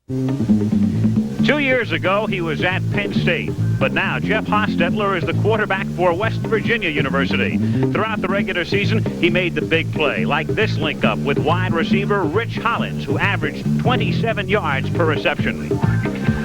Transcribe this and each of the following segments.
2 years ago, he was at Penn State, but now Jeff Hostetler is the quarterback for West Virginia University. Throughout the regular season, he made the big play, like this link-up with wide receiver Rich Hollins, who averaged 27 yards per reception.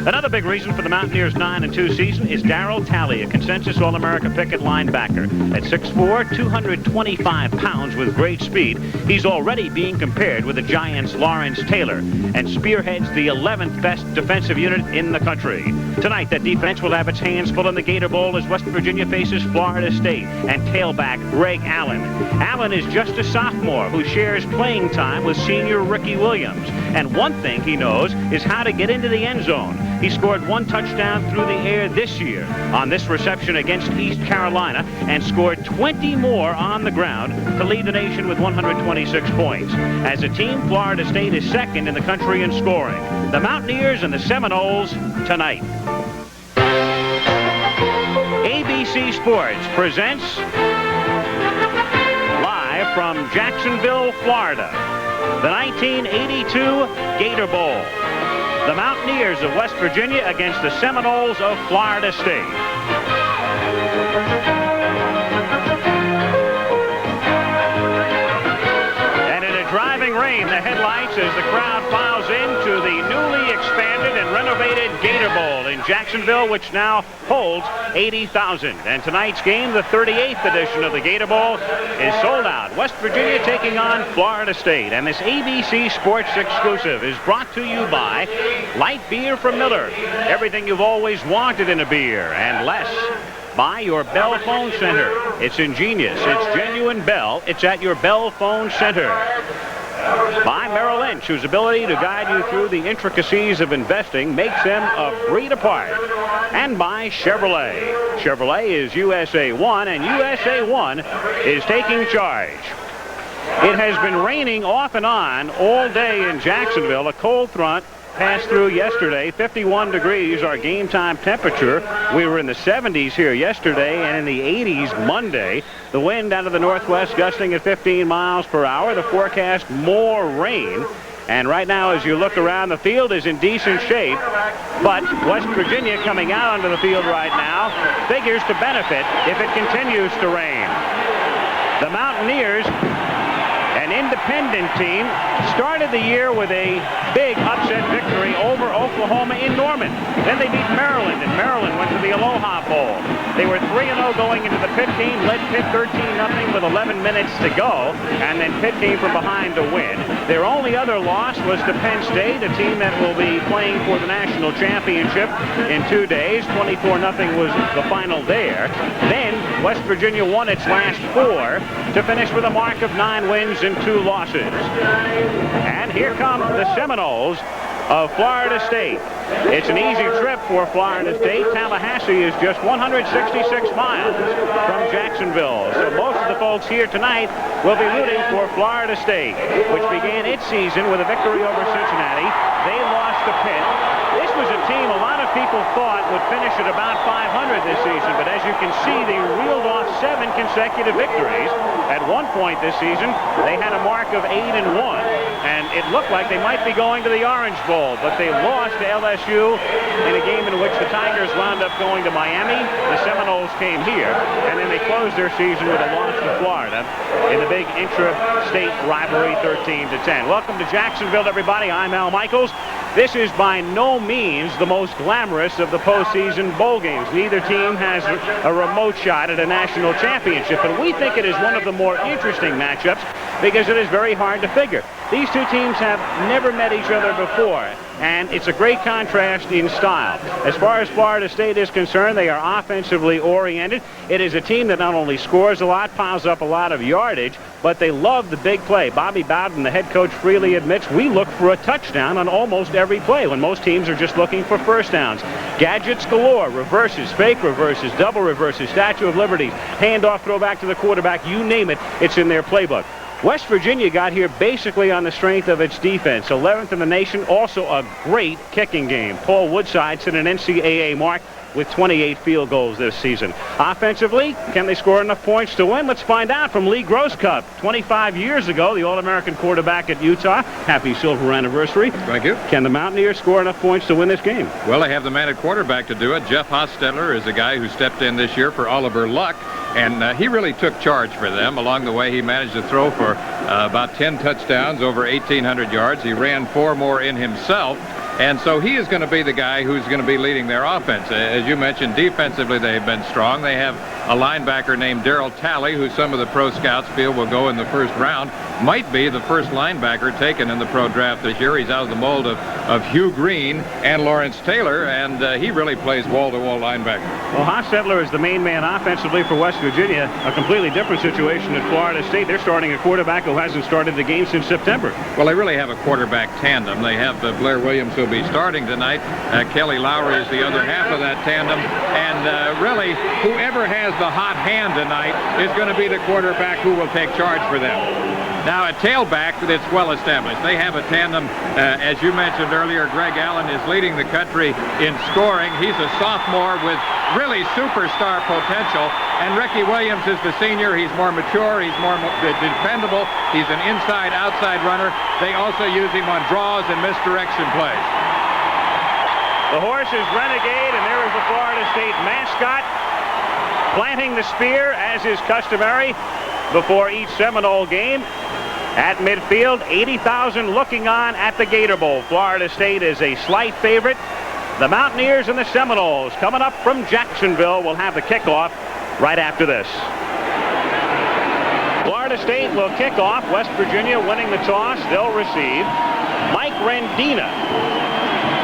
Another big reason for the Mountaineers' 9-2 season is Darryl Talley, a consensus All-America pick at linebacker. At 6'4", 225 pounds with great speed, he's already being compared with the Giants' Lawrence Taylor and spearheads the 11th best defensive unit in the country. Tonight, that defense will have its hands full in the Gator Bowl as West Virginia faces Florida State and tailback Greg Allen. Allen is just a sophomore who shares playing time with senior Ricky Williams. And one thing he knows is how to get into the end zone. He scored 1 touchdown through the air this year on this reception against East Carolina and scored 20 more on the ground to lead the nation with 126 points. As a team, Florida State is second in the country in scoring. The Mountaineers and the Seminoles tonight. ABC Sports presents live from Jacksonville, Florida, the 1982 Gator Bowl. The Mountaineers of West Virginia against the Seminoles of Florida State. And in a driving rain, the headlights as the crowd files into the newly expanded and renovated Gator Bowl in Jacksonville, which now holds 80,000. And tonight's game, the 38th edition of the Gator Bowl, is sold out. West Virginia taking on Florida State. And this ABC Sports exclusive is brought to you by light beer from Miller. Everything you've always wanted in a beer and less. By your Bell Phone Center. It's ingenious. It's genuine Bell. It's at your Bell Phone Center. By Merrill Lynch, whose ability to guide you through the intricacies of investing makes them a breed apart. And by Chevrolet. Chevrolet is USA 1, and USA 1 is taking charge. It has been raining off and on all day in Jacksonville. A cold front passed through yesterday. 51 degrees, our game time temperature. We were in the 70s here yesterday and in the 80s Monday. The wind out of the northwest gusting at 15 miles per hour. The forecast, more rain. And right now, as you look around, the field is in decent shape. But West Virginia coming out onto the field right now figures to benefit if it continues to rain. The Mountaineers, an independent team, started the year with a big upset victory over Oklahoma in Norman. Then they beat Maryland, and Maryland went to the Aloha Bowl. They were 3-0 going into the Pitt game, led Pitt 13-0 with 11 minutes to go, and then Pitt came from behind to win. Their only other loss was to Penn State, a team that will be playing for the national championship in 2 days. 24-0 was the final there. Then West Virginia won its last 4 to finish with a mark of 9 wins and 2 losses. And here come the Seminoles of Florida State. It's an easy trip for Florida State. Tallahassee is just 166 miles from Jacksonville. So most of the folks here tonight will be rooting for Florida State, which began its season with a victory over Cincinnati. They lost to Pitt. This was a team a lot of people thought would finish at about 500 this season, but as you can see, they reeled off 7 consecutive victories. At one point this season, they had a mark of 8-1, and it looked like they might be going to the Orange Bowl, but they lost to LSU in a game in which the Tigers wound up going to Miami. The Seminoles came here, and then they closed their season with a loss to Florida in the big intra-state rivalry, 13-10. Welcome to Jacksonville, everybody. I'm Al Michaels. This is by no means the most glamorous of the postseason bowl games. Neither team has a remote shot at a national championship, and we think it is one of the more interesting matchups because it is very hard to figure. These two teams have never met each other before, and it's a great contrast in style. As far as Florida State is concerned, they are offensively oriented. It is a team that not only scores a lot, piles up a lot of yardage, but they love the big play. Bobby Bowden, the head coach, freely admits we look for a touchdown on almost every play when most teams are just looking for first downs. Gadgets galore, reverses, fake reverses, double reverses, Statue of Liberty, handoff, throw back to the quarterback, you name it, it's in their playbook. West Virginia got here basically on the strength of its defense. 11th in the nation, also a great kicking game. Paul Woodside set an NCAA mark with 28 field goals this season. Offensively, can they score enough points to win? Let's find out from Lee Grosscup. 25 years ago, the All-American quarterback at Utah. Happy silver anniversary. Thank you. Can the Mountaineers score enough points to win this game? Well, they have the man at quarterback to do it. Jeff Hostetler is a guy who stepped in this year for Oliver Luck, and he really took charge for them. Along the way, he managed to throw for about 10 touchdowns, over 1,800 yards. He ran 4 more in himself. And so he is going to be the guy who's going to be leading their offense. As you mentioned, defensively they've been strong. They have a linebacker named Darryl Talley, who some of the pro scouts feel will go in the first round. Might be the first linebacker taken in the pro draft this year. He's out of the mold of Hugh Green and Lawrence Taylor, and he really plays wall-to-wall linebacker. Well, Hostetler is the main man offensively for West Virginia. A completely different situation at Florida State. They're starting a quarterback who hasn't started the game since September. Well, they really have a quarterback tandem. They have Blair Williams, who'll be starting tonight. Kelly Lowry is the other half of that tandem. And really, whoever has the hot hand tonight is going to be the quarterback who will take charge for them. Now, at tailback, it's well established. They have a tandem. As you mentioned earlier, Greg Allen is leading the country in scoring. He's a sophomore with really superstar potential. And Ricky Williams is the senior. He's more mature. He's more dependable. He's an inside-outside runner. They also use him on draws and misdirection plays. The horse is Renegade, and there is the Florida State mascot planting the spear, as is customary before each Seminole game. At midfield, 80,000 looking on at the Gator Bowl. Florida State is a slight favorite. The Mountaineers and the Seminoles coming up from Jacksonville will have the kickoff right after this. Florida State will kick off. West Virginia winning the toss. They'll receive. Mike Rendina,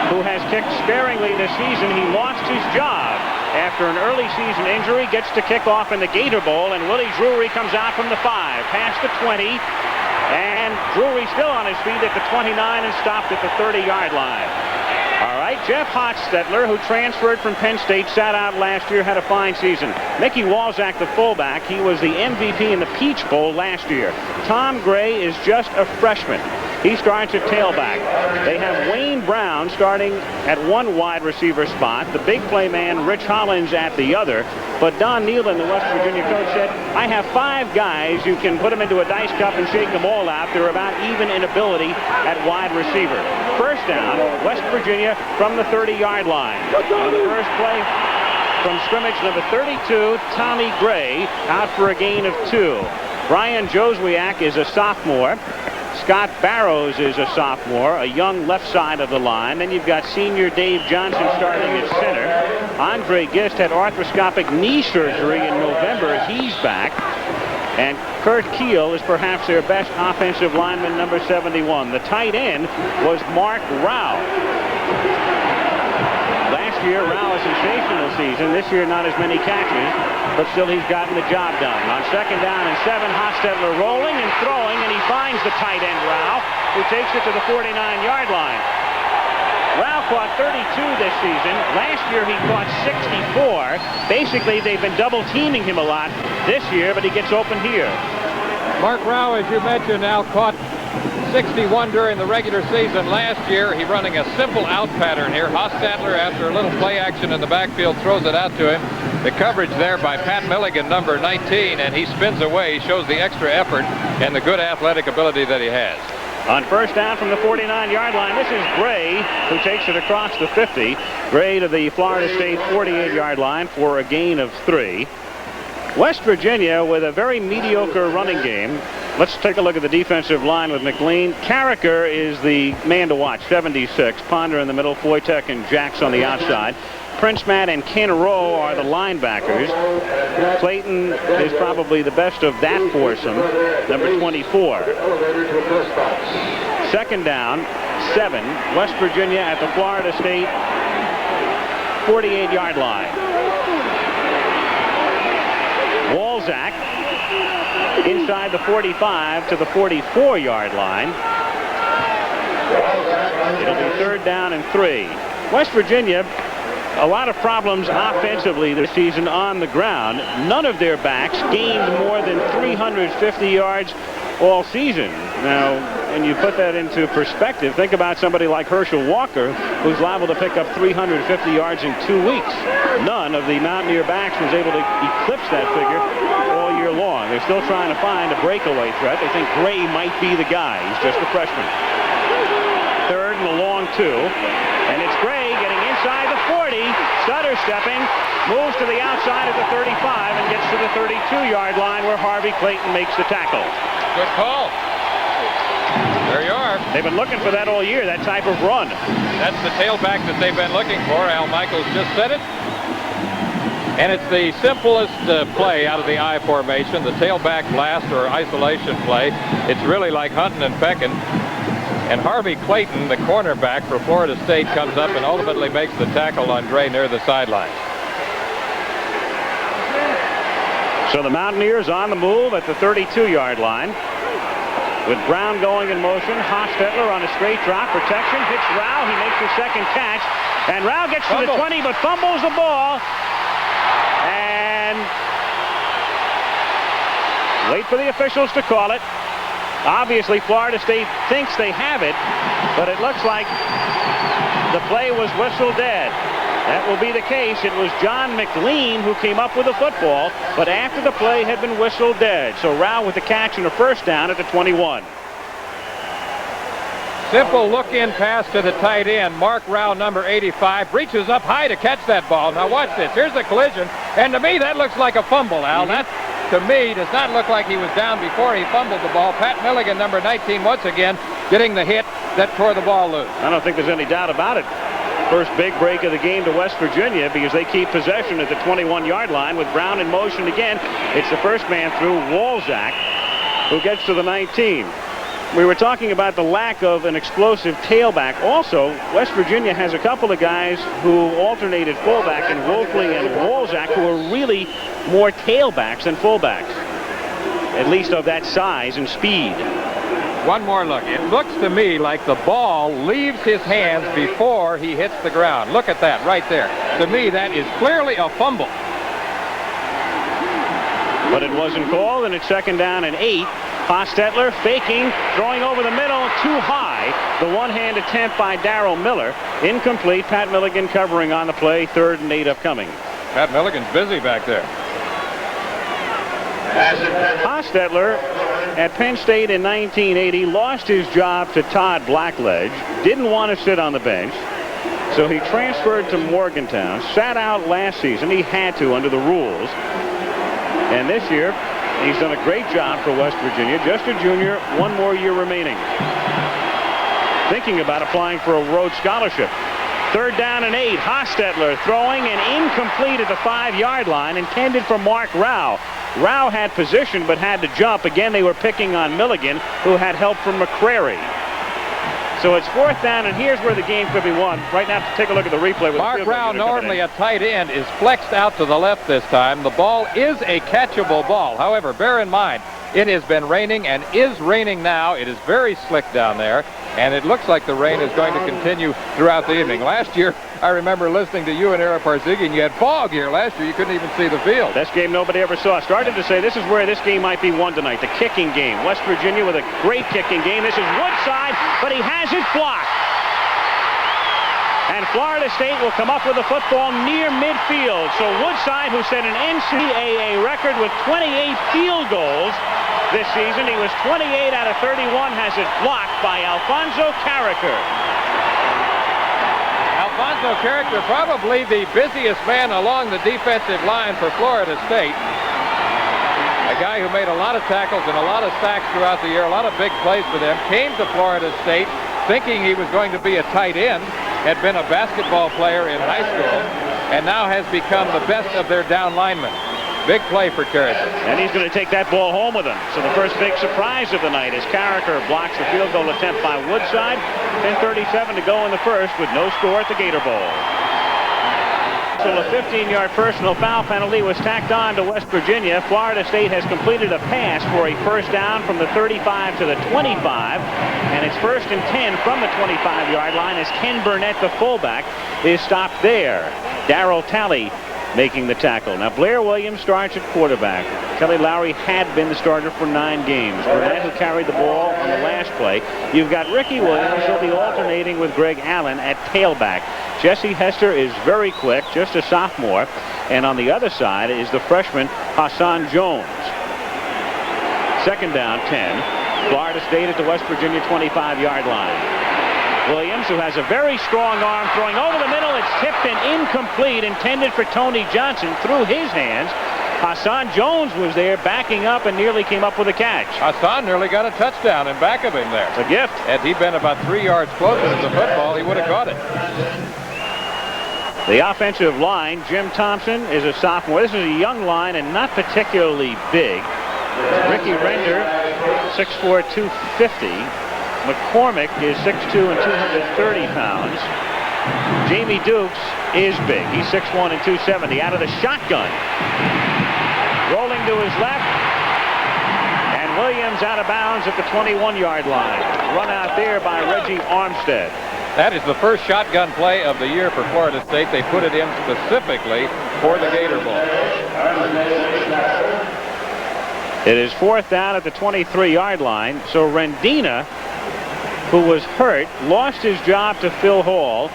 who has kicked sparingly this season. He lost his job after an early season injury, gets to kick off in the Gator Bowl, and Willie Drury comes out from the 5, past the 20, and Drury still on his feet at the 29 and stopped at the 30-yard line. All right, Jeff Hostetler, who transferred from Penn State, sat out last year, had a fine season. Mickey Walzak, the fullback, he was the MVP in the Peach Bowl last year. Tom Gray is just a freshman. He starts at tailback. They have Wayne Brown starting at one wide receiver spot. The big play man, Rich Hollins, at the other. But Don Nealon, the West Virginia coach, said, I have 5 guys. You can put them into a dice cup and shake them all out. They're about even in ability at wide receiver. First down, West Virginia from the 30-yard line. On the first play from scrimmage, number 32, Tommy Gray, out for a gain of 2. Brian Joswiak is a sophomore. Scott Barrows is a sophomore, a young left side of the line. Then you've got senior Dave Johnson starting at center. Andre Gist had arthroscopic knee surgery in November. He's back. And Kurt Keel is perhaps their best offensive lineman, number 71. The tight end was Mark Rao. Last year, Rao a sensational season. This year, not as many catches, but still he's gotten the job done. On second down and 7, Hostetler rolling and throwing, and he finds the tight end, Rao, who takes it to the 49-yard line. Rao caught 32 this season. Last year he caught 64. Basically, they've been double-teaming him a lot this year, but he gets open here. Mark Rao, as you mentioned, now caught 61 during the regular season. Last year, he's running a simple out pattern here. Hostetler, after a little play action in the backfield, throws it out to him. The coverage there by Pat Milligan, number 19, and he spins away. He shows the extra effort and the good athletic ability that he has. On first down from the 49-yard line, this is Gray, who takes it across the 50. Gray to the Florida State 48-yard line for a gain of 3. West Virginia with a very mediocre running game. Let's take a look at the defensive line with McLean. Carricker is the man to watch, 76. Ponder in the middle, Foytek and Jacks on the outside. Prince Matt and Ken Rowe are the linebackers. Clayton is probably the best of that foursome, number 24. Second down, 7. West Virginia at the Florida State 48-yard line. Walzak inside the 45 to the 44-yard line. It'll be third down and 3. West Virginia, a lot of problems offensively this season on the ground. None of their backs gained more than 350 yards all season. Now, when you put that into perspective, think about somebody like Herschel Walker, who's liable to pick up 350 yards in 2 weeks. None of the Mountaineer backs was able to eclipse that figure all year long. They're still trying to find a breakaway threat. They think Gray might be the guy. He's just a freshman. Third and a long 2. And it's Gray getting inside the 40. Stutter stepping. Moves to the outside of the 35 and gets to the 32-yard line where Harvey Clayton makes the tackle. Good call. There you are. They've been looking for that all year, that type of run. That's the tailback that they've been looking for. Al Michaels just said it. And it's the simplest play out of the I formation, the tailback blast or isolation play. It's really like hunting and pecking. And Harvey Clayton, the cornerback for Florida State, comes up and ultimately makes the tackle on Gray near the sideline. So the Mountaineers on the move at the 32-yard line. With Brown going in motion, Hostetler on a straight drop, protection, hits Rao, he makes the second catch, and Rao gets to the 20 but fumbles the ball, and wait for the officials to call it. Obviously Florida State thinks they have it, but it looks like the play was whistled dead. That will be the case. It was John McLean who came up with the football, but after the play had been whistled dead. So Rao with the catch and a first down at the 21. Simple look-in pass to the tight end. Mark Rao, number 85, reaches up high to catch that ball. Now watch this. Here's the collision, and to me that looks like a fumble, Al. That, to me, does not look like he was down before he fumbled the ball. Pat Milligan, number 19, once again getting the hit that tore the ball loose. I don't think there's any doubt about it. First big break of the game to West Virginia because they keep possession at the 21-yard line with Brown in motion again. It's the first man through, Walzak, who gets to the 19. We were talking about the lack of an explosive tailback. Also, West Virginia has a couple of guys who alternated fullback in Wolfley and Walzak, who are really more tailbacks than fullbacks, at least of that size and speed. One more look. It looks to me like the ball leaves his hands before he hits the ground. Look at that right there. To me, that is clearly a fumble. But it wasn't called, and it's second down and 8. Hostetler faking, throwing over the middle, too high. The one-hand attempt by Darrell Miller. Incomplete. Pat Milligan covering on the play. 3rd and 8 upcoming. Pat Milligan's busy back there. Hostetler at Penn State in 1980 lost his job to Todd Blackledge. Didn't want to sit on the bench. So he transferred to Morgantown. Sat out last season. He had to under the rules. And this year, he's done a great job for West Virginia. Just a junior, 1 more year remaining. Thinking about applying for a Rhodes Scholarship. 3rd down and 8. Hostetler throwing and incomplete at the 5-yard line, intended for Mark Rao. Rao had position but had to jump. Again, they were picking on Milligan, who had help from McCrary. So it's 4th down, and here's where the game could be won. Right now, take a look at the replay. With Mark Rao, normally a tight end, is flexed out to the left this time. The ball is a catchable ball. However, bear in mind, it has been raining and is raining now. It is very slick down there, and it looks like the rain is going to continue throughout the evening. Last year, I remember listening to you and Ara Parzighi, and you had fog here last year. You couldn't even see the field. Best game nobody ever saw. Started to say this is where this game might be won tonight, the kicking game. West Virginia with a great kicking game. This is Woodside, but he has it blocked. And Florida State will come up with a football near midfield. So Woodside, who set an NCAA record with 28 field goals this season, he was 28 out of 31, has it blocked by Alfonso Carricker. Alfonso Carricker, probably the busiest man along the defensive line for Florida State. A guy who made a lot of tackles and a lot of sacks throughout the year, a lot of big plays for them. Came to Florida State thinking he was going to be a tight end, had been a basketball player in high school, and now has become the best of their down linemen. Big play for Carricker. And he's going to take that ball home with him. So the first big surprise of the night is Carricker blocks the field goal attempt by Woodside. 10:37 to go in the first with no score at the Gator Bowl. So a 15-yard personal foul penalty was tacked on to West Virginia. Florida State has completed a pass for a first down from the 35 to the 25. And it's 1st and 10 from the 25-yard line as Ken Burnett, the fullback, is stopped there. Darryl Talley making the tackle. Now, Blair Williams starts at quarterback. Kelly Lowry had been the starter for 9 games. Burnett, who carried the ball on the last play. You've got Ricky Williams, who'll be alternating with Greg Allen at tailback. Jesse Hester is very quick, just a sophomore. And on the other side is the freshman Hassan Jones. Second down, 10. Florida State at the West Virginia 25-yard line. Williams, who has a very strong arm, throwing over the middle. It's tipped and incomplete, intended for Tony Johnson, through his hands. Hassan Jones was there backing up and nearly came up with a catch. Hassan nearly got a touchdown in back of him there. It's a gift. Had he been about 3 yards closer to the football, he would have caught it. The offensive line, Jim Thompson is a sophomore. This is a young line and not particularly big. Ricky Render, 6'4", 250. McCormick is 6'2" and 230 pounds. Jamie Dukes is big. He's 6'1" and 270. Out of the shotgun. Rolling to his left. And Williams out of bounds at the 21-yard line. Run out there by Reggie Armstead. That is the first shotgun play of the year for Florida State. They put it in specifically for the Gator Bowl. It is 4th down at the 23-yard line. So Rendina, who was hurt, lost his job to Phil Hall,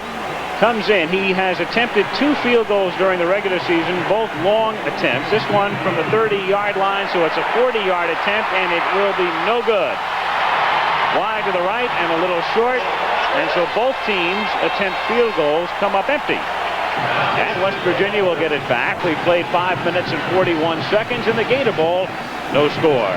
comes in. He has attempted 2 field goals during the regular season, both long attempts. This one from the 30-yard line, so it's a 40-yard attempt, and it will be no good. Wide to the right and a little short, and so both teams attempt field goals, come up empty. And West Virginia will get it back. We played 5 minutes and 41 seconds in the Gator Bowl. No score.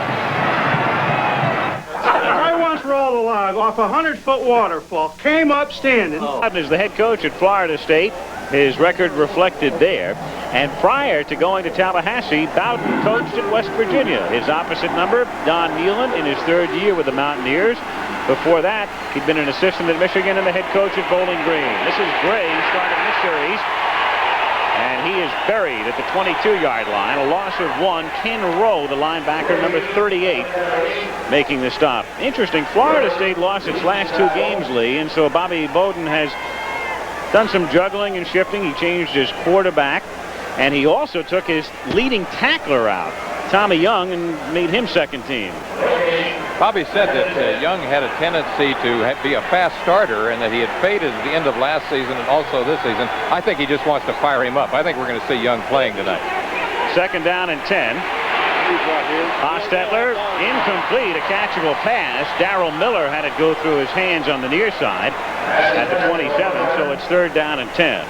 I once rolled a log off a 100-foot waterfall, came up standing. Bowden is the head coach at Florida State. His record reflected there. And prior to going to Tallahassee, Bowden coached at West Virginia. His opposite number, Don Nealon, in his 3rd year with the Mountaineers. Before that, he'd been an assistant at Michigan and the head coach at Bowling Green. This is Gray starting this series. And he is buried at the 22-yard line. A loss of 1. Ken Rowe, the linebacker, number 38, making the stop. Interesting, Florida State lost its last 2 games, Lee, and so Bobby Bowden has done some juggling and shifting. He changed his quarterback, and he also took his leading tackler out, Tommy Young, and made him second team. Bobby said that Young had a tendency to be a fast starter and that he had faded at the end of last season and also this season. I think he just wants to fire him up. I think we're going to see Young playing tonight. Second down and 10. Hostetler, incomplete, a catchable pass. Darrell Miller had it go through his hands on the near side at the 27, so it's 3rd down and 10.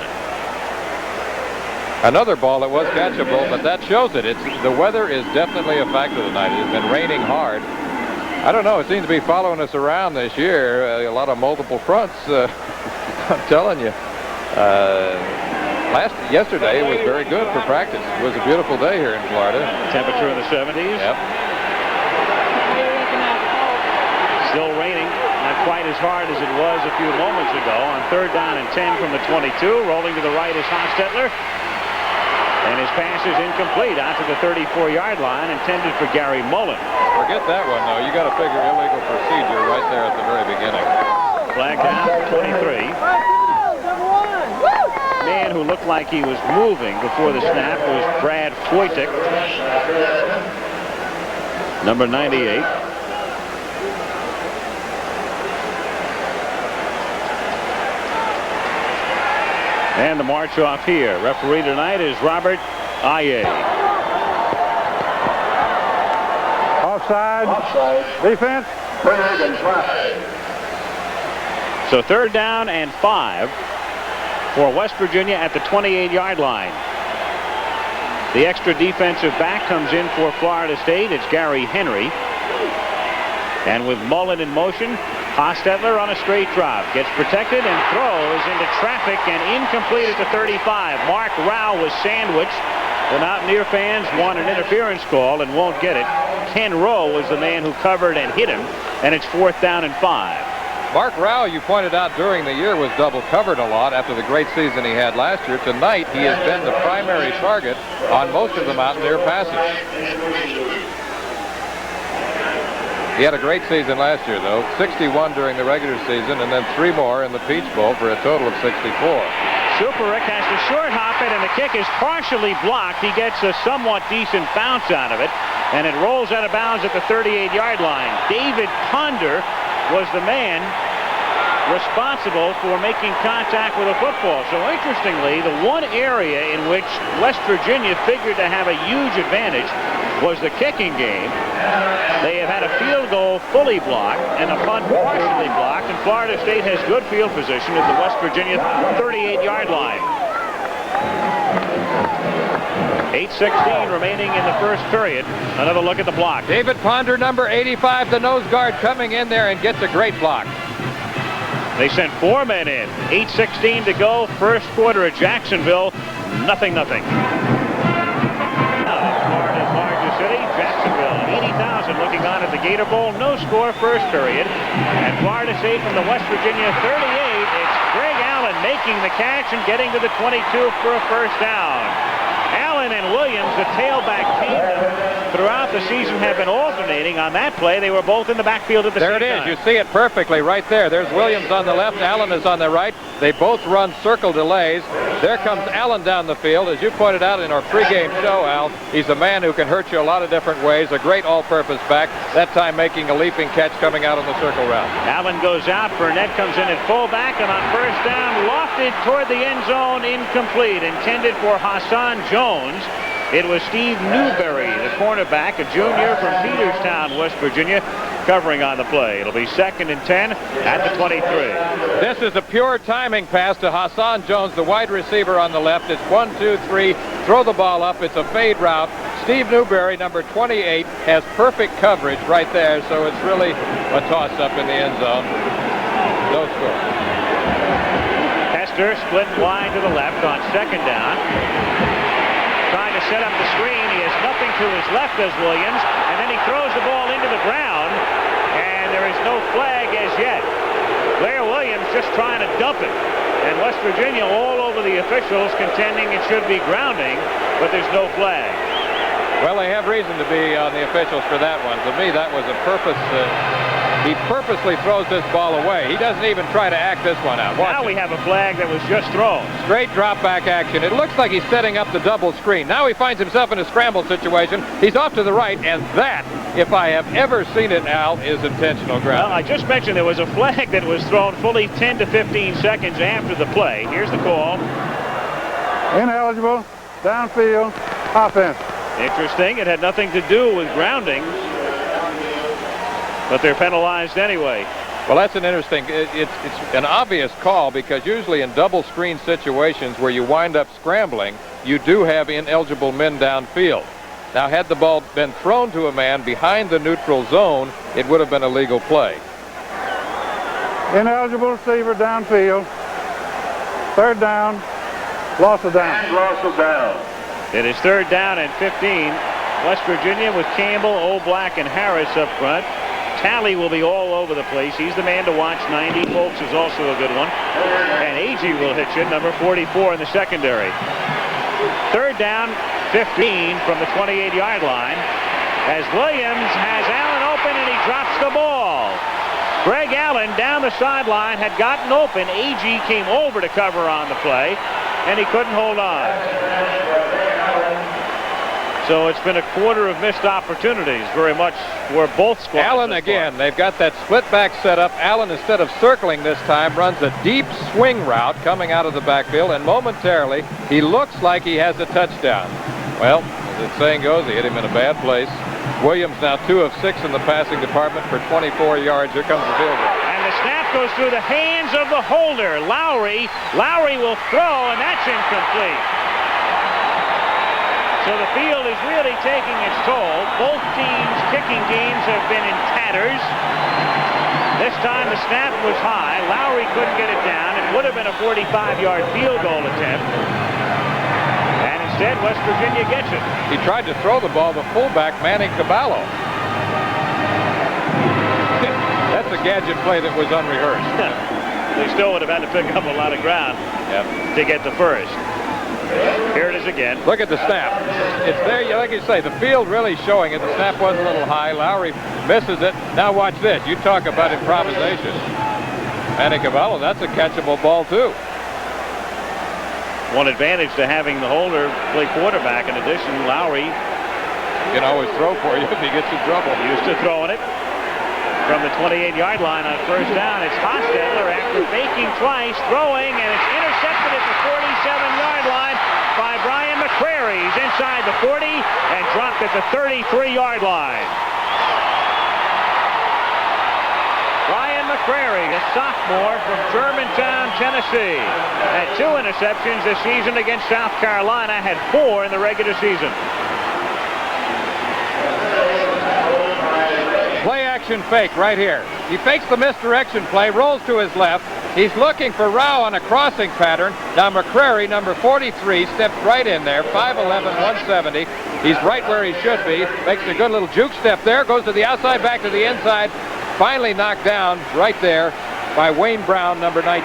Another ball that was catchable, but that shows it. The weather is definitely a factor tonight. It has been raining hard. I don't know. It seems to be following us around this year. A lot of multiple fronts. I'm telling you. Yesterday it was very good for practice. It was a beautiful day here in Florida. Temperature in the 70s. Yep. Still raining. Not quite as hard as it was a few moments ago. On 3rd down and 10 from the 22. Rolling to the right is Hostetler. And his pass is incomplete out to the 34-yard line, intended for Gary Mullen. Forget that one, though. You got to figure illegal procedure right there at the very beginning. Flag down, 23. Man who looked like he was moving before the snap was Brad Foytik, number 98. And the march off here. Referee tonight is Robert Aye. Offside. Defense. So 3rd down and 5 for West Virginia at the 28-yard line. The extra defensive back comes in for Florida State. It's Gary Henry. And with Mullen in motion, Hostetler on a straight drop. Gets protected and throws into traffic and incomplete at the 35. Mark Rao was sandwiched. The Mountaineer fans want an interference call and won't get it. Ken Rowe was the man who covered and hit him. And it's 4th down and 5. Mark Rao, you pointed out during the year, was double covered a lot after the great season he had last year. Tonight, he has been the primary target on most of the Mountaineer passes. He had a great season last year, though. 61 during the regular season and then 3 more in the Peach Bowl for a total of 64. Superick has to short hop it, and the kick is partially blocked. He gets a somewhat decent bounce out of it, and it rolls out of bounds at the 38-yard line. David Ponder was the man responsible for making contact with a football. So interestingly, the one area in which West Virginia figured to have a huge advantage was the kicking game. They have had a field goal fully blocked and a punt partially blocked, and Florida State has good field position at the West Virginia 38-yard line. 8:16 remaining in the first period. Another look at the block. David Ponder, number 85, the nose guard, coming in there and gets a great block. They sent 4 men in. 8:16 to go. First quarter at Jacksonville. 0-0. Florida's largest city, Jacksonville. 80,000 looking on at the Gator Bowl. No score first period. And Florida State from the West Virginia 38. It's Greg Allen making the catch and getting to the 22 for a first down. Allen and Williams, the tailback tandem, throughout the season have been alternating. On that play, they were both in the backfield at the same time. There it is. You see it perfectly right there. There's Williams on the left. Allen is on the right. They both run circle delays. There comes Allen down the field. As you pointed out in our pregame show, Al, he's a man who can hurt you a lot of different ways. A great all-purpose back. That time making a leaping catch coming out on the circle route. Allen goes out. Burnett comes in at fullback, and on first down, lofted toward the end zone, incomplete. Intended for Hassan Jones. It was Steve Newberry, the cornerback, a junior from Peterstown, West Virginia, covering on the play. It'll be 2nd and 10 at the 23. This is a pure timing pass to Hassan Jones, the wide receiver on the left. It's 1, 2, 3. Throw the ball up. It's a fade route. Steve Newberry, number 28, has perfect coverage right there, so it's really a toss-up in the end zone. No score. Hester split wide to the left on 2nd down. Trying to set up the screen. He has nothing to his left as Williams, and then he throws the ball into the ground, and there is no flag as yet. Blair Williams just trying to dump it, and West Virginia all over the officials contending it should be grounding, but there's no flag. Well, they have reason to be on the officials for that one. To me, that was a purpose. He purposely throws this ball away. He doesn't even try to act this one out. Now we have a flag that was just thrown. Straight drop back action. It looks like he's setting up the double screen. Now he finds himself in a scramble situation. He's off to the right, and that, if I have ever seen it, Al, is intentional ground. Well, I just mentioned there was a flag that was thrown fully 10 to 15 seconds after the play. Here's the call. Ineligible, downfield, offense. Interesting. It had nothing to do with grounding, but they're penalized anyway. Well, that's an interesting, it's an obvious call, because usually in double screen situations where you wind up scrambling, you do have ineligible men downfield. Now, had the ball been thrown to a man behind the neutral zone, it would have been a legal play. Ineligible receiver downfield. 3rd down, loss of down. Loss of down. It is 3rd down and 15. West Virginia with Campbell, O'Black, and Harris up front. Talley will be all over the place. He's the man to watch. 90 Folks is also a good one. And Agee will hit you, number 44 in the secondary. 3rd down, 15 from the 28-yard line, as Williams has Allen open, and he drops the ball. Greg Allen down the sideline had gotten open. Agee came over to cover on the play, and he couldn't hold on. So it's been a quarter of missed opportunities, very much where both squads. Allen again, they've got that split back set up. Allen, instead of circling this time, runs a deep swing route coming out of the backfield, and momentarily he looks like he has a touchdown. Well, as the saying goes, he hit him in a bad place. Williams now 2 of 6 in the passing department for 24 yards. Here comes the field goal. And the snap goes through the hands of the holder, Lowry. Lowry will throw, and that's incomplete. So the field is really taking its toll. Both teams' kicking games have been in tatters. This time the snap was high. Lowry couldn't get it down. It would have been a 45-yard field goal attempt. And instead, West Virginia gets it. He tried to throw the ball to fullback Manny Caballo. That's a gadget play that was unrehearsed. They still would have had to pick up a lot of ground to get the first. Here it is again. Look at the snap. It's there, like you say, the field really showing it. The snap was a little high. Lowry misses it. Now watch this. You talk about improvisation. Manny Caballo, that's a catchable ball too. one advantage to having the holder play quarterback. In addition, Lowry can always throw for you if he gets in trouble. Used to throwing it from the 28-yard line on first down. It's Hostetler after faking twice, throwing, and it's intercepted at the 47-yard line by Brian McCrary. He's inside the 40 and dropped at the 33-yard line. Brian McCrary, a sophomore from Germantown, Tennessee, had 2 interceptions this season against South Carolina, had 4 in the regular season. Play action fake right here. He fakes the misdirection play, rolls to his left. He's looking for Rao on a crossing pattern. Now McCrary, number 43, steps right in there, 5'11", 170. He's right where he should be. Makes a good little juke step there, goes to the outside, back to the inside. Finally knocked down right there by Wayne Brown, number 19.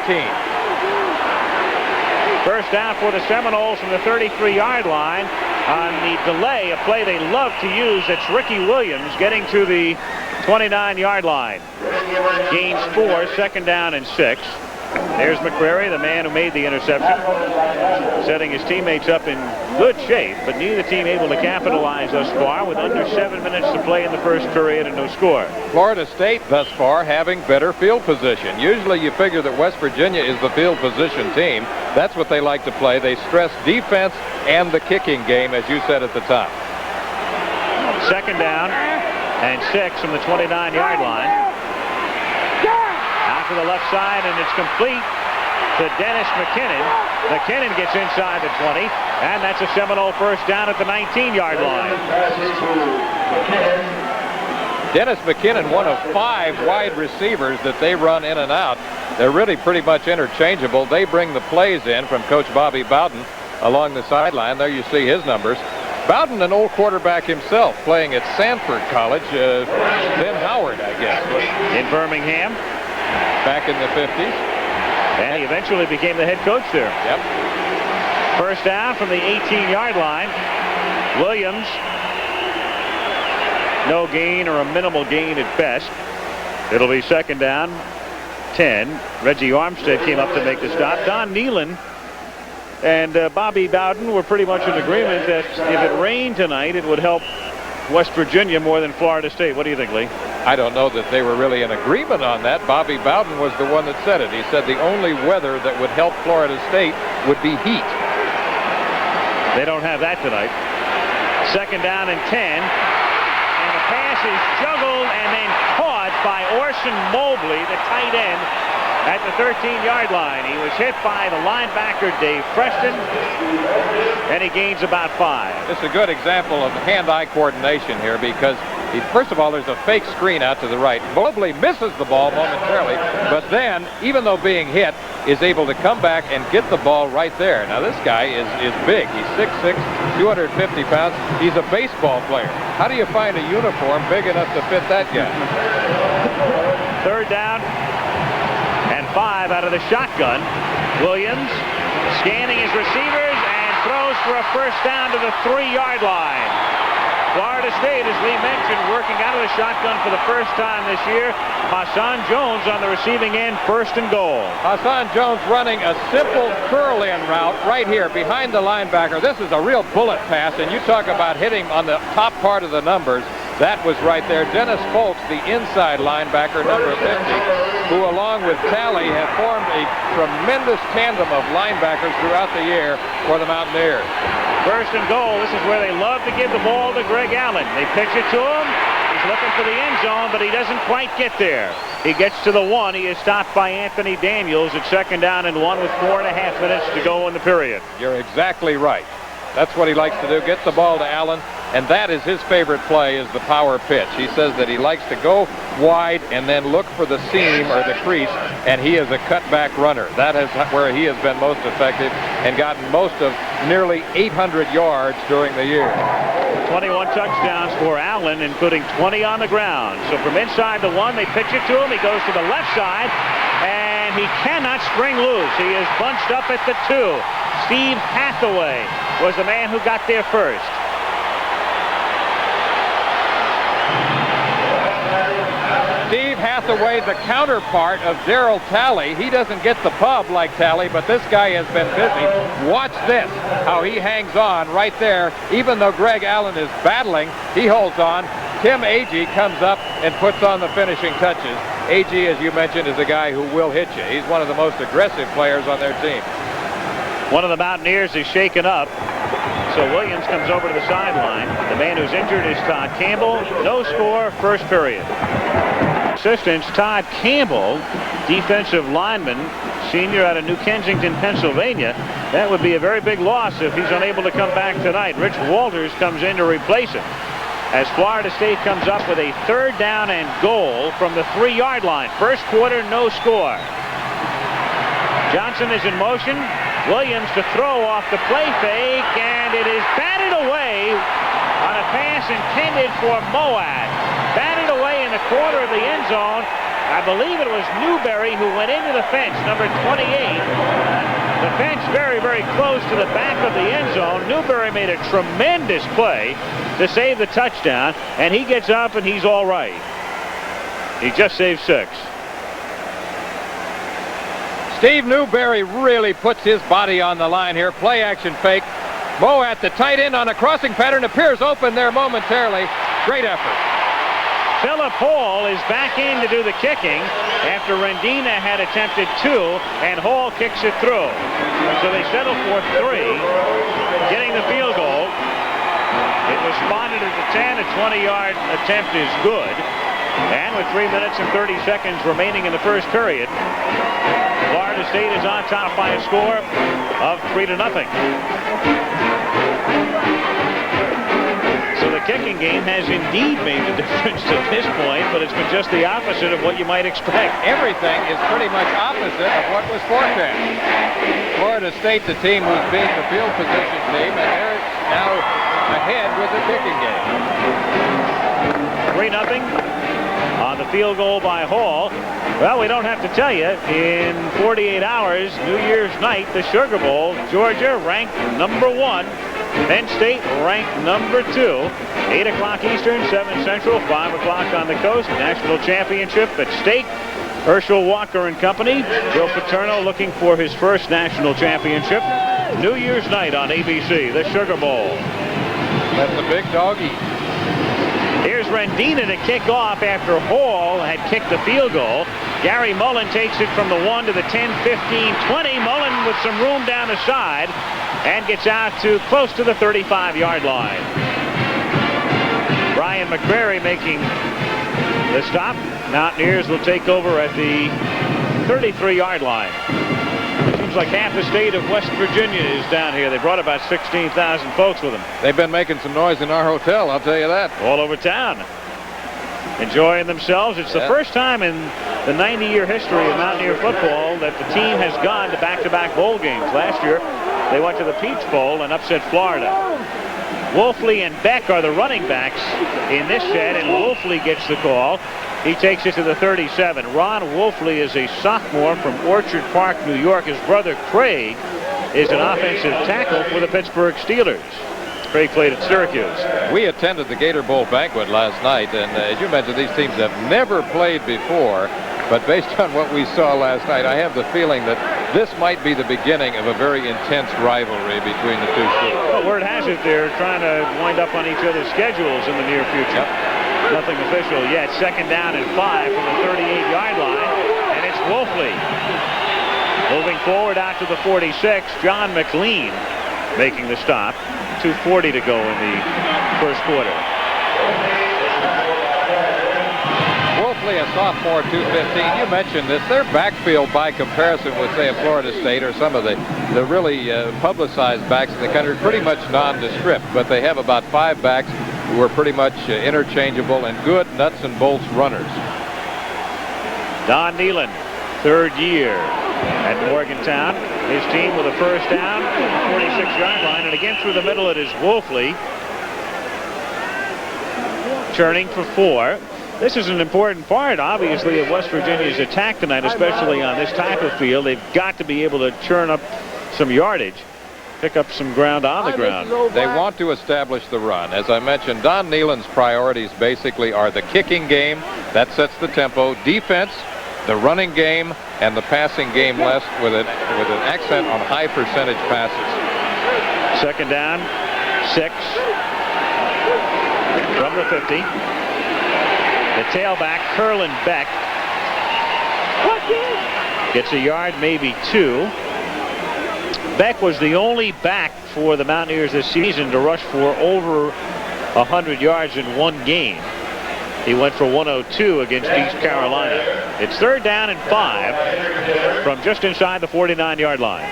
First down for the Seminoles from the 33-yard line. On the delay, a play they love to use, it's Ricky Williams getting to the 29-yard line. Gains 4, second down and 6. There's McCrary, the man who made the interception, setting his teammates up in good shape, but neither team able to capitalize thus far with under 7 minutes to play in the first period and no score. Florida State thus far having better field position. Usually you figure that West Virginia is the field position team. That's what they like to play. They stress defense and the kicking game, as you said at the top. Second down and 6 from the 29-yard line. To the left side, and it's complete to Dennis McKinnon. McKinnon gets inside the 20, and that's a Seminole first down at the 19-yard line. Dennis McKinnon, one of 5 wide receivers that they run in and out. They're really pretty much interchangeable. They bring the plays in from Coach Bobby Bowden along the sideline. There you see his numbers. Bowden, an old quarterback himself, playing at Sanford College. Ben Howard, I guess. In Birmingham. Back in the 50s. And he eventually became the head coach there. Yep. First down from the 18-yard line. Williams, no gain or a minimal gain at best. It'll be second down, 10. Reggie Armstead came up to make the stop. Don Nealon and Bobby Bowden were pretty much in agreement that if it rained tonight, it would help West Virginia more than Florida State. What do you think, Lee? I don't know that they were really in agreement on that. Bobby Bowden was the one that said it. He said the only weather that would help Florida State would be heat. They don't have that tonight. Second down and 10. And the pass is juggled and then caught by Orson Mobley, the tight end, at the 13-yard line. He was hit by the linebacker, Dave Preston, and he gains about 5. It's a good example of hand-eye coordination here because, first of all, there's a fake screen out to the right. Mobley misses the ball momentarily, but then, even though being hit, is able to come back and get the ball right there. Now, this guy is big. He's 6'6", 250 pounds. He's a baseball player. How do you find a uniform big enough to fit that guy? Third down and 5 out of the shotgun. Williams scanning his receivers and throws for a first down to the 3-yard line. Florida State, as Lee mentioned, working out of the shotgun for the first time this year. Hassan Jones on the receiving end, first and goal. Hassan Jones running a simple curl-in route right here behind the linebacker. This is a real bullet pass, and you talk about hitting on the top part of the numbers. That was right there. Dennis Folks, the inside linebacker, number 50, who along with Talley have formed a tremendous tandem of linebackers throughout the year for the Mountaineers. First and goal. This is where they love to give the ball to Greg Allen. They pitch it to him. He's looking for the end zone, but he doesn't quite get there. He gets to the 1. He is stopped by Anthony Daniels at second down and 1 with 4.5 minutes to go in the period. You're exactly right. That's what he likes to do, get the ball to Allen, and that is his favorite play, is the power pitch. He says that he likes to go wide and then look for the seam or the crease, and he is a cutback runner. That is where he has been most effective and gotten most of nearly 800 yards during the year. 21 touchdowns for Allen, including 20 on the ground. So from inside the 1, they pitch it to him. He goes to the left side, and he cannot spring loose. He is bunched up at the 2. Steve Hathaway was the man who got there first. Steve Hathaway Hathaway, the counterpart of Darryl Talley. He doesn't get the pub like Talley, but this guy has been busy. Watch this, how he hangs on right there. Even though Greg Allen is battling, he holds on. Tim Agee comes up and puts on the finishing touches. Agee, as you mentioned, is a guy who will hit you. He's one of the most aggressive players on their team. One of the Mountaineers is shaken up, so Williams comes over to the sideline. The man who's injured is Todd Campbell. No score, first period. Assistants, Todd Campbell, defensive lineman, senior out of New Kensington, Pennsylvania. That would be a very big loss if he's unable to come back tonight. Rich Walters comes in to replace him, as Florida State comes up with a 3rd down and goal from the 3-yard line. First quarter, no score. Johnson is in motion. Williams to throw off the play fake, and it is batted away on a pass intended for Moad. Batted away in the corner of the end zone. I believe it was Newberry who went into the fence, number 28. The fence very, very close to the back of the end zone. Newberry made a tremendous play to save the touchdown, and he gets up and he's all right. He just saved 6. Steve Newberry really puts his body on the line here. Play action fake. Moe at the tight end on a crossing pattern, appears open there momentarily. Great effort. Philip Hall is back in to do the kicking after Rendina had attempted 2, and Hall kicks it through. So they settle for 3, getting the field goal. It was spotted at the 10. A 20-yard attempt is good. And with 3 minutes and 30 seconds remaining in the first period, Florida State is on top by a score of 3-0. So the kicking game has indeed made a difference at this point, but it's been just the opposite of what you might expect. Everything is pretty much opposite of what was forecast. Florida State, the team who's being the field position team, and they're now ahead with the kicking game. 3-0 on the field goal by Hall. Well, we don't have to tell you, in 48 hours, New Year's night, the Sugar Bowl, Georgia ranked number 1. Penn State ranked number 2. 8 o'clock Eastern, 7 Central, 5 o'clock on the coast. National championship at stake. Herschel Walker and company. Joe Paterno looking for his first national championship. New Year's night on ABC, the Sugar Bowl. That's the big doggy. Here's Rendina to kick off after Hall had kicked the field goal. Gary Mullen takes it from the 1 to the 10, 15, 20. Mullen with some room down the side and gets out to close to the 35-yard line. Brian McCrary making the stop. Mountaineers will take over at the 33-yard line. Seems like half the state of West Virginia is down here. They brought about 16,000 folks with them. They've been making some noise in our hotel, I'll tell you that. All over town. Enjoying themselves. It's the first time in the 90-year history of Mountaineer football that the team has gone to back-to-back bowl games. Last year, they went to the Peach Bowl and upset Florida. Wolfley and Beck are the running backs in this set, and Wolfley gets the call. He takes it to the 37. Ron Wolfley is a sophomore from Orchard Park, New York. His brother Craig is an offensive tackle for the Pittsburgh Steelers. Craig played at Syracuse. We attended the Gator Bowl banquet last night, and as you mentioned, these teams have never played before. But based on what we saw last night, I have the feeling that this might be the beginning of a very intense rivalry between the two schools. Well, word has it they're trying to wind up on each other's schedules in the near future. Yep. Nothing official yet. 2nd down and 5 from the 38-yard line, and it's Wolfley. Moving forward out to the 46, John McLean making the stop. 2:40 to go in the first quarter. Wolfley, a sophomore, 215. You mentioned this. Their backfield, by comparison with, say, a Florida State or some of the really publicized backs in the country, pretty much nondescript. But they have about 5 backs who are pretty much interchangeable and good nuts and bolts runners. Don Nealon, 3rd year at Morgantown. His team with a first down at the 46-yard line, and again through the middle it is Wolfley. Turning for 4. This is an important part, obviously, of West Virginia's attack tonight, especially on this type of field. They've got to be able to churn up some yardage. pick up some ground on the ground. They want to establish the run. As I mentioned, Don Nehlen's priorities basically are the kicking game. That sets the tempo. Defense, the running game, and the passing game less with an accent on high percentage passes. Second down, 6 from the 50. The tailback, Curlin Beck, gets a yard, maybe 2. Beck was the only back for the Mountaineers this season to rush for over 100 yards in one game. He went for 102 against East Carolina. It's third down and 5 from just inside the 49-yard line.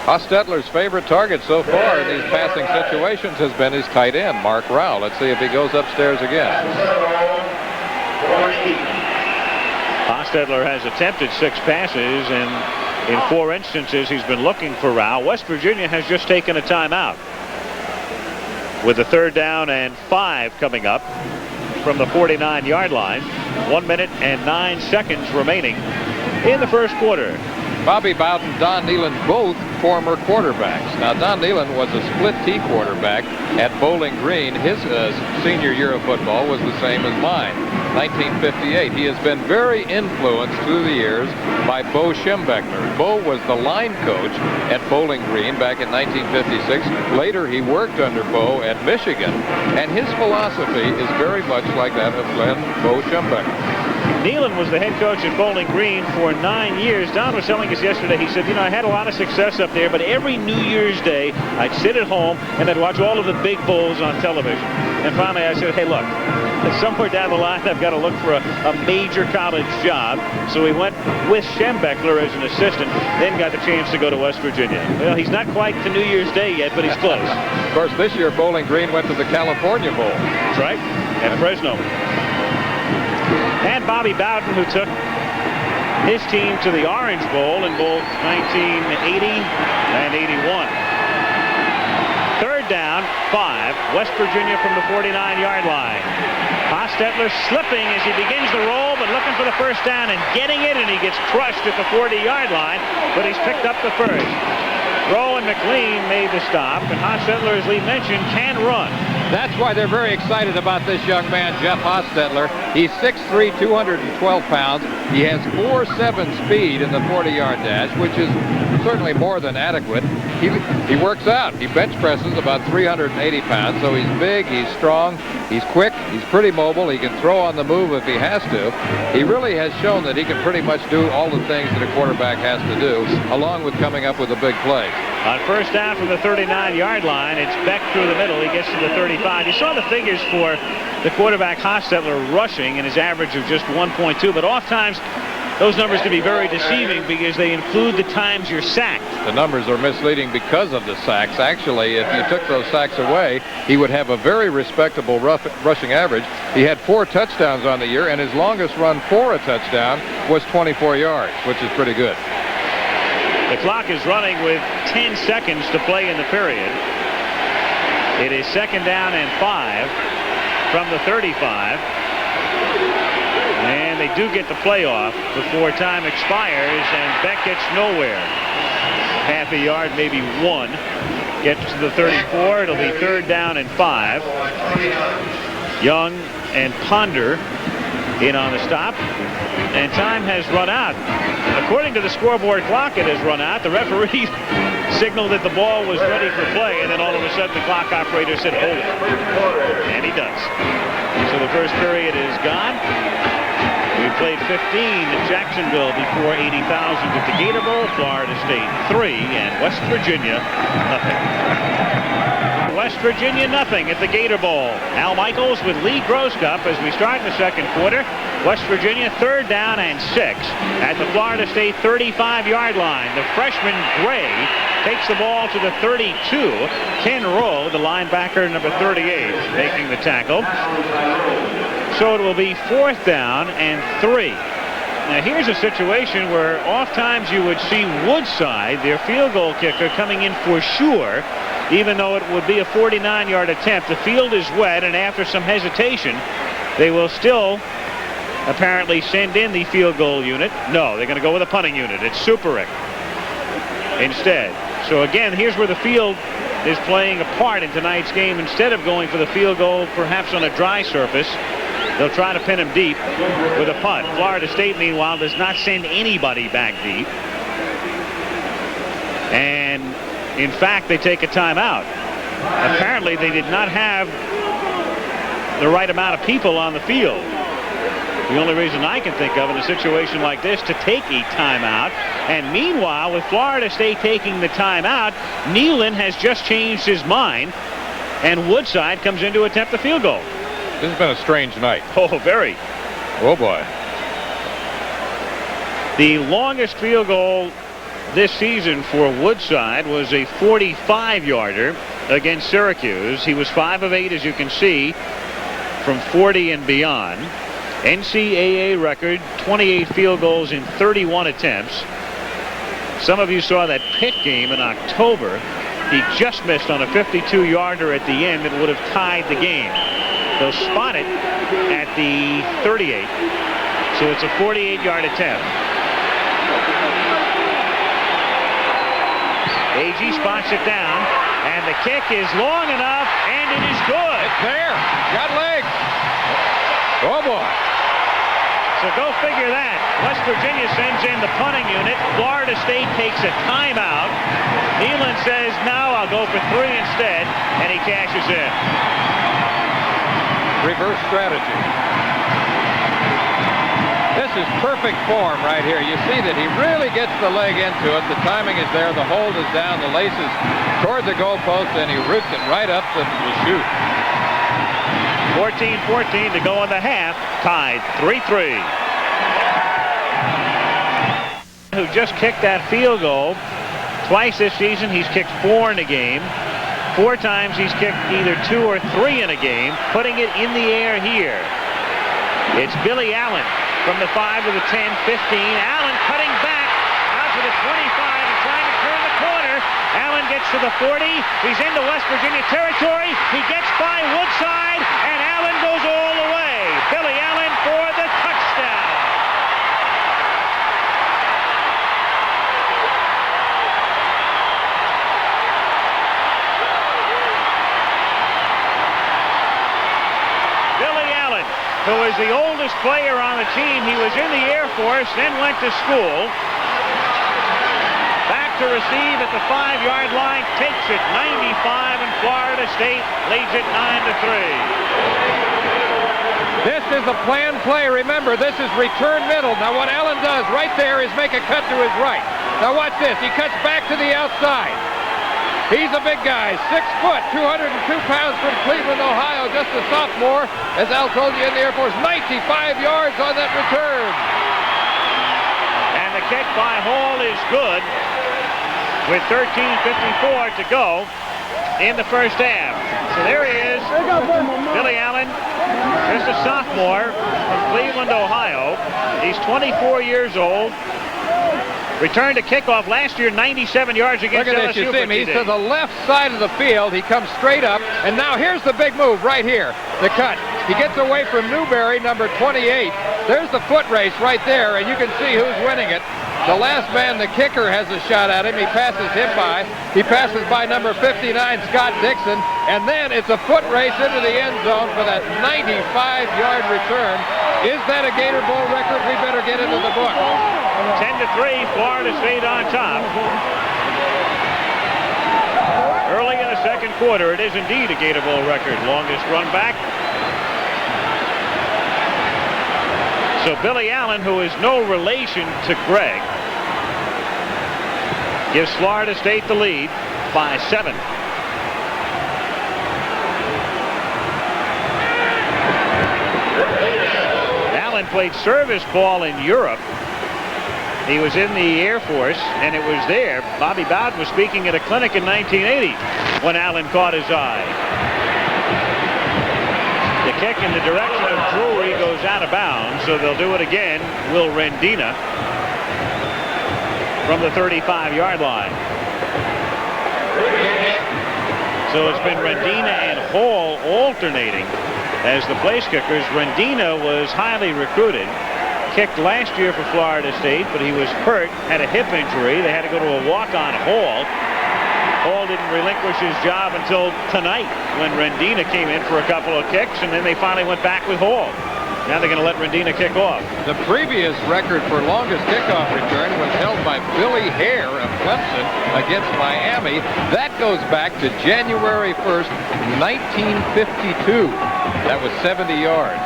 Hostetler's favorite target so far in these passing situations has been his tight end, Mark Rao. Let's see if he goes upstairs again. Hostetler has attempted 6 passes, and in 4 instances he's been looking for Rao. West Virginia has just taken a timeout with a third down and 5 coming up from the 49-yard line. 1 minute and 9 seconds remaining in the first quarter. Bobby Bowden, Don Nehlen, both former quarterbacks. Now, Don Nehlen was a split T quarterback at Bowling Green. His senior year of football was the same as mine, 1958. He has been very influenced through the years by Bo Schembechler. Bo was the line coach at Bowling Green back in 1956. Later, he worked under Bo at Michigan, and his philosophy is very much like that of Bo Schembechler. Nehlen was the head coach at Bowling Green for 9 years. Don was telling us yesterday, he said, I had a lot of success up there, but every New Year's Day, I'd sit at home and I'd watch all of the big bowls on television. And finally I said, hey, look, somewhere down the line, I've got to look for a major college job. So he went with Schembechler as an assistant, then got the chance to go to West Virginia. Well, he's not quite to New Year's Day yet, but he's close. Of course, this year, Bowling Green went to the California Bowl. That's right, at Fresno. And Bobby Bowden, who took his team to the Orange Bowl in both 1980 and 81. Third down, 5. West Virginia from the 49-yard line. Hostetler slipping as he begins the roll, but looking for the first down and getting it, and he gets crushed at the 40-yard line, but he's picked up the first. Rowe and McLean made the stop, and Hostetler, as Lee mentioned, can run. That's why they're very excited about this young man, Jeff Hostetler. He's 6'3", 212 pounds. He has 4.7 speed in the 40-yard dash, which is certainly more than adequate. He works out. He bench presses about 380 pounds, so he's big, he's strong, he's quick, he's pretty mobile. He can throw on the move if he has to. He really has shown that he can pretty much do all the things that a quarterback has to do, along with coming up with the big plays. On first down from the 39-yard line, it's Beck through the middle. He gets to the 35. You saw the figures for the quarterback Hostetler rushing and his average of just 1.2, but oftentimes those numbers can be very deceiving because they include the times you're sacked. The numbers are misleading because of the sacks. Actually, if you took those sacks away, he would have a very respectable rushing average. He had 4 touchdowns on the year, and his longest run for a touchdown was 24 yards, which is pretty good. The clock is running with 10 seconds to play in the period. It is second down and 5 from the 35. And they do get the play off before time expires, and Beck gets nowhere. Half a yard, maybe 1. Gets to the 34. It'll be third down and 5. Young and Ponder in on the stop. And time has run out. According to the scoreboard clock, it has run out. The referee signaled that the ball was ready for play, and then all of a sudden the clock operator said, hold it. And he does. So the first period is gone. We played 15 in Jacksonville before 80,000 at the Gator Bowl. Florida State 3 and West Virginia nothing. West Virginia nothing at the Gator Bowl. Al Michaels with Lee Groscup as we start the second quarter. West Virginia third down and 6 at the Florida State 35-yard line. The freshman Gray takes the ball to the 32. Ken Rowe, the linebacker, number 38, making the tackle. So it will be fourth down and 3. Now here's a situation where oftentimes you would see Woodside, their field goal kicker, coming in for sure, even though it would be a 49-yard attempt. The field is wet, and after some hesitation, they will still apparently send in the field goal unit. No, they're going to go with a punting unit. It's Superick instead. So again, here's where the field is playing a part in tonight's game. Instead of going for the field goal, perhaps on a dry surface, they'll try to pin him deep with a punt. Florida State, meanwhile, does not send anybody back deep. And, in fact, they take a timeout. Apparently, they did not have the right amount of people on the field. The only reason I can think of in a situation like this to take a timeout. And meanwhile, with Florida State taking the timeout, Nealon has just changed his mind, and Woodside comes in to attempt the field goal. This has been a strange night. Oh, very. Oh, boy. The longest field goal this season for Woodside was a 45-yarder against Syracuse. He was 5 of 8, as you can see, from 40 and beyond. NCAA record, 28 field goals in 31 attempts. Some of you saw that Pitt game in October. He just missed on a 52-yarder at the end that would have tied the game. They'll spot it at the 38. So it's a 48-yard attempt. AG spots it down, and the kick is long enough, and it is good. It's there. Got legs. Oh, boy. So go figure that. West Virginia sends in the punting unit. Florida State takes a timeout. Nealon says, no, I'll go for 3 instead, and he cashes in. Reverse strategy. This is perfect form right here. You see that he really gets the leg into it. The timing is there. The hold is down. The laces toward the goalpost, and he roots it right up to the chute. 14-14 to go in the half. Tied 3-3. Who just kicked that field goal twice this season. He's kicked 4 in a game. 4 times he's kicked either 2 or 3 in a game, putting it in the air here. It's Billy Allen from the 5 to the 10, 15. Allen cutting back out to the 25 and trying to turn the corner. Allen gets to the 40. He's into West Virginia territory. He gets by Woodside, and Allen goes all the way. Billy Allen for the touchdown. Who is the oldest player on the team. He was in the Air Force, then went to school. Back to receive at the 5-yard line, takes it 95, and Florida State leads it 9-3. This is a planned play. Remember, this is return middle. Now what Allen does right there is make a cut to his right. Now watch this. He cuts back to the outside. He's a big guy, 6 foot, 202 pounds from Cleveland, Ohio, just a sophomore. As Al told you in the Air Force, 95 yards on that return. And the kick by Hall is good with 13:54 to go in the first half. So there he is, Billy Allen, just a sophomore from Cleveland, Ohio. He's 24 years old. Returned to kickoff last year, 97 yards against LSU. Look at this, you see him. He's to the left side of the field. He comes straight up, and now here's the big move right here, the cut. He gets away from Newberry, number 28. There's the foot race right there, and you can see who's winning it. The last man, the kicker, has a shot at him. He passes him by. He passes by number 59, Scott Dixon, and then it's a foot race into the end zone for that 95-yard return. Is that a Gator Bowl record? We better get into the book. 10-3, Florida State on top. Early in the second quarter, it is indeed a Gator Bowl record. Longest run back. So Billy Allen, who is no relation to Greg, gives Florida State the lead by 7. Allen played service ball in Europe. He was in the Air Force, and it was there. Bobby Bowden was speaking at a clinic in 1980 when Allen caught his eye. The kick in the direction of Drury goes out of bounds, so they'll do it again. Will Rendina from the 35-yard line. So it's been Rendina and Hall alternating as the place kickers. Rendina was highly recruited. Kicked last year for Florida State, but he was hurt, had a hip injury. They had to go to a walk-on. Hall Hall didn't relinquish his job until tonight when Rendina came in for a couple of kicks, and then they finally went back with Hall. Now they're going to let Rendina kick off. The previous record for longest kickoff return was held by Billy Hare of Clemson against Miami. That goes back to January 1st, 1952. That was 70 yards.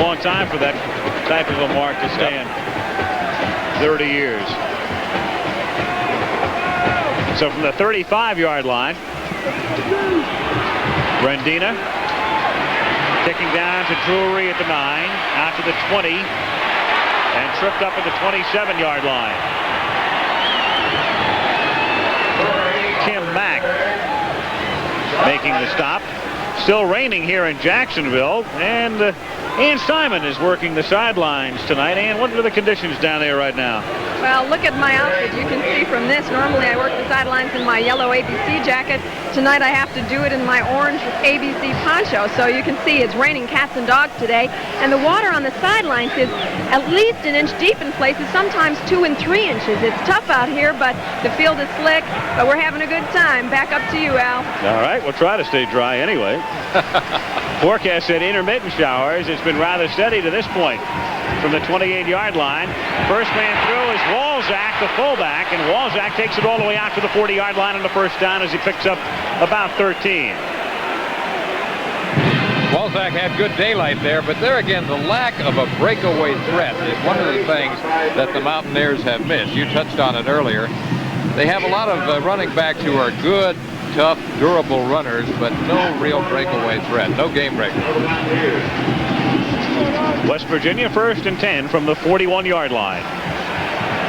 Long time for that type of a mark to stand. 30 years. So from the 35-yard line, Rendina kicking down to Drury at the 9, out to the 20, and tripped up at the 27-yard line. Tim Mack making the stop. Still raining here in Jacksonville, and Ann Simon is working the sidelines tonight. Ann, what are the conditions down there right now? Well, look at my outfit. You can see from this. Normally I work the sidelines in my yellow ABC jacket. Tonight I have to do it in my orange ABC poncho. So you can see it's raining cats and dogs today. And the water on the sidelines is at least an inch deep in places, sometimes 2 and 3 inches. It's tough out here, but the field is slick. But we're having a good time. Back up to you, Al. All right, we'll try to stay dry anyway. Forecast said intermittent showers. It's been rather steady to this point. From the 28-yard line, first man through is Walzak, the fullback, and Walzak takes it all the way out to the 40-yard line on the first down as he picks up about 13. Walzak had good daylight there, but there again, the lack of a breakaway threat is one of the things that the Mountaineers have missed. You touched on it earlier. They have a lot of running backs who are good, tough, durable runners, but no real breakaway threat, no game breaker. West Virginia first and 10 from the 41-yard line.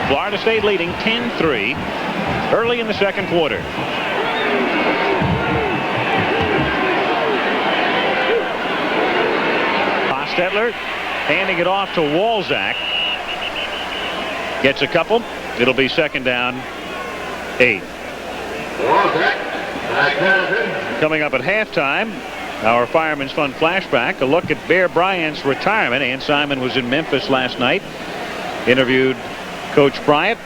Florida State leading 10-3 early in the second quarter. Hostetler handing it off to Walzak. Gets a couple. It'll be second down, 8. Coming up at halftime, our Fireman's Fund flashback, a look at Bear Bryant's retirement. Ann Simon was in Memphis last night, interviewed Coach Bryant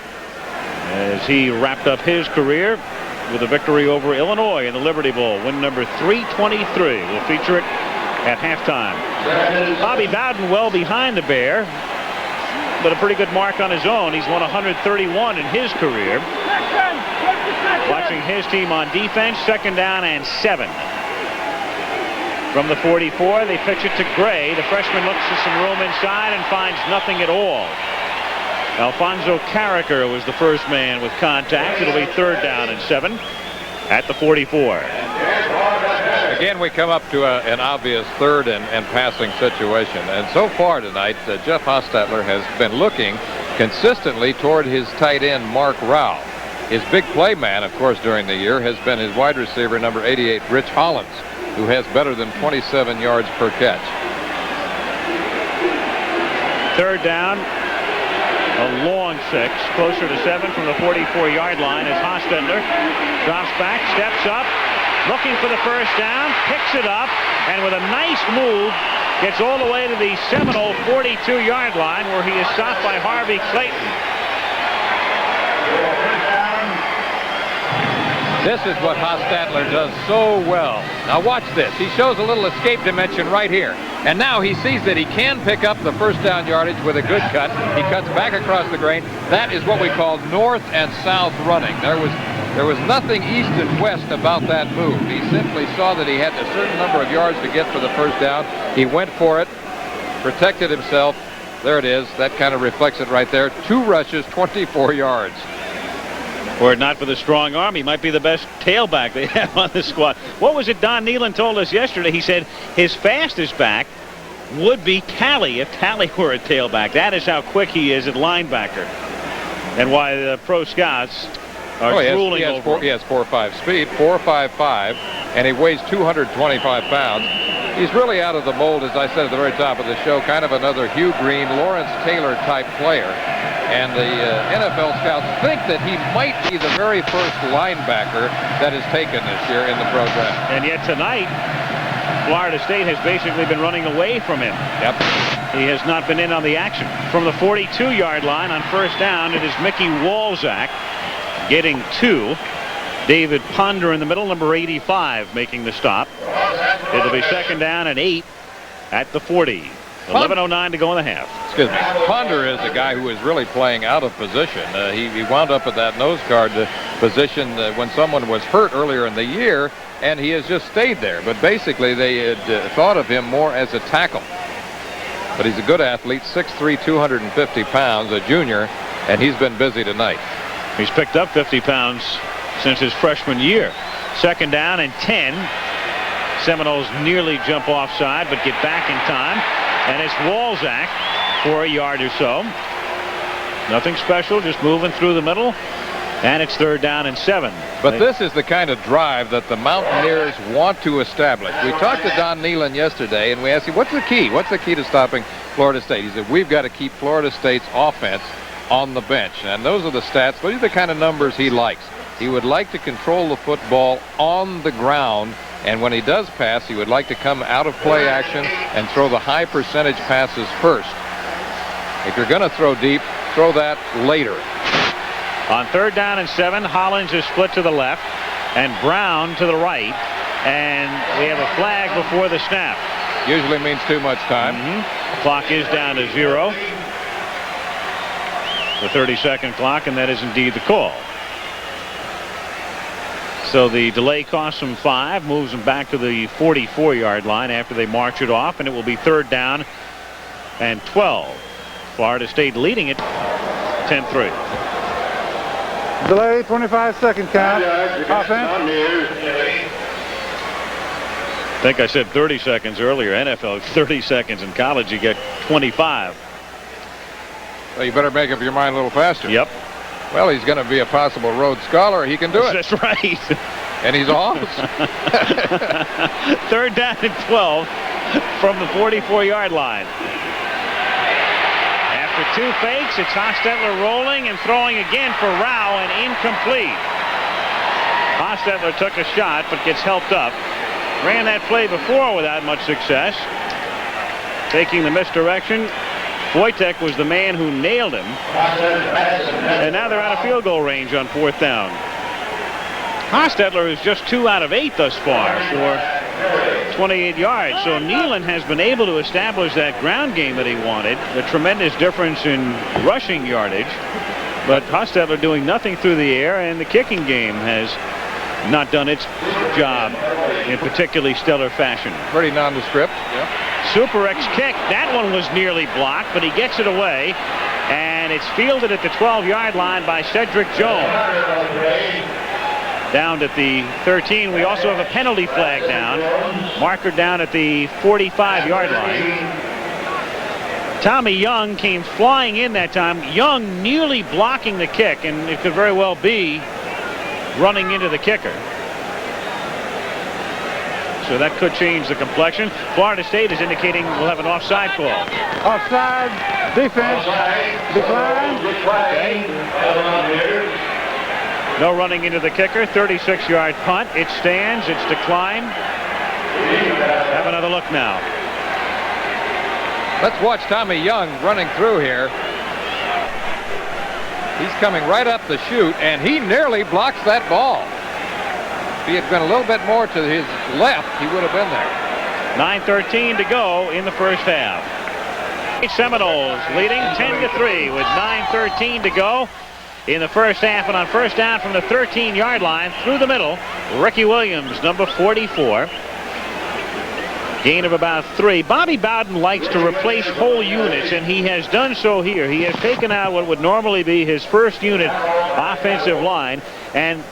as he wrapped up his career with a victory over Illinois in the Liberty Bowl, win number 323. We'll feature it at halftime. Bobby Bowden well behind the Bear, but a pretty good mark on his own. He's won 131 in his career. Watching his team on defense, second down and 7. From the 44, they pitch it to Gray. The freshman looks for some room inside and finds nothing at all. Alfonso Carricker was the first man with contact. It'll be third down and 7 at the 44. Again, we come up to an obvious third and passing situation. And so far tonight, Jeff Hostetler has been looking consistently toward his tight end, Mark Rao. His big play man, of course, during the year has been his wide receiver, number 88, Rich Hollins, who has better than 27 yards per catch. Third down, a long 6, closer to 7 from the 44-yard line as Hostetler drops back, steps up, looking for the first down, picks it up, and with a nice move, gets all the way to the Seminole 42-yard line where he is stopped by Harvey Clayton. This is what Hostetler does so well. Now watch this. He shows a little escape dimension right here. And now he sees that he can pick up the first down yardage with a good cut. He cuts back across the grain. That is what we call north and south running. There was nothing east and west about that move. He simply saw that he had a certain number of yards to get for the first down. He went for it, protected himself. There it is. That kind of reflects it right there. 2 rushes, 24 yards. Were it not for the strong arm, he might be the best tailback they have on the squad. What was it Don Nealon told us yesterday? He said his fastest back would be Talley if Talley were a tailback. That is how quick he is at linebacker. And why the pro scouts are drooling over him. He has 4.5 speed, 4.55, and he weighs 225 pounds. He's really out of the mold, as I said at the very top of the show, kind of another Hugh Green, Lawrence Taylor type player. And the NFL scouts think that he might be the very first linebacker that is taken this year in the pro draft. And yet tonight, Florida State has basically been running away from him. Yep. He has not been in on the action. From the 42-yard line on first down, it is Mickey Walzak getting 2. David Ponder in the middle, number 85, making the stop. It'll be 2nd down and 8 at the 40. 11:09 to go in the half. Excuse me. Ponder is a guy who is really playing out of position. He wound up at that nose guard position when someone was hurt earlier in the year, and he has just stayed there. But basically, they had thought of him more as a tackle. But he's a good athlete, 6'3", 250 pounds, a junior, and he's been busy tonight. He's picked up 50 pounds since his freshman year. 2nd down and 10. Seminoles nearly jump offside, but get back in time. And it's Walzak for a yard or so. Nothing special, just moving through the middle. And it's 3rd down and 7. But this is the kind of drive that the Mountaineers want to establish. We talked to Don Nealon yesterday, and we asked him, what's the key? What's the key to stopping Florida State? He said, we've got to keep Florida State's offense on the bench. And those are the stats. Those are the kind of numbers he likes. He would like to control the football on the ground. And when he does pass, he would like to come out of play action and throw the high percentage passes first. If you're going to throw deep, throw that later. On 3rd down and 7, Hollins is split to the left and Brown to the right. And we have a flag before the snap. Usually means too much time. Clock is down to 0. The 30-second clock, and that is indeed the call. So the delay costs them 5, moves them back to the 44-yard line after they march it off, and it will be 3rd down and 12. Florida State leading it 10-3. Delay, 25-second count. Offense. I think I said 30 seconds earlier. NFL 30 seconds. In college you get 25. Well, you better make up your mind a little faster. Yep. Well, he's going to be a possible Rhodes Scholar. He can do it. That's right. And he's off. 3rd down and 12 from the 44-yard line. After 2 fakes, it's Hostetler rolling and throwing again for Rao and incomplete. Hostetler took a shot but gets helped up. Ran that play before without much success. Taking the misdirection. Wojtek was the man who nailed him. And now they're out of field goal range on 4th down. Hostetler is just 2 out of 8 thus far for 28 yards. So Nealon has been able to establish that ground game that he wanted. The tremendous difference in rushing yardage. But Hostetler doing nothing through the air, and the kicking game has not done its job in particularly stellar fashion. Pretty nondescript. Yep. Super X kick. That one was nearly blocked, but he gets it away. And it's fielded at the 12-yard line by Cedric Jones. Down at the 13. We also have a penalty flag down. Marker down at the 45-yard line. Tommy Young came flying in that time. Young nearly blocking the kick, and it could very well be running into the kicker. So that could change the complexion. Florida State is indicating we'll have an offside call. Offside, defense, decline. Okay. No running into the kicker. 36-yard punt. It stands. It's declined. Have another look now. Let's watch Tommy Young running through here. He's coming right up the chute, and he nearly blocks that ball. If he had been a little bit more to his left, he would have been there. 9:13 to go in the first half. Seminoles leading 10-3 with 9:13 to go in the first half. And on first down from the 13-yard line through the middle, Ricky Williams, number 44. Gain of about 3. Bobby Bowden likes to replace whole units, and he has done so here. He has taken out what would normally be his first unit offensive line and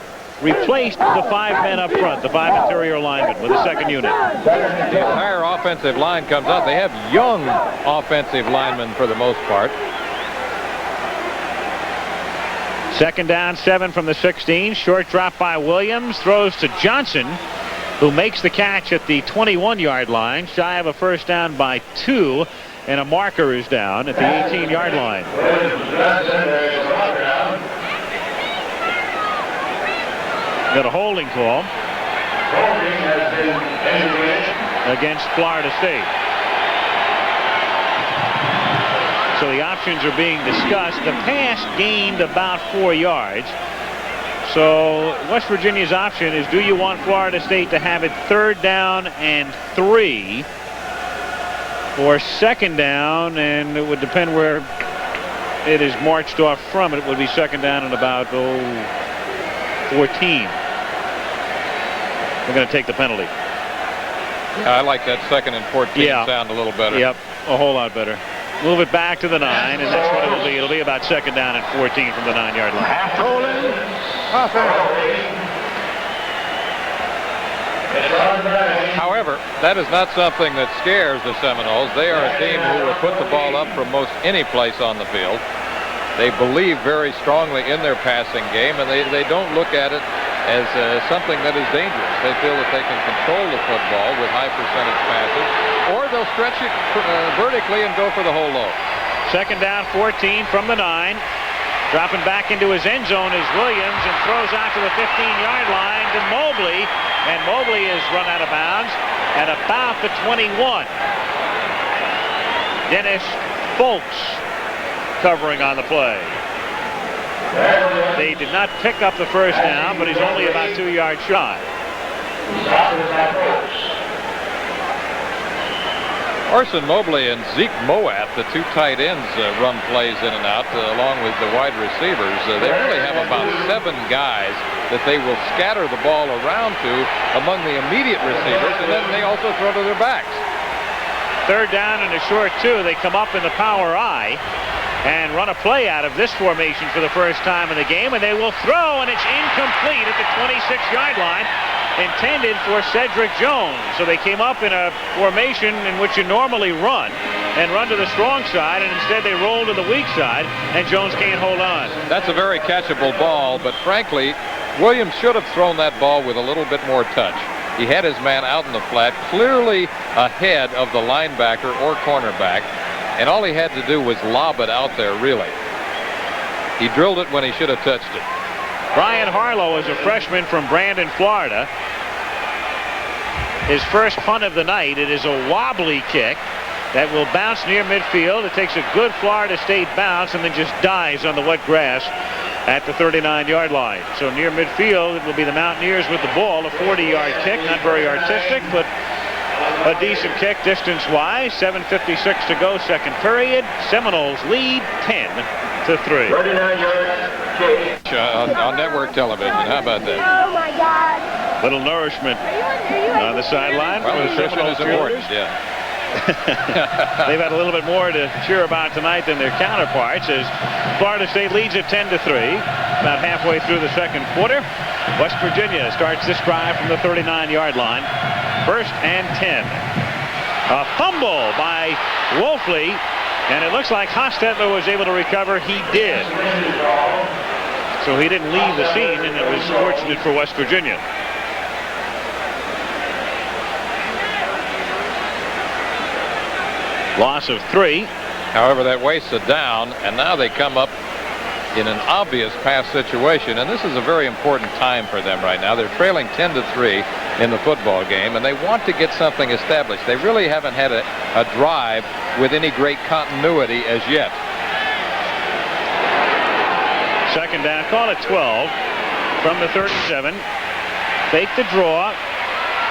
replaced the 5 men up front, the 5 interior linemen, with a second unit. The entire offensive line comes out. They have young offensive linemen for the most part. 2nd down, 7 from the 16. Short drop by Williams. Throws to Johnson, who makes the catch at the 21-yard line. Shy of a first down by 2. And a marker is down at the 18-yard line. Got a holding call against Florida State. So the options are being discussed. The pass gained about 4 yards. So West Virginia's option is, do you want Florida State to have it 3rd down and 3, or 2nd down, and it would depend where it is marched off from. It would be 2nd down and about 14. We're going to take the penalty. Yeah, I like that 2nd and 14 sound a little better. Yep, a whole lot better. Move it back to the 9, and that's what it'll be. It'll be about 2nd down and 14 from the 9-yard line. However, that is not something that scares the Seminoles. They are a team who will put the ball up from most any place on the field. They believe very strongly in their passing game, and they don't look at it as something that is dangerous. They feel that they can control the football with high percentage passes, or they'll stretch it vertically and go for the whole load. 2nd down, 14 from the 9. Dropping back into his end zone is Williams, and throws out to the 15-yard line to Mobley, and Mobley is run out of bounds at about the 21. Dennis Folks covering on the play. They did not pick up the 1st down, but he's only about 2 yards shy. Orson Mobley and Zeke Moat, the 2 tight ends, run plays in and out along with the wide receivers. They really have about 7 guys that they will scatter the ball around to among the immediate receivers, and then they also throw to their backs. 3rd down and a short 2. They come up in the power I and run a play out of this formation for the first time in the game, and they will throw, and it's incomplete at the 26-yard line, intended for Cedric Jones. So they came up in a formation in which you normally run and run to the strong side, and instead they roll to the weak side, and Jones can't hold on. That's a very catchable ball, but frankly, Williams should have thrown that ball with a little bit more touch. He had his man out in the flat, clearly ahead of the linebacker or cornerback, and all he had to do was lob it out there, really. He drilled it when he should have touched it. Brian Harlow is a freshman from Brandon, Florida. His first punt of the night. It is a wobbly kick that will bounce near midfield. It takes a good Florida State bounce and then just dies on the wet grass at the 39-yard line. So near midfield, it will be the Mountaineers with the ball. A 40-yard kick, not very artistic, but a decent kick distance-wise. 7:56 to go, 2nd period. Seminoles lead 10-3. 39-yard kick on network television. How about that? Oh my God! Little nourishment on the sideline. Well, nutrition is important. Yeah. They've had a little bit more to cheer about tonight than their counterparts, as Florida State leads at 10-3 about halfway through the 2nd quarter. West Virginia starts this drive from the 39-yard line. 1st and 10. A fumble by Wolfley, and it looks like Hostetler was able to recover. He did. So he didn't leave the scene, and it was fortunate for West Virginia. Loss of 3. However, that wastes a down, and now they come up in an obvious pass situation, and this is a very important time for them right now. They're trailing 10-3 in the football game, and they want to get something established. They really haven't had a drive with any great continuity as yet. 2nd down, call it 12 from the 37. Fake the draw.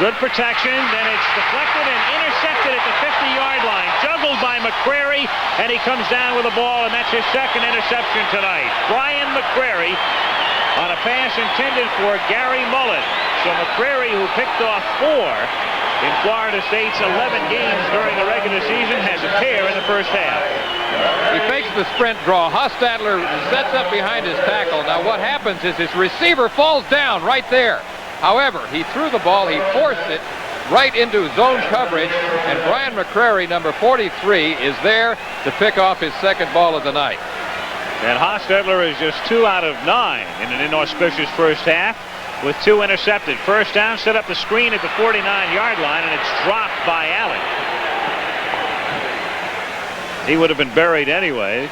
Good protection, then it's deflected and intercepted at the 50-yard line. Juggled by McCrary, and he comes down with the ball, and that's his 2nd interception tonight. Brian McCrary on a pass intended for Gary Mullen. So McCrary, who picked off 4 in Florida State's 11 games during the regular season, has a pair in the first half. He fakes the sprint draw. Hostetler sets up behind his tackle. Now what happens is his receiver falls down right there. However, he threw the ball, he forced it right into zone coverage, and Brian McCrary, number 43, is there to pick off his 2nd ball of the night. And Hostetler is just 2 out of 9 in an inauspicious first half with 2 intercepted. 1st down, set up the screen at the 49-yard line, and it's dropped by Allen. He would have been buried anyway.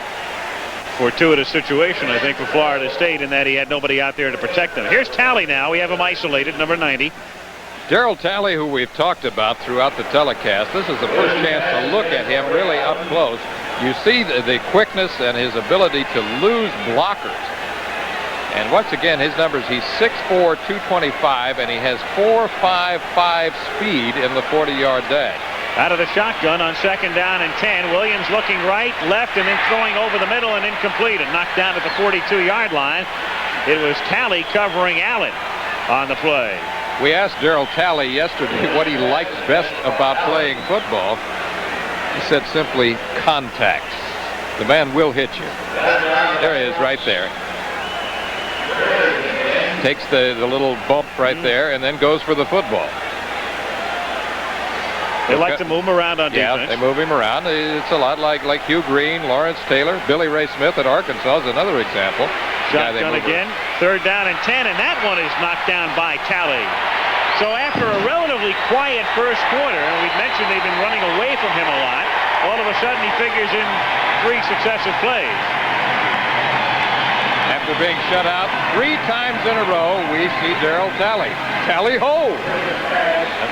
Fortuitous situation, I think, for Florida State in that he had nobody out there to protect them. Here's Talley now. We have him isolated, number 90. Darryl Talley, who we've talked about throughout the telecast, this is the first chance to look at him really up close. You see the quickness and his ability to lose blockers. And once again, his numbers, he's 6'4", 225, and he has 4.55 speed in the 40-yard dash. Out of the shotgun on 2nd down and 10. Williams looking right, left, and then throwing over the middle and incomplete. And knocked down at the 42-yard line. It was Talley covering Allen on the play. We asked Darryl Talley yesterday what he likes best about playing football. He said simply, contact. The man will hit you. There he is right there. Takes the little bump right there and then goes for the football. They like to move him around on defense. Yeah, they move him around. It's a lot like Hugh Green, Lawrence Taylor, Billy Ray Smith at Arkansas is another example. Shotgun again, 3rd down and 10, and that one is knocked down by Talley. So after a relatively quiet first quarter, and we've mentioned they've been running away from him a lot, all of a sudden he figures in 3 successive plays. After being shut out 3 times in a row, we see Darryl Talley. Tally ho!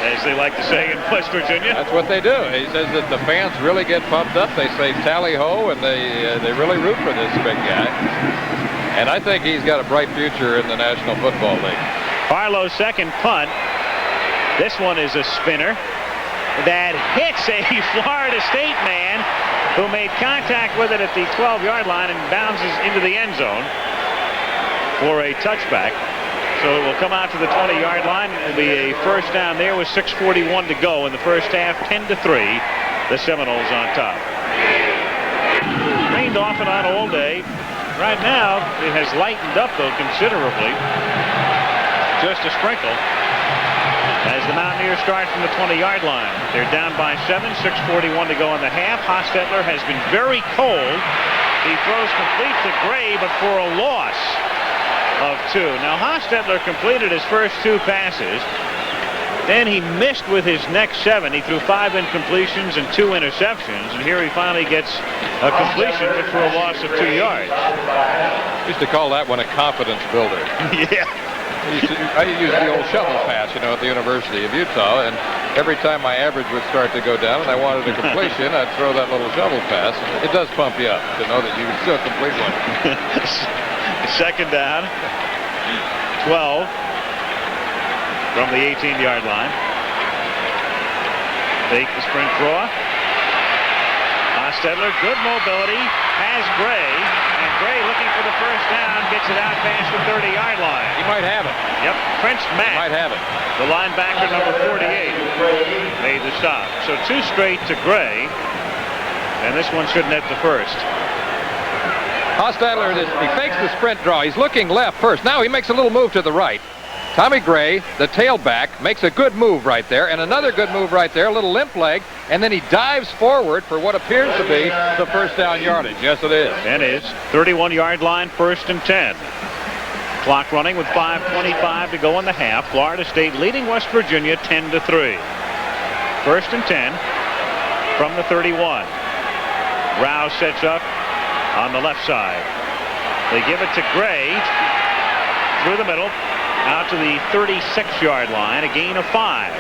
As they like to say in West Virginia. That's what they do. He says that the fans really get pumped up. They say tally ho, and they really root for this big guy. And I think he's got a bright future in the National Football League. Harlow's second punt. This one is a spinner that hits a Florida State man who made contact with it at the 12-yard line and bounces into the end zone for a touchback. So it will come out to the 20-yard line. It will be a first down there with 6:41 to go in the first half. 10-3. The Seminoles on top. Rained off and on all day. Right now, it has lightened up, though, considerably. Just a sprinkle. As the Mountaineers start from the 20-yard line. They're down by 7, 6:41 to go in the half. Hostetler has been very cold. He throws complete to Gray, but for a loss of 2. Now, Hostetler completed his first 2 passes. Then he missed with his next 7. He threw 5 incompletions and 2 interceptions. And here he finally gets a completion, but for a loss of 2 yards. Used to call that one a confidence builder. Yeah. I used the old shovel pass, at the University of Utah, and every time my average would start to go down and I wanted a completion, I'd throw that little shovel pass. It does pump you up to know that you can still complete one. 2nd down, 12 from the 18-yard line. Fake the sprint draw. Hostetler, good mobility, has Gray, and Gray looking for the first down, gets it out past the 30-yard line. He might have it. Yep, French Mack. He might have it. The linebacker, number 48, made the stop. So 2 straight to Gray, and this one should net the first. Hostetler, he fakes the sprint draw. He's looking left first. Now he makes a little move to the right. Tommy Gray, the tailback, makes a good move right there, and another good move right there, a little limp leg, and then he dives forward for what appears to be the first down yardage. Yes, it is. And is 31-yard line, 1st and 10. Clock running with 5:25 to go in the half. Florida State leading West Virginia 10-3. 1st and 10 from the 31. Rouse sets up on the left side. They give it to Gray through the middle. Out to the 36-yard line, a gain of 5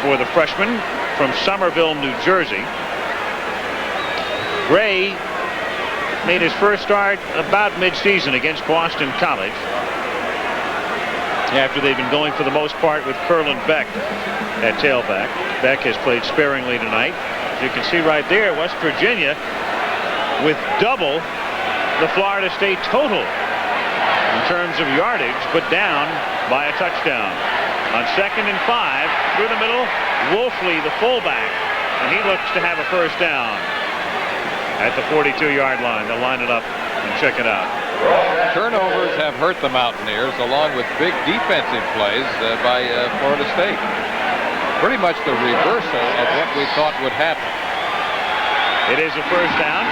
for the freshman from Somerville, New Jersey. Gray made his first start about mid-season against Boston College, after they've been going for the most part with Curlin Beck at tailback. Beck has played sparingly tonight. As you can see right there, West Virginia with double the Florida State total in terms of yardage, but down by a touchdown. On 2nd and 5, through the middle, Wolfley, the fullback, and he looks to have a first down at the 42-yard line. They'll line it up and check it out. Turnovers have hurt the Mountaineers, along with big defensive plays by Florida State. Pretty much the reversal of what we thought would happen. It is a first down.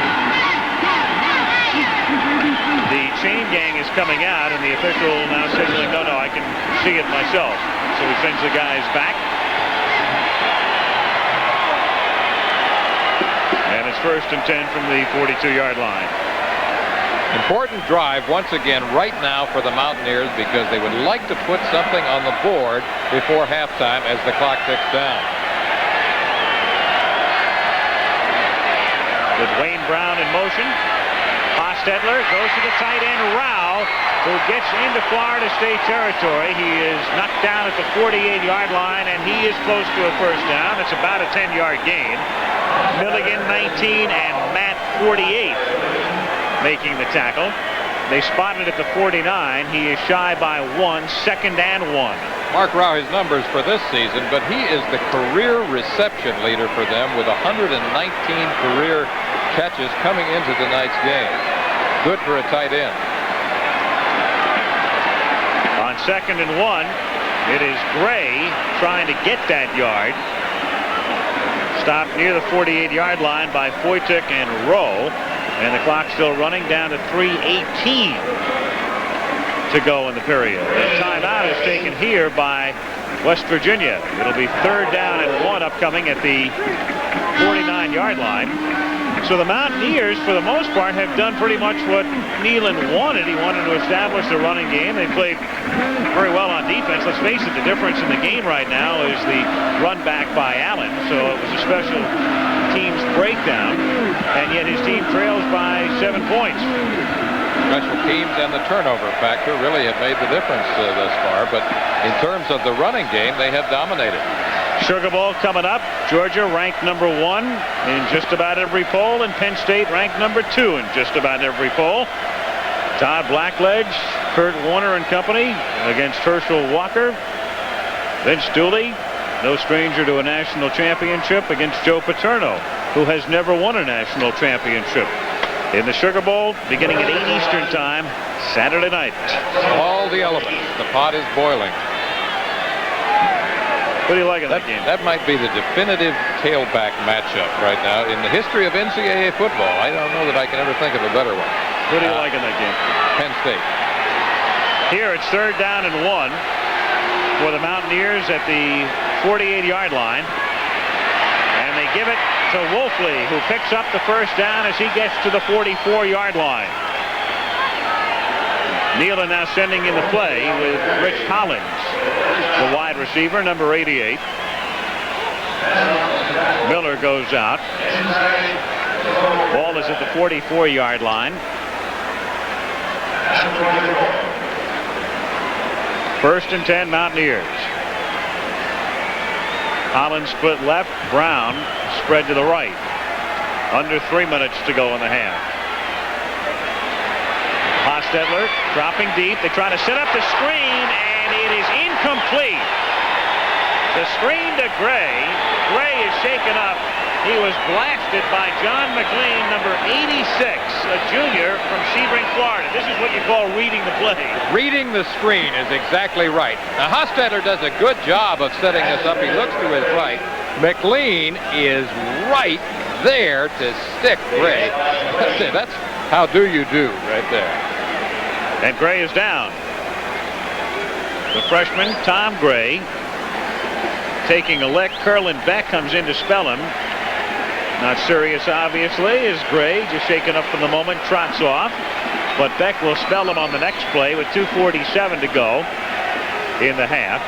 The chain gang is coming out, and the official now signaling, no, I can see it myself. So he sends the guys back. And it's 1st and 10 from the 42-yard line. Important drive once again right now for the Mountaineers, because they would like to put something on the board before halftime as the clock ticks down. With Wayne Brown in motion. Hostetler goes to the tight end, Rao, who gets into Florida State territory. He is knocked down at the 48-yard line, and he is close to a first down. It's about a 10-yard gain. Milligan 19 and Matt 48 making the tackle. They spotted at the 49. He is shy by 1, 2nd and 1. Mark Rao, his numbers for this season, but he is the career reception leader for them with 119 career catches coming into tonight's game. Good for a tight end. On 2nd and 1, it is Gray trying to get that yard. Stopped near the 48-yard line by Foytik and Rowe. And the clock still running down to 3:18 to go in the period. The timeout is taken here by West Virginia. It'll be 3rd down and 1 upcoming at the 49-yard line. So the Mountaineers, for the most part, have done pretty much what Neyland wanted. He wanted to establish the running game. They played very well on defense. Let's face it, the difference in the game right now is the run back by Allen. So it was a special teams breakdown, and yet his team trails by 7 points. Special teams and the turnover factor really have made the difference thus far, but in terms of the running game, they have dominated. Sugar Bowl coming up. Georgia ranked number 1 in just about every poll, and Penn State ranked number 2 in just about every poll. Todd Blackledge, Kurt Warner and company against Herschel Walker. Vince Dooley, no stranger to a national championship, against Joe Paterno, who has never won a national championship. In the Sugar Bowl, beginning at 8 Eastern time, Saturday night. All the elements. The pot is boiling. What do you like in that game? That might be the definitive tailback matchup right now in the history of NCAA football. I don't know that I can ever think of a better one. What do you like in that game? Penn State. Here it's 3rd down and 1 for the Mountaineers at the 48-yard line. And they give it to Wolfley, who picks up the first down as he gets to the 44-yard line. Neyland now sending in the play with Rich Hollins, the wide receiver, number 88. Miller goes out. Ball is at the 44-yard line. 1st and 10 Mountaineers. Hollins split left. Brown spread to the right. Under 3 minutes to go in the half. Hostetler dropping deep. They try to set up the screen, and it is incomplete. The screen to Gray. Gray is shaken up. He was blasted by John McLean, number 86, a junior from Sebring, Florida. This is what you call reading the play. Reading the screen is exactly right. Now, Hostetler does a good job of setting this up. He looks to his right. McLean is right there to stick Gray. That's how do you do right there. And Gray is down. The freshman, Tom Gray, taking a lick. Curlin Beck comes in to spell him. Not serious, obviously, as Gray, just shaken up from the moment, trots off. But Beck will spell him on the next play with 2:47 to go in the half.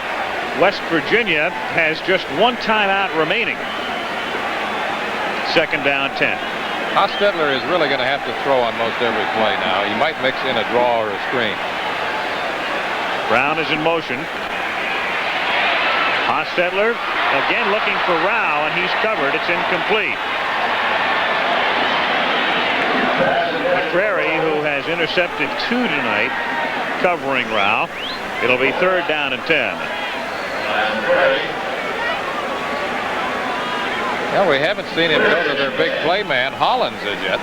West Virginia has just 1 timeout remaining. 2nd down 10. Hostetler is really going to have to throw on most every play now. He might mix in a draw or a screen. Brown is in motion. Hostetler again looking for Rao, and he's covered. It's incomplete. McCrary, who has intercepted 2 tonight, covering Rao. It'll be 3rd down and 10. Well, we haven't seen him go to their big play man, Hollins, as yet.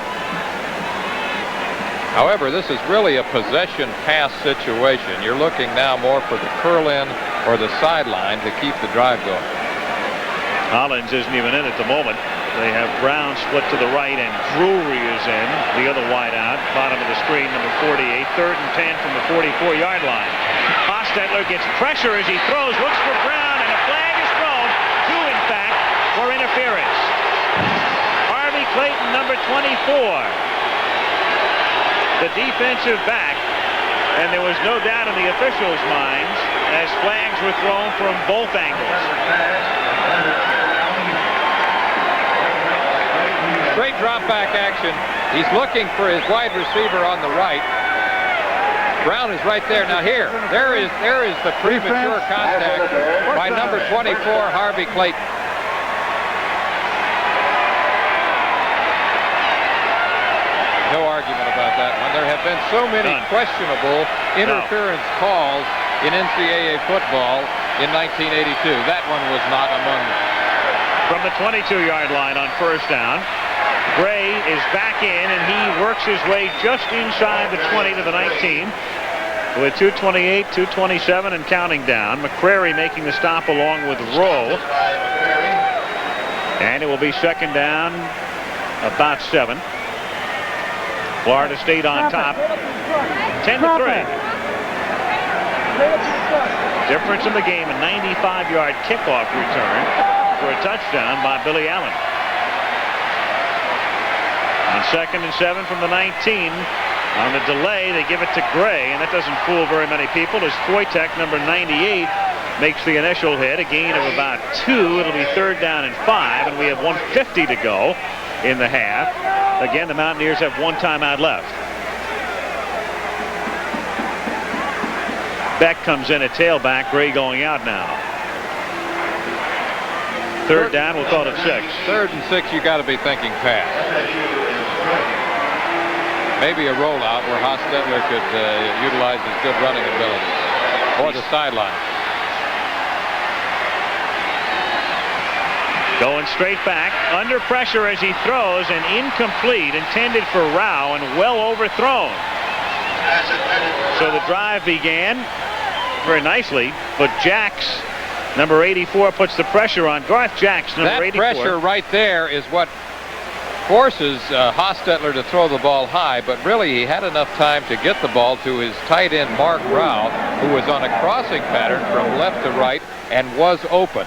However, this is really a possession pass situation. You're looking now more for the curl-in or the sideline to keep the drive going. Hollins isn't even in at the moment. They have Brown split to the right, and Drury is in, the other wide out, bottom of the screen, number 48. 3rd and 10 from the 44-yard line. Hostetler gets pressure as he throws, looks for Brown, and a flag is thrown. 2, in fact, for interference. Harvey Clayton, number 24. The defensive back, and there was no doubt in the officials' minds as flags were thrown from both angles. straight drop back action. He's looking for his wide receiver on the right. Brown is right there. Now there is the premature contact by number 24, Harvey Clayton. No argument about that one. There have been so many questionable interference calls in NCAA football in 1982. That one was not among them. From the 22-yard line on first down, Gray is back in, and he works his way just inside the 20 to the 19 with 2:28, 2:27, and counting down. McCrary making the stop along with Rowe. And it will be second down, about 7. Florida State on top, 10-3. Difference in the game, a 95-yard kickoff return for a touchdown by Billy Allen. On 2nd and 7 from the 19. On the delay, they give it to Gray, and that doesn't fool very many people as Foytek, number 98, makes the initial hit, a gain of about 2. It'll be third down and 5, and we have 1:50 to go in the half. Again, the Mountaineers have one timeout left. Beck comes in at tailback. Gray going out now. Third down, we'll call it 6. 3rd and 6, you got to be thinking pass. Maybe a rollout where Hostetler could utilize his good running ability. Or the sideline. Going straight back, under pressure as he throws, and incomplete, intended for Rao and well overthrown. So the drive began very nicely, but Jacks, number 84, puts the pressure on. Garth Jacks, number 84. That pressure right there is what forces Hostetler to throw the ball high, but really he had enough time to get the ball to his tight end Mark Rao, who was on a crossing pattern from left to right and was open.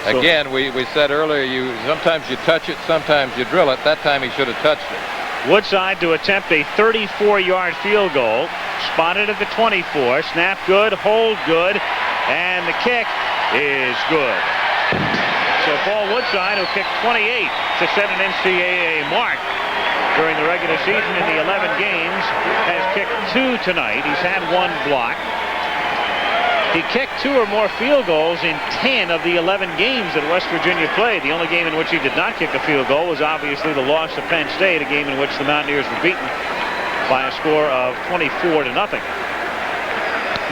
Again, we said earlier, sometimes you touch it, sometimes you drill it. That time he should have touched it. Woodside to attempt a 34-yard field goal. Spotted at the 24. Snap good, hold good, and the kick is good. So Paul Woodside, who kicked 28 to set an NCAA mark during the regular season in the 11 games, has kicked 2 tonight. He's had 1 block. He kicked 2 or more field goals in 10 of the 11 games that West Virginia played. The only game in which he did not kick a field goal was obviously the loss of Penn State, a game in which the Mountaineers were beaten by a score of 24-0.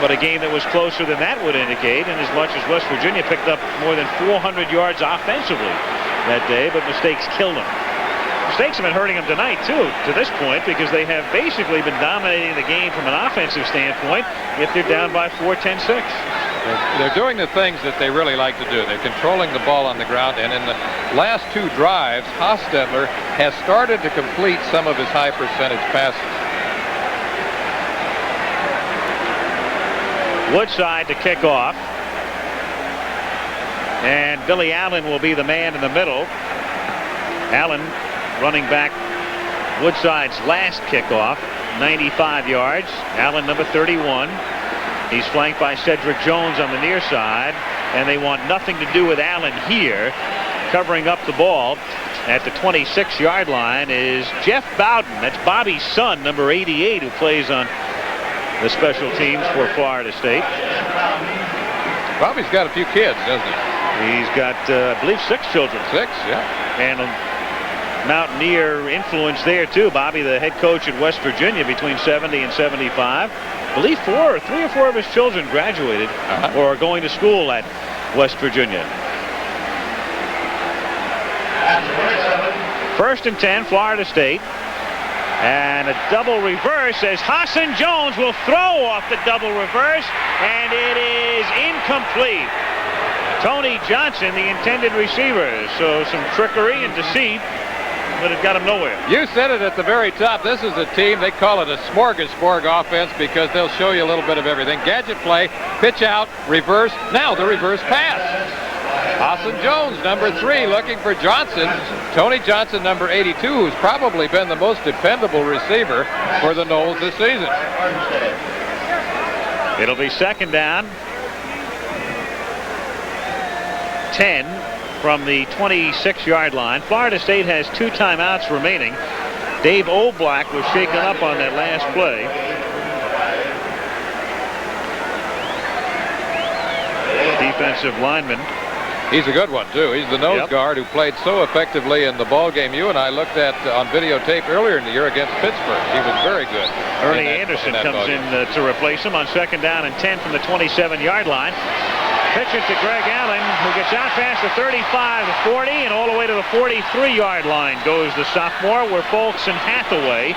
But a game that was closer than that would indicate, and as much as West Virginia picked up more than 400 yards offensively that day, but mistakes killed them. Mistakes have been hurting them tonight, too, to this point, because they have basically been dominating the game from an offensive standpoint, yet they're down by 4, 10, 6. They're doing the things that they really like to do. They're controlling the ball on the ground, and in the last 2 drives, Hostetler has started to complete some of his high percentage passes. Woodside to kick off. And Billy Allen will be the man in the middle. Allen running back Woodside's last kickoff, 95 yards. Allen, number 31. He's flanked by Cedric Jones on the near side, and they want nothing to do with Allen here. Covering up the ball at the 26-yard line is Jeff Bowden. That's Bobby's son, number 88, who plays on the special teams for Florida State. Bobby's got a few kids, doesn't he? He's got, I believe, 6 children. 6, yeah. And a Mountaineer influence there, too. Bobby, the head coach at West Virginia between 70 and 75. I believe 3 or 4 of his children graduated or are going to school at West Virginia. 1st and 10, Florida State. And a double reverse as Hassan Jones will throw off the double reverse, and it is incomplete. Tony Johnson, the intended receiver. So some trickery and deceit, but it got him nowhere. You said it at the very top. This is a team, they call it a smorgasbord offense because they'll show you a little bit of everything. Gadget play, pitch out, reverse, now the reverse pass. Hassan Jones, number 3, looking for Johnson. Tony Johnson, number 82, who's probably been the most dependable receiver for the Noles this season. It'll be second down, 10 from the 26-yard line. Florida State has 2 timeouts remaining. Dave Oldblack was shaken up on that last play. Defensive lineman. He's a good one, too. He's the nose guard who played so effectively in the ball game you and I looked at on videotape earlier in the year against Pittsburgh. He was very good. Ernie Anderson comes in to replace him on 2nd down and 10 from the 27-yard line. Pitch it to Greg Allen, who gets out past the 35, the 40, and all the way to the 43-yard line goes the sophomore, where Folks and Hathaway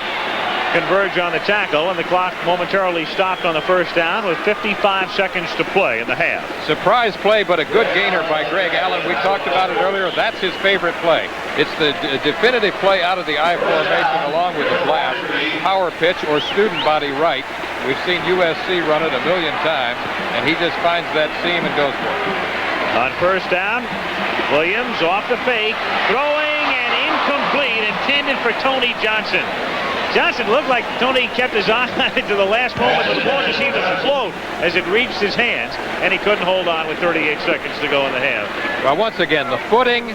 converge on the tackle, and the clock momentarily stopped on the 1st down with 55 seconds to play in the half. Surprise play, but a good gainer by Greg Allen. We talked about it earlier. That's his favorite play. It's the definitive play out of the I formation along with the blast, power pitch, or student body right. We've seen USC run it a million times, and he just finds that seam and goes for it. On 1st down, Williams off the fake, throwing and incomplete, intended for Tony Johnson. Johnson looked like Tony kept his eye on it to the last moment, but the ball just seemed to float as it reached his hands, and he couldn't hold on with 38 seconds to go in the half. Well, once again, the footing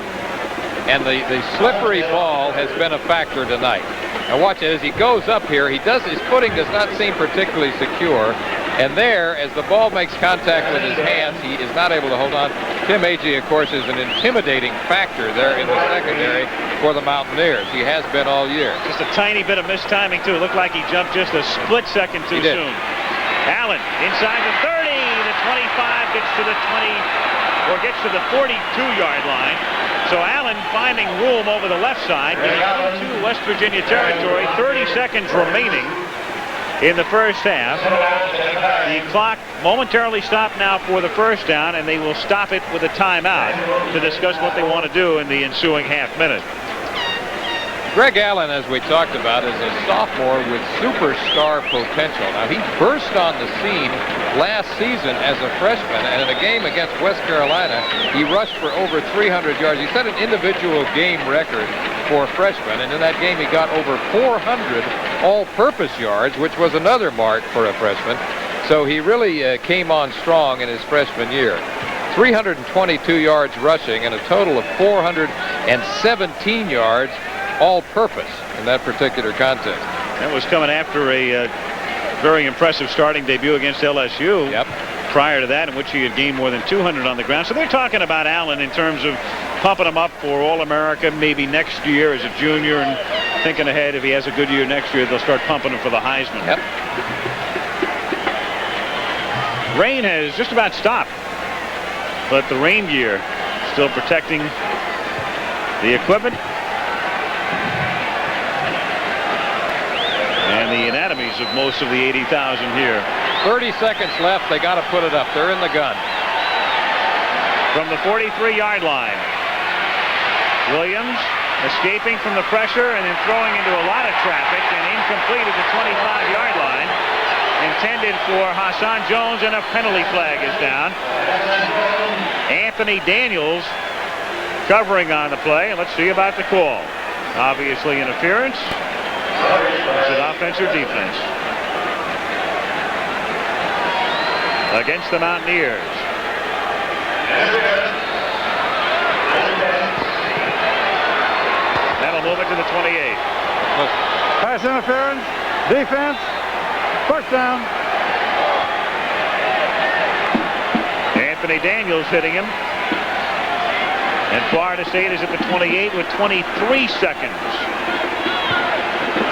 and the slippery ball has been a factor tonight. Now watch it as he goes up here. His footing does not seem particularly secure. And there, as the ball makes contact with his hands, he is not able to hold on. Tim Agee, of course, is an intimidating factor there in the secondary for the Mountaineers. He has been all year. Just a tiny bit of mistiming, too. It looked like he jumped just a split second too soon. Allen inside the 30. The 25 gets to the 20, or gets to the 42-yard line. So Allen finding room over the left side, getting into West Virginia territory. 30 seconds remaining in the 1st half. The clock momentarily stopped now for the 1st down, and they will stop it with a timeout to discuss what they want to do in the ensuing half minute. Greg Allen, as we talked about, is a sophomore with superstar potential. Now, he burst on the scene last season as a freshman, and in a game against West Carolina, he rushed for over 300 yards. He set an individual game record for freshmen, and in that game he got over 400 all-purpose yards, which was another mark for a freshman. So he really came on strong in his freshman year. 322 yards rushing and a total of 417 yards all-purpose in that particular contest. That was coming after a very impressive starting debut against LSU. Yep. Prior to that, in which he had gained more than 200 on the ground. So they're talking about Allen in terms of pumping him up for All-America maybe next year as a junior, and thinking ahead, if he has a good year next year, they'll start pumping him for the Heisman. Yep. Rain has just about stopped, but the rain gear still protecting the equipment and the anatomies of most of the 80,000 here. 30 seconds left. They got to put it up. They're in the gun. From the 43-yard line, Williams escaping from the pressure and then throwing into a lot of traffic and incomplete at the 25-yard line. Intended for Hassan Jones, and a penalty flag is down. Anthony Daniels covering on the play, and let's see about the call. Obviously interference. Is it offense or defense? Against the Mountaineers. That'll move it to the 28. Pass interference, defense, 1st down. Anthony Daniels hitting him. And Florida State is at the 28 with 23 seconds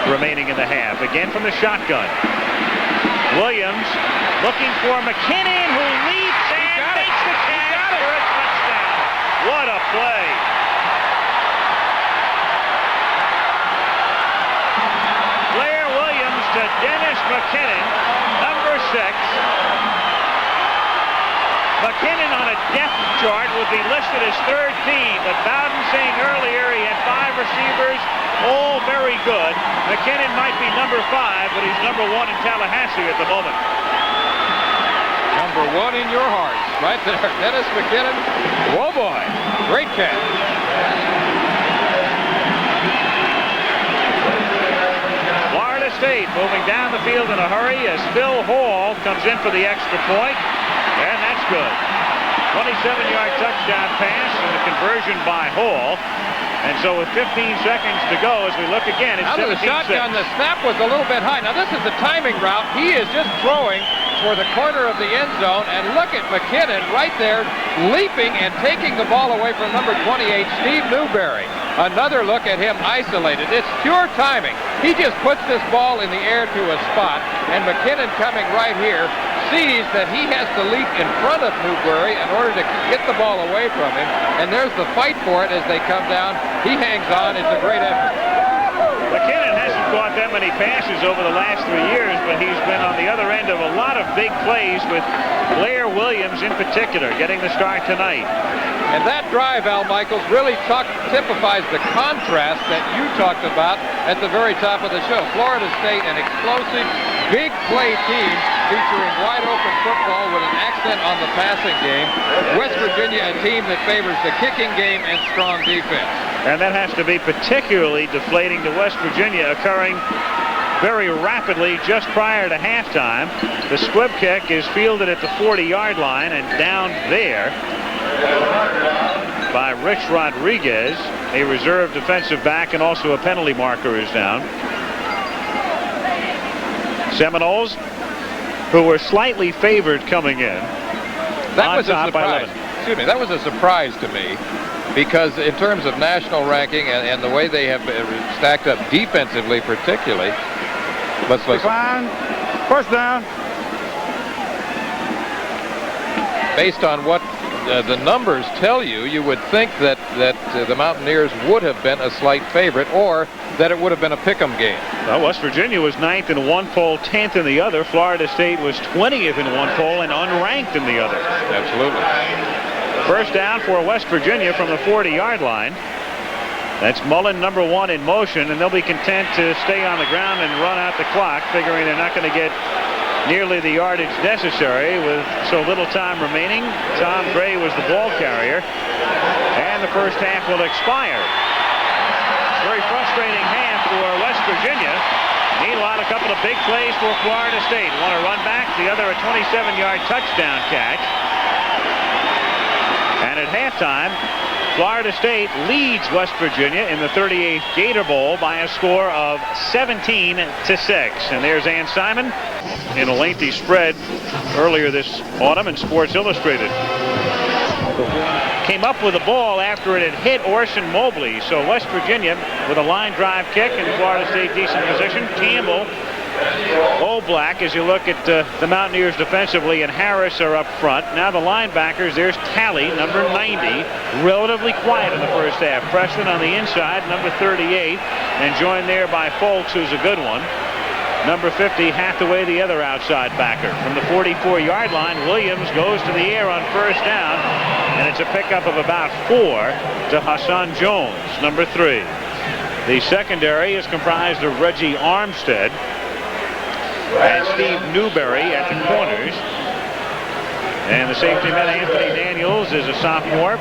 remaining in the half. Again from the shotgun. Williams looking for McKinnon, who leaps and makes the catch for a touchdown. What a play. Blair Williams to Dennis McKinnon, number 6. McKinnon on a depth chart would be listed as 3rd team, but Bowden saying earlier he had 5 receivers, all very good. McKinnon might be number 5, but he's number 1 in Tallahassee at the moment. Number 1 in your hearts, right there. Dennis McKinnon. Whoa, boy. Great catch. Florida State moving down the field in a hurry as Phil Hall comes in for the extra point, and that's good. 27-yard touchdown pass and the conversion by Hall. And so with 15 seconds to go, as we look again, it's 17-6. Out of the shotgun, the snap was a little bit high. Now, this is the timing route. He is just throwing for the corner of the end zone. And look at McKinnon right there leaping and taking the ball away from number 28, Steve Newberry. Another look at him isolated. It's pure timing. He just puts this ball in the air to a spot, and McKinnon coming right here sees that he has to leap in front of Newberry in order to get the ball away from him, and there's the fight for it as they come down. He hangs on. It's a great effort. McKinnon hasn't caught that many passes over the last 3 years, but he's been on the other end of a lot of big plays, with Blair Williams in particular getting the start tonight. And that drive, Al Michaels, really typifies the contrast that you talked about at the very top of the show. Florida State, an explosive, big play team featuring wide open football with an accent on the passing game. West Virginia, a team that favors the kicking game and strong defense. And that has to be particularly deflating to West Virginia, occurring very rapidly just prior to halftime. The squib kick is fielded at the 40-yard line and down there by Rich Rodriguez, a reserve defensive back, and also a penalty marker is down. Seminoles, who were slightly favored coming in, that was a surprise. Excuse me, that was a surprise to me, because in terms of national ranking and the way they have stacked up defensively particularly. Let's listen. Decline. First down. Based on what the numbers tell you, you would think that the Mountaineers would have been a slight favorite, or that it would have been a pick'em game. Well, West Virginia was 9th in one poll, 10th in the other. Florida State was 20th in one poll and unranked in the other. Absolutely. First down for West Virginia from the 40-yard line. That's Mullen, number 1, in motion, and they'll be content to stay on the ground and run out the clock, figuring they're not going to get nearly the yardage necessary with so little time remaining. Tom Gray was the ball carrier, and the first half will expire. Very frustrating half for West Virginia. Meanwhile, a couple of big plays for Florida State. One a run back, the other a 27-yard touchdown catch. And at halftime, Florida State leads West Virginia in the 38th Gator Bowl by a score of 17-6. And there's Ann Simon in a lengthy spread earlier this autumn in Sports Illustrated. Came up with the ball after it had hit Orson Mobley. So West Virginia with a line drive kick and Florida State decent position. Campbell, Oblak, as you look at the Mountaineers defensively, and Harris are up front. Now the linebackers, there's Talley, number 90, relatively quiet in the first half. Preston on the inside, number 38, and joined there by Folks, who's a good one. Number 50, Hathaway, the other outside backer. From the 44-yard line, Williams goes to the air on first down, and it's a pickup of about 4 to Hassan Jones, number 3. The secondary is comprised of Reggie Armstead and Steve Newberry at the corners. And the safety man, Anthony Daniels, is a sophomore,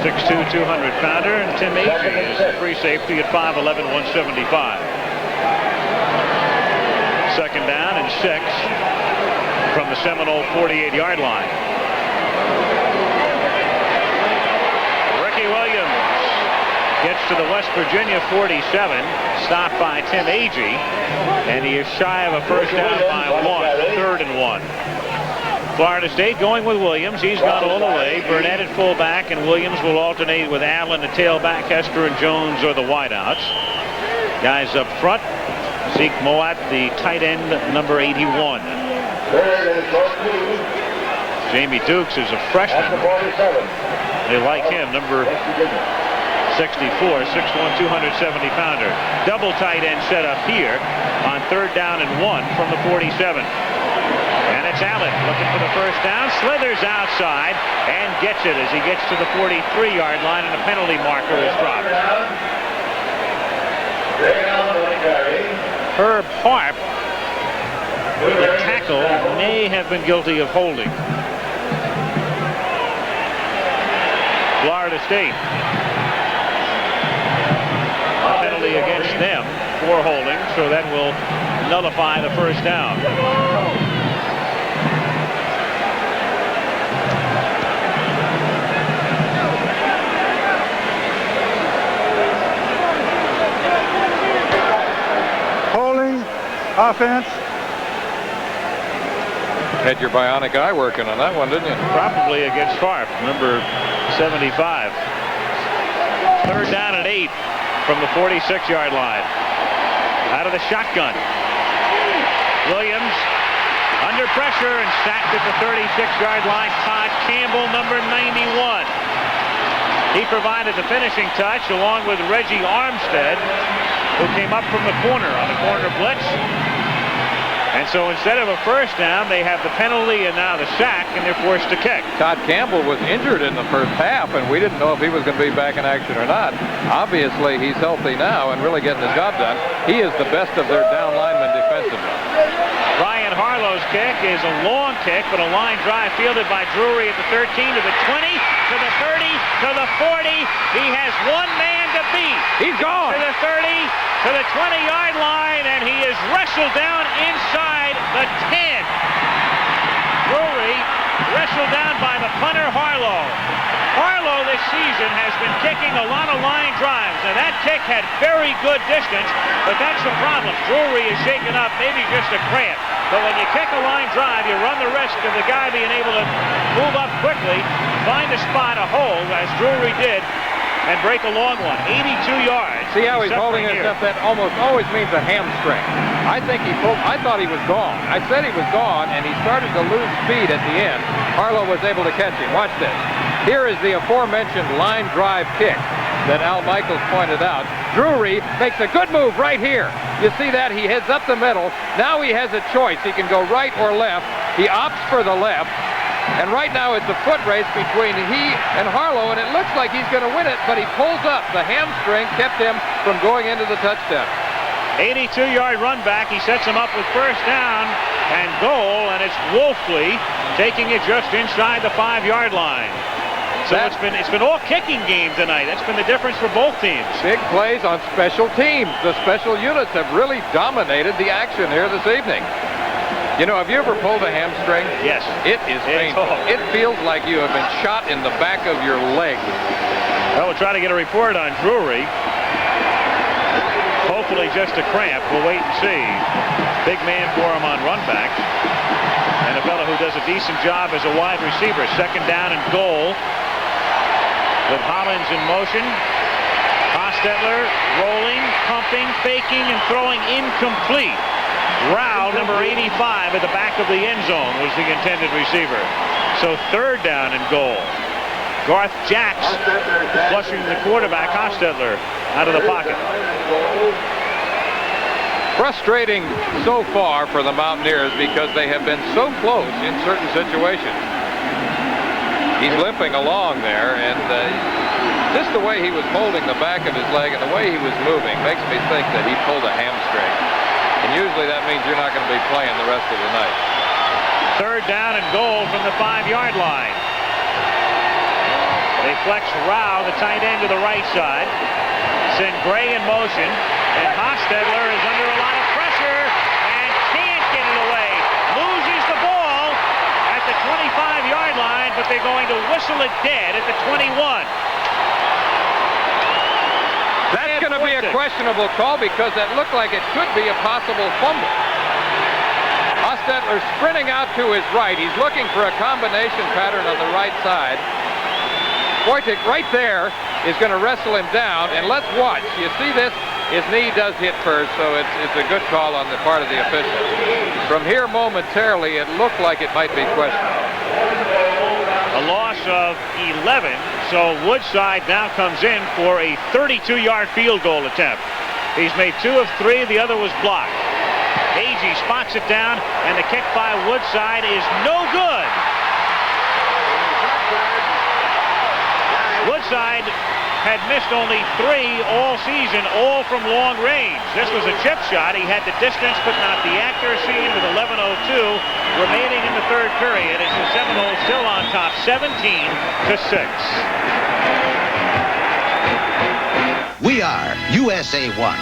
6'2", 200-pounder, and Tim Agee is a free safety at 5'11", 175. Second down and 6 from the Seminole 48-yard line. Ricky Williams gets to the West Virginia 47, stopped by Tim Agee, and he is shy of a first down by 1, 3rd and 1. Florida State going with Williams. He's gone all the way. Burnett at fullback, and Williams will alternate with Allen, the tailback. Hester and Jones are the wideouts. Guys up front, Zeke Moat, the tight end, number 81. Jamie Dukes is a freshman. They like him, number 64, 6'1", 270-pounder. Double tight end set up here on 3rd down and 1 from the 47. And it's Allen looking for the first down. Slithers outside and gets it as he gets to the 43-yard line, and a penalty marker is dropped. Herb Harp, the tackle, may have been guilty of holding. Florida State, a penalty against them for holding, so that will nullify the first down. Offense. Had your bionic eye working on that one, didn't you? Probably against Farf, number 75. Third down and 8 from the 46-yard line. Out of the shotgun. Williams under pressure and sacked at the 36-yard line. Todd Campbell, number 91. He provided the finishing touch along with Reggie Armstead, who came up from the corner on the corner blitz. And so instead of a first down, they have the penalty and now the sack, and they're forced to kick. Todd Campbell was injured in the first half, and we didn't know if he was going to be back in action or not. Obviously, he's healthy now and really getting the job done. He is the best of their down linemen defensively. Ryan Harlow's kick is a long kick, but a line drive fielded by Drury at the 13, to the 20, to the 30, to the 40. He has one man to beat. He's gone. To the 30, to the 20-yard line, and he is wrestled down inside the 10. Drury wrestled down by the punter Harlow. Harlow this season has been kicking a lot of line drives. Now that kick had very good distance, but that's the problem. Drury is shaken up, maybe just a cramp. But when you kick a line drive, you run the risk of the guy being able to move up quickly, find a spot, a hole, as Drury did, and break a long one. 82 yards. See how he's holding it up? That almost always means a hamstring. I thought he was gone. I said he was gone, and he started to lose speed at the end. Harlow was able to catch him. Watch this. Here is the aforementioned line drive kick that Al Michaels pointed out. Drury makes a good move right here. You see that? He heads up the middle. Now he has a choice. He can go right or left. He opts for the left. And right now it's a foot race between he and Harlow, and it looks like he's going to win it, but he pulls up. The hamstring kept him from going into the touchdown. 82-yard run back. He sets him up with first down and goal, and it's Wolfley taking it just inside the 5-yard line. So it's been all kicking game tonight. That's been the difference for both teams. Big plays on special teams. The special units have really dominated the action here this evening. You know, have you ever pulled a hamstring? Yes. It is painful. It feels like you have been shot in the back of your leg. Well, we'll try to get a report on Drury. Hopefully just a cramp. We'll wait and see. Big man for him on runbacks. And a fellow who does a decent job as a wide receiver. Second down and goal. With Hollins in motion. Hostetler rolling, pumping, faking, and throwing incomplete. Rao, number 85, at the back of the end zone was the intended receiver. So third down and goal. Garth Jacks flushing the quarterback, Hostetler, out of the pocket. Frustrating so far for the Mountaineers because they have been so close in certain situations. He's limping along there, and just the way he was holding the back of his leg and the way he was moving makes me think that he pulled a hamstring. And usually that means you're not going to be playing the rest of the night. Third down and goal from the 5-yard line. They flex Rao, the tight end, to the right side. Send Gray in motion. And Hostetler is under a lot of pressure and can't get it away. Loses the ball at the 25-yard line, but they're going to whistle it dead at the 21. That's going to be a questionable call because that looked like it could be a possible fumble. Hostetler sprinting out to his right. He's looking for a combination pattern on the right side. Wojtek right there is going to wrestle him down, and let's watch. You see this? His knee does hit first, so it's a good call on the part of the official. From here momentarily, it looked like it might be questionable. A loss of 11, so Woodside now comes in for a 32-yard field goal attempt. He's made 2 of 3. The other was blocked. Agee spots it down, and the kick by Woodside is no good. Woodside had missed only 3 all season, all from long range. This was a chip shot. He had the distance but not the accuracy. And with 11:02 remaining in the third period, it's the Seminoles still on top, 17-6. We are USA 1,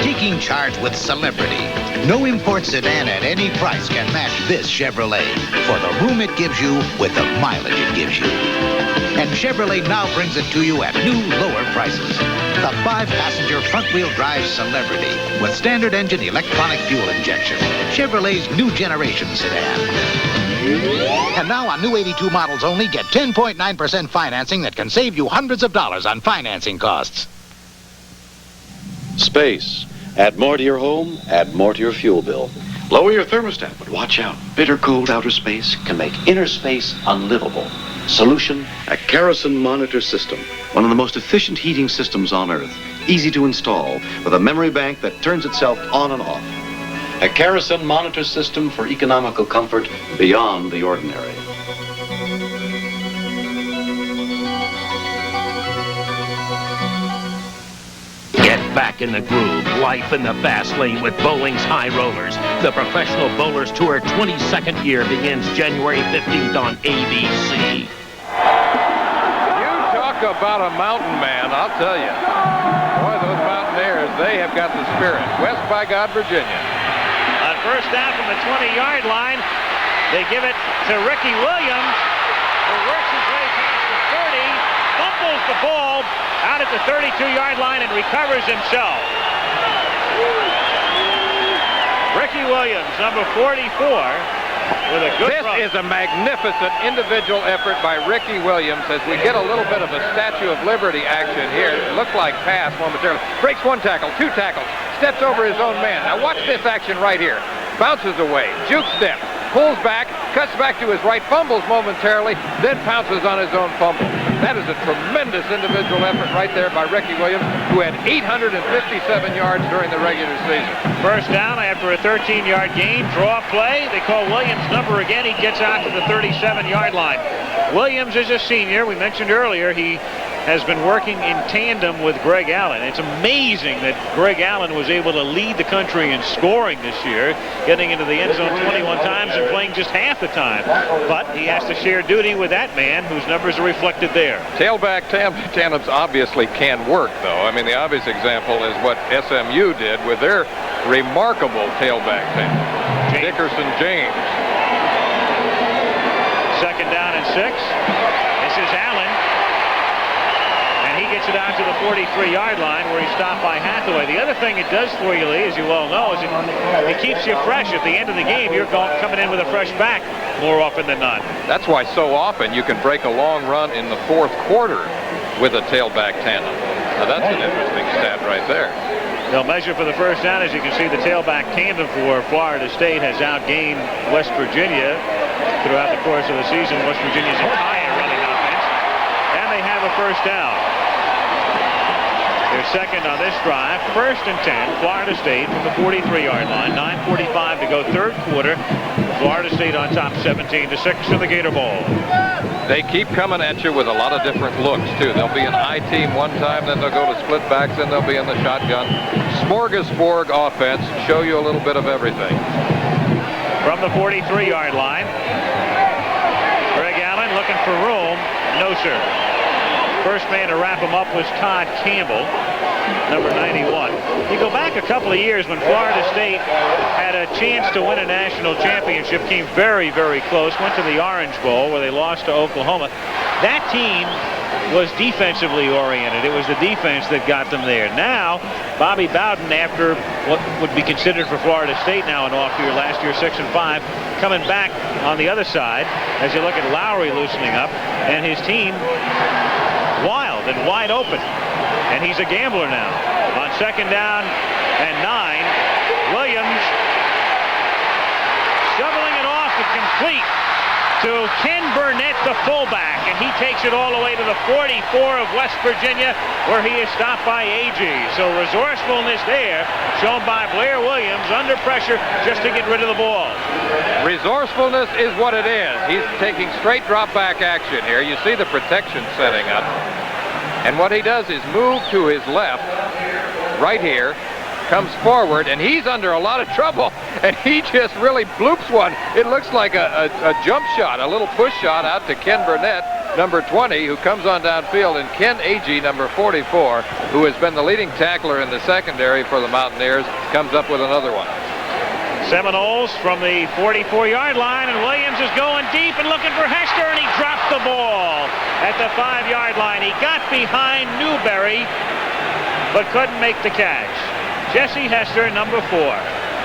taking charge with celebrity. No import sedan at any price can match this Chevrolet for the room it gives you with the mileage it gives you. And Chevrolet now brings it to you at new, lower prices. The 5-passenger front-wheel drive Celebrity with standard engine electronic fuel injection. Chevrolet's new generation sedan. And now on new 82 models only, get 10.9% financing that can save you hundreds of dollars on financing costs. Space. Add more to your home, add more to your fuel bill. Lower your thermostat, but watch out. Bitter cold outer space can make inner space unlivable. Solution, a kerosene monitor system. One of the most efficient heating systems on Earth. Easy to install, with a memory bank that turns itself on and off. A kerosene monitor system for economical comfort beyond the ordinary. Get back in the groove. Life in the fast lane with bowling's high rollers. The Professional Bowlers Tour 22nd year begins January 15th on ABC. You talk about a mountain man, I'll tell you. Boy, those mountaineers, they have got the spirit. West by God, Virginia. On first down from the 20-yard line, they give it to Ricky Williams, who works his way past the 30, fumbles the ball out at the 32-yard line and recovers himself. Ricky Williams, number 44, with a good run. This is a magnificent individual effort by Ricky Williams as we get a little bit of a Statue of Liberty action here. It looked like pass momentarily. Breaks one tackle, two tackles, steps over his own man. Now watch this action right here. Bounces away, juke step, pulls back, cuts back to his right, fumbles momentarily, then pounces on his own fumble. That is a tremendous individual effort right there by Ricky Williams, who had 857 yards during the regular season. First down after a 13-yard gain, draw play. They call Williams' number again. He gets out to the 37-yard line. Williams is a senior. We mentioned earlier he has been working in tandem with Greg Allen. It's amazing that Greg Allen was able to lead the country in scoring this year, getting into the end zone 21 times and playing just half the time. But he has to share duty with that man whose numbers are reflected there. Tailback tandems obviously can work, though. I mean, the obvious example is what SMU did with their remarkable tailback tandem. Dickerson James. Second down and 6. This is Allen. And he gets it out to the 43-yard line where he's stopped by Hathaway. The other thing it does for you, Lee, as you well know, is it keeps you fresh. At the end of the game, you're coming in with a fresh back more often than not. That's why so often you can break a long run in the fourth quarter with a tailback tandem. Now that's an interesting stat right there. They'll measure for the first down. As you can see, the tailback tandem for Florida State has outgained West Virginia throughout the course of the season. West Virginia's entire running offense. And they have a first down. They're second on this drive. First and 10, Florida State from the 43-yard line. 9:45 to go, third quarter. Florida State on top 17-6 in the Gator Bowl. They keep coming at you with a lot of different looks, too. They'll be an I-team one time, then they'll go to split backs, then they'll be in the shotgun. Smorgasbord offense, show you a little bit of everything. From the 43-yard line, Greg Allen looking for room. No, sir. First man to wrap him up was Todd Campbell, number 91. You go back a couple of years when Florida State had a chance to win a national championship, came very, very close, went to the Orange Bowl where they lost to Oklahoma. That team was defensively oriented. It was the defense that got them there. Now, Bobby Bowden, after what would be considered for Florida State now an off year, last year 6-5, coming back on the other side as you look at Lowry loosening up and his team wild and wide open. And he's a gambler now. On second down and 9, Williams shoveling it off and complete to Ken Burnett, the fullback, and he takes it all the way to the 44 of West Virginia, where he is stopped by Agee. So resourcefulness there, shown by Blair Williams under pressure just to get rid of the ball. Resourcefulness is what it is. He's taking straight drop back action here. You see the protection setting up. And what he does is move to his left, right here, comes forward, and he's under a lot of trouble, and he just really bloops one. It looks like a jump shot, a little push shot out to Ken Burnett, number 20, who comes on downfield, and Ken Agee, number 44, who has been the leading tackler in the secondary for the Mountaineers, comes up with another one. Seminoles from the 44-yard line, and Williams is going deep and looking for Hester, and he dropped the ball as at the 5-yard line. He got behind Newberry, but couldn't make the catch. Jesse Hester, number 4.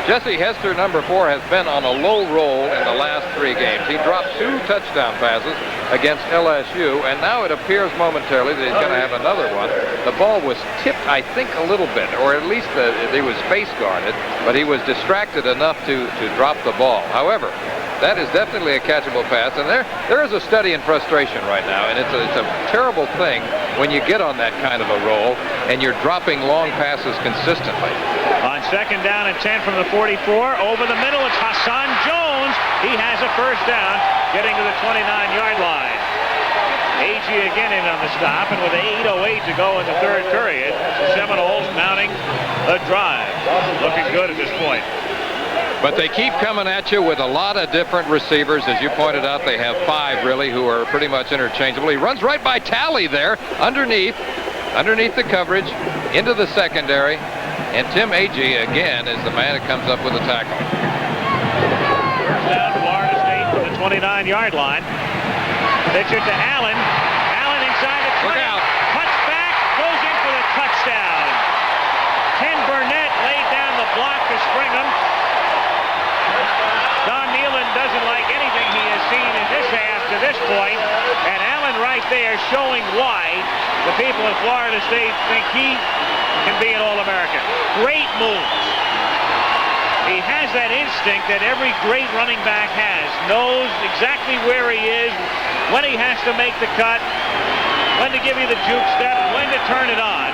Jesse Hester, number 4, has been on a low roll in the last 3 games. He dropped 2 touchdown passes against LSU, and now it appears momentarily that he's going to have another one. The ball was tipped, I think, a little bit, or at least he was face guarded, but he was distracted enough to drop the ball. However, that is definitely a catchable pass, and there is a study in frustration right now, and it's a terrible thing when you get on that kind of a roll and you're dropping long passes consistently. On 2nd down and 10 from the 44, over the middle, it's Hassan Jones. He has a first down, getting to the 29-yard line. Agee again in on the stop, and with 8:08 to go in the 3rd period, the Seminoles mounting a drive. Looking good at this point. But they keep coming at you with a lot of different receivers. As you pointed out, they have 5 really who are pretty much interchangeable. He runs right by Talley there, underneath the coverage, into the secondary. And Tim Agee, again, is the man that comes up with the tackle. First down, Florida State from the 29-yard line. Pitch it to Allen. Allen inside the 20. Look out. Cuts back, goes in for the touchdown. Ken Burnett laid down the block to Springham. Don Nealon doesn't like anything he has seen in this half to this point, and Allen right there showing why the people of Florida State think he can be an All-American. Great moves. He has that instinct that every great running back has. Knows exactly where he is, when he has to make the cut, when to give you the juke step, when to turn it on.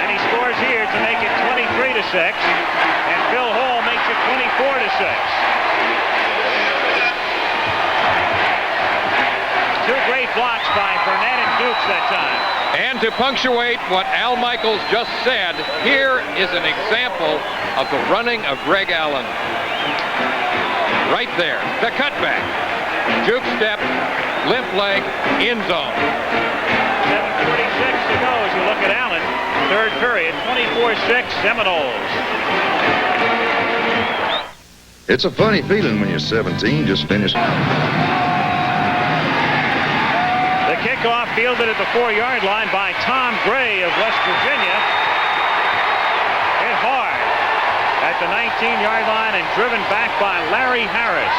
And he scores here to make it 23-6, and Phil Hall makes it 24-6. 2 great blocks by Burnett and Dukes that time. And to punctuate what Al Michaels just said, here is an example of the running of Greg Allen. Right there, the cutback. Juke step, limp leg, end zone. 7:46 to go as you look at Allen. 3rd period, 24-6 Seminoles. It's a funny feeling when you're 17, just finished. The kickoff fielded at the 4-yard line by Tom Gray of West Virginia. Hit hard at the 19-yard line and driven back by Larry Harris.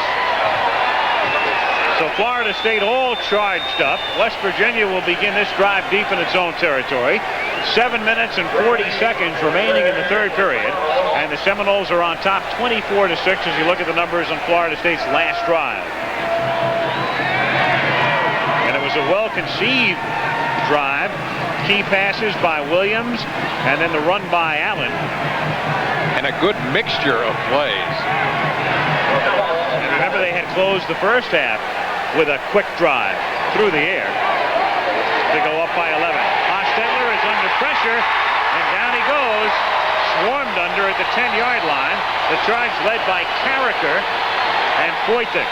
So Florida State all charged up. West Virginia will begin this drive deep in its own territory. 7 minutes and 40 seconds remaining in the 3rd period. And the Seminoles are on top 24-6 as you look at the numbers on Florida State's last drive. And it was a well-conceived drive. Key passes by Williams and then the run by Allen. And a good mixture of plays. And remember, they had closed the first half with a quick drive through the air to go up by 11. Hostetler is under pressure, and down he goes, swarmed under at the 10-yard line. The charge led by Carricker and Foytik.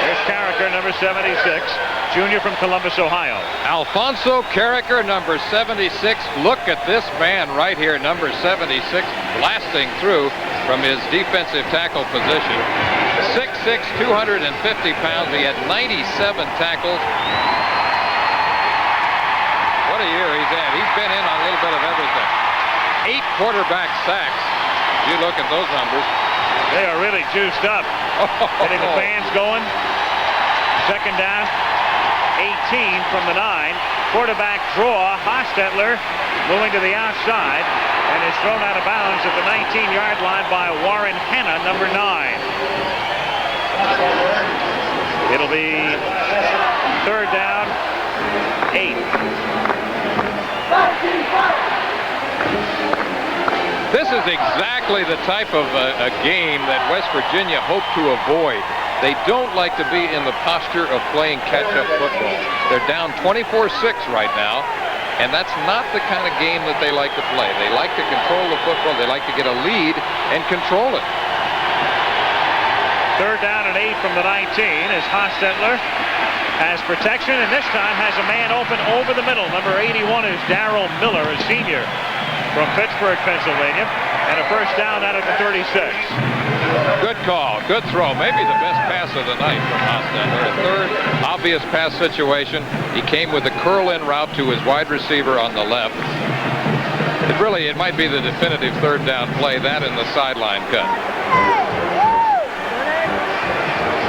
There's Carricker, number 76, junior from Columbus, Ohio. Alfonso Carricker, number 76. Look at this man right here, number 76, blasting through from his defensive tackle position. 6'6", 250 pounds. He had 97 tackles. What a year he's had. He's been in on a little bit of everything. 8 quarterback sacks. You look at those numbers. They are really juiced up. Getting the fans going. 2nd down, 18 from the 9. Quarterback draw. Hostetler moving to the outside and is thrown out of bounds at the 19-yard line by Warren Hanna, number 9. It'll be 3rd down, 8. This is exactly the type of a game that West Virginia hoped to avoid. They don't like to be in the posture of playing catch-up football. They're down 24-6 right now, and that's not the kind of game that they like to play. They like to control the football. They like to get a lead and control it. 3rd down and 8 from the 19 as Hostetler has protection, and this time has a man open over the middle. Number 81 is Darrell Miller, a senior from Pittsburgh, Pennsylvania, and a first down out of the 36. Good call. Good throw. Maybe the best pass of the night from Hostetler. A third obvious pass situation. He came with a curl-in route to his wide receiver on the left. It might be the definitive third down play, that in the sideline cut.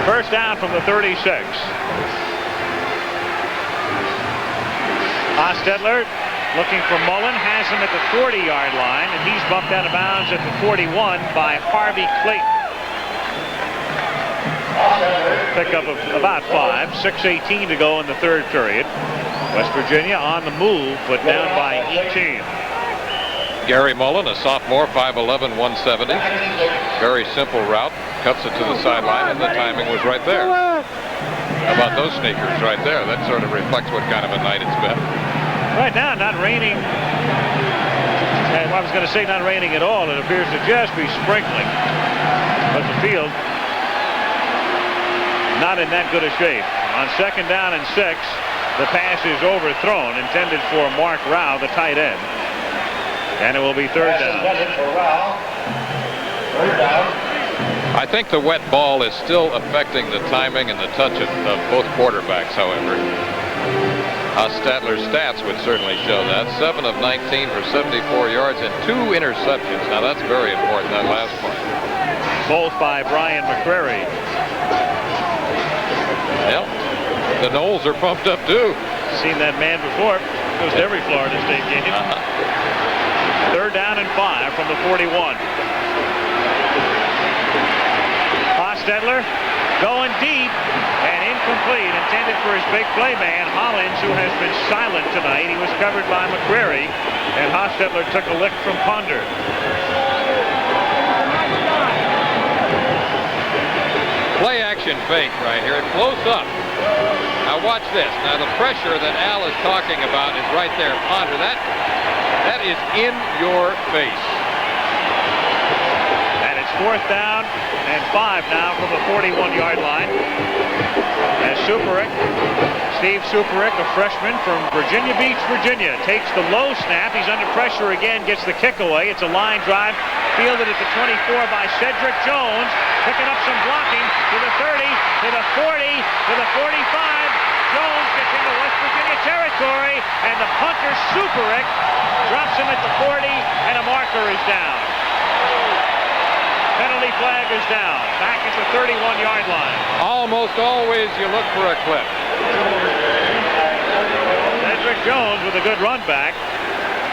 First down from the 36. Hostetler looking for Mullen, has him at the 40-yard line, and he's bumped out of bounds at the 41 by Harvey Clayton. Pickup of about 5, 6:18 to go in the third period. West Virginia on the move, but down by 18. Gary Mullen, a sophomore, 5'11", 170. Very simple route. Cuts it to the sideline, and the timing was right there. How about those sneakers right there? That sort of reflects what kind of a night it's been. Right now, not raining. And I was going to say not raining at all. It appears to just be sprinkling. But the field, not in that good a shape. On second down and 6, the pass is overthrown, intended for Mark Rao, the tight end. And it will be third down. I think the wet ball is still affecting the timing and the touch of both quarterbacks, however. Hostetler's stats would certainly show that. 7 of 19 for 74 yards and 2 interceptions. Now that's very important, that last one. Both by Brian McCrary. Well, the Knowles are pumped up too. Seen that man before. Goes to every Florida State game. Third down and 5 from the 41. Hostetler going deep and incomplete, intended for his big play man, Hollins, who has been silent tonight. He was covered by McCrary, and Hostetler took a lick from Ponder. Play action fake right here. It close up. Now watch this. Now the pressure that Al is talking about is right there. Ponder, that is in your face. And it's fourth down and 5 now from the 41-yard line. As Steve Superick, a freshman from Virginia Beach, Virginia, takes the low snap. He's under pressure again, gets the kick away. It's a line drive, fielded at the 24 by Cedric Jones, picking up some blocking to the 30, to the 40, to the 45. Jones gets into West Virginia territory, and the punter Superick drops him at the 40, and a marker is down. Penalty flag is down. Back at the 31-yard line. Almost always you look for a clip. Cedric Jones with a good run back,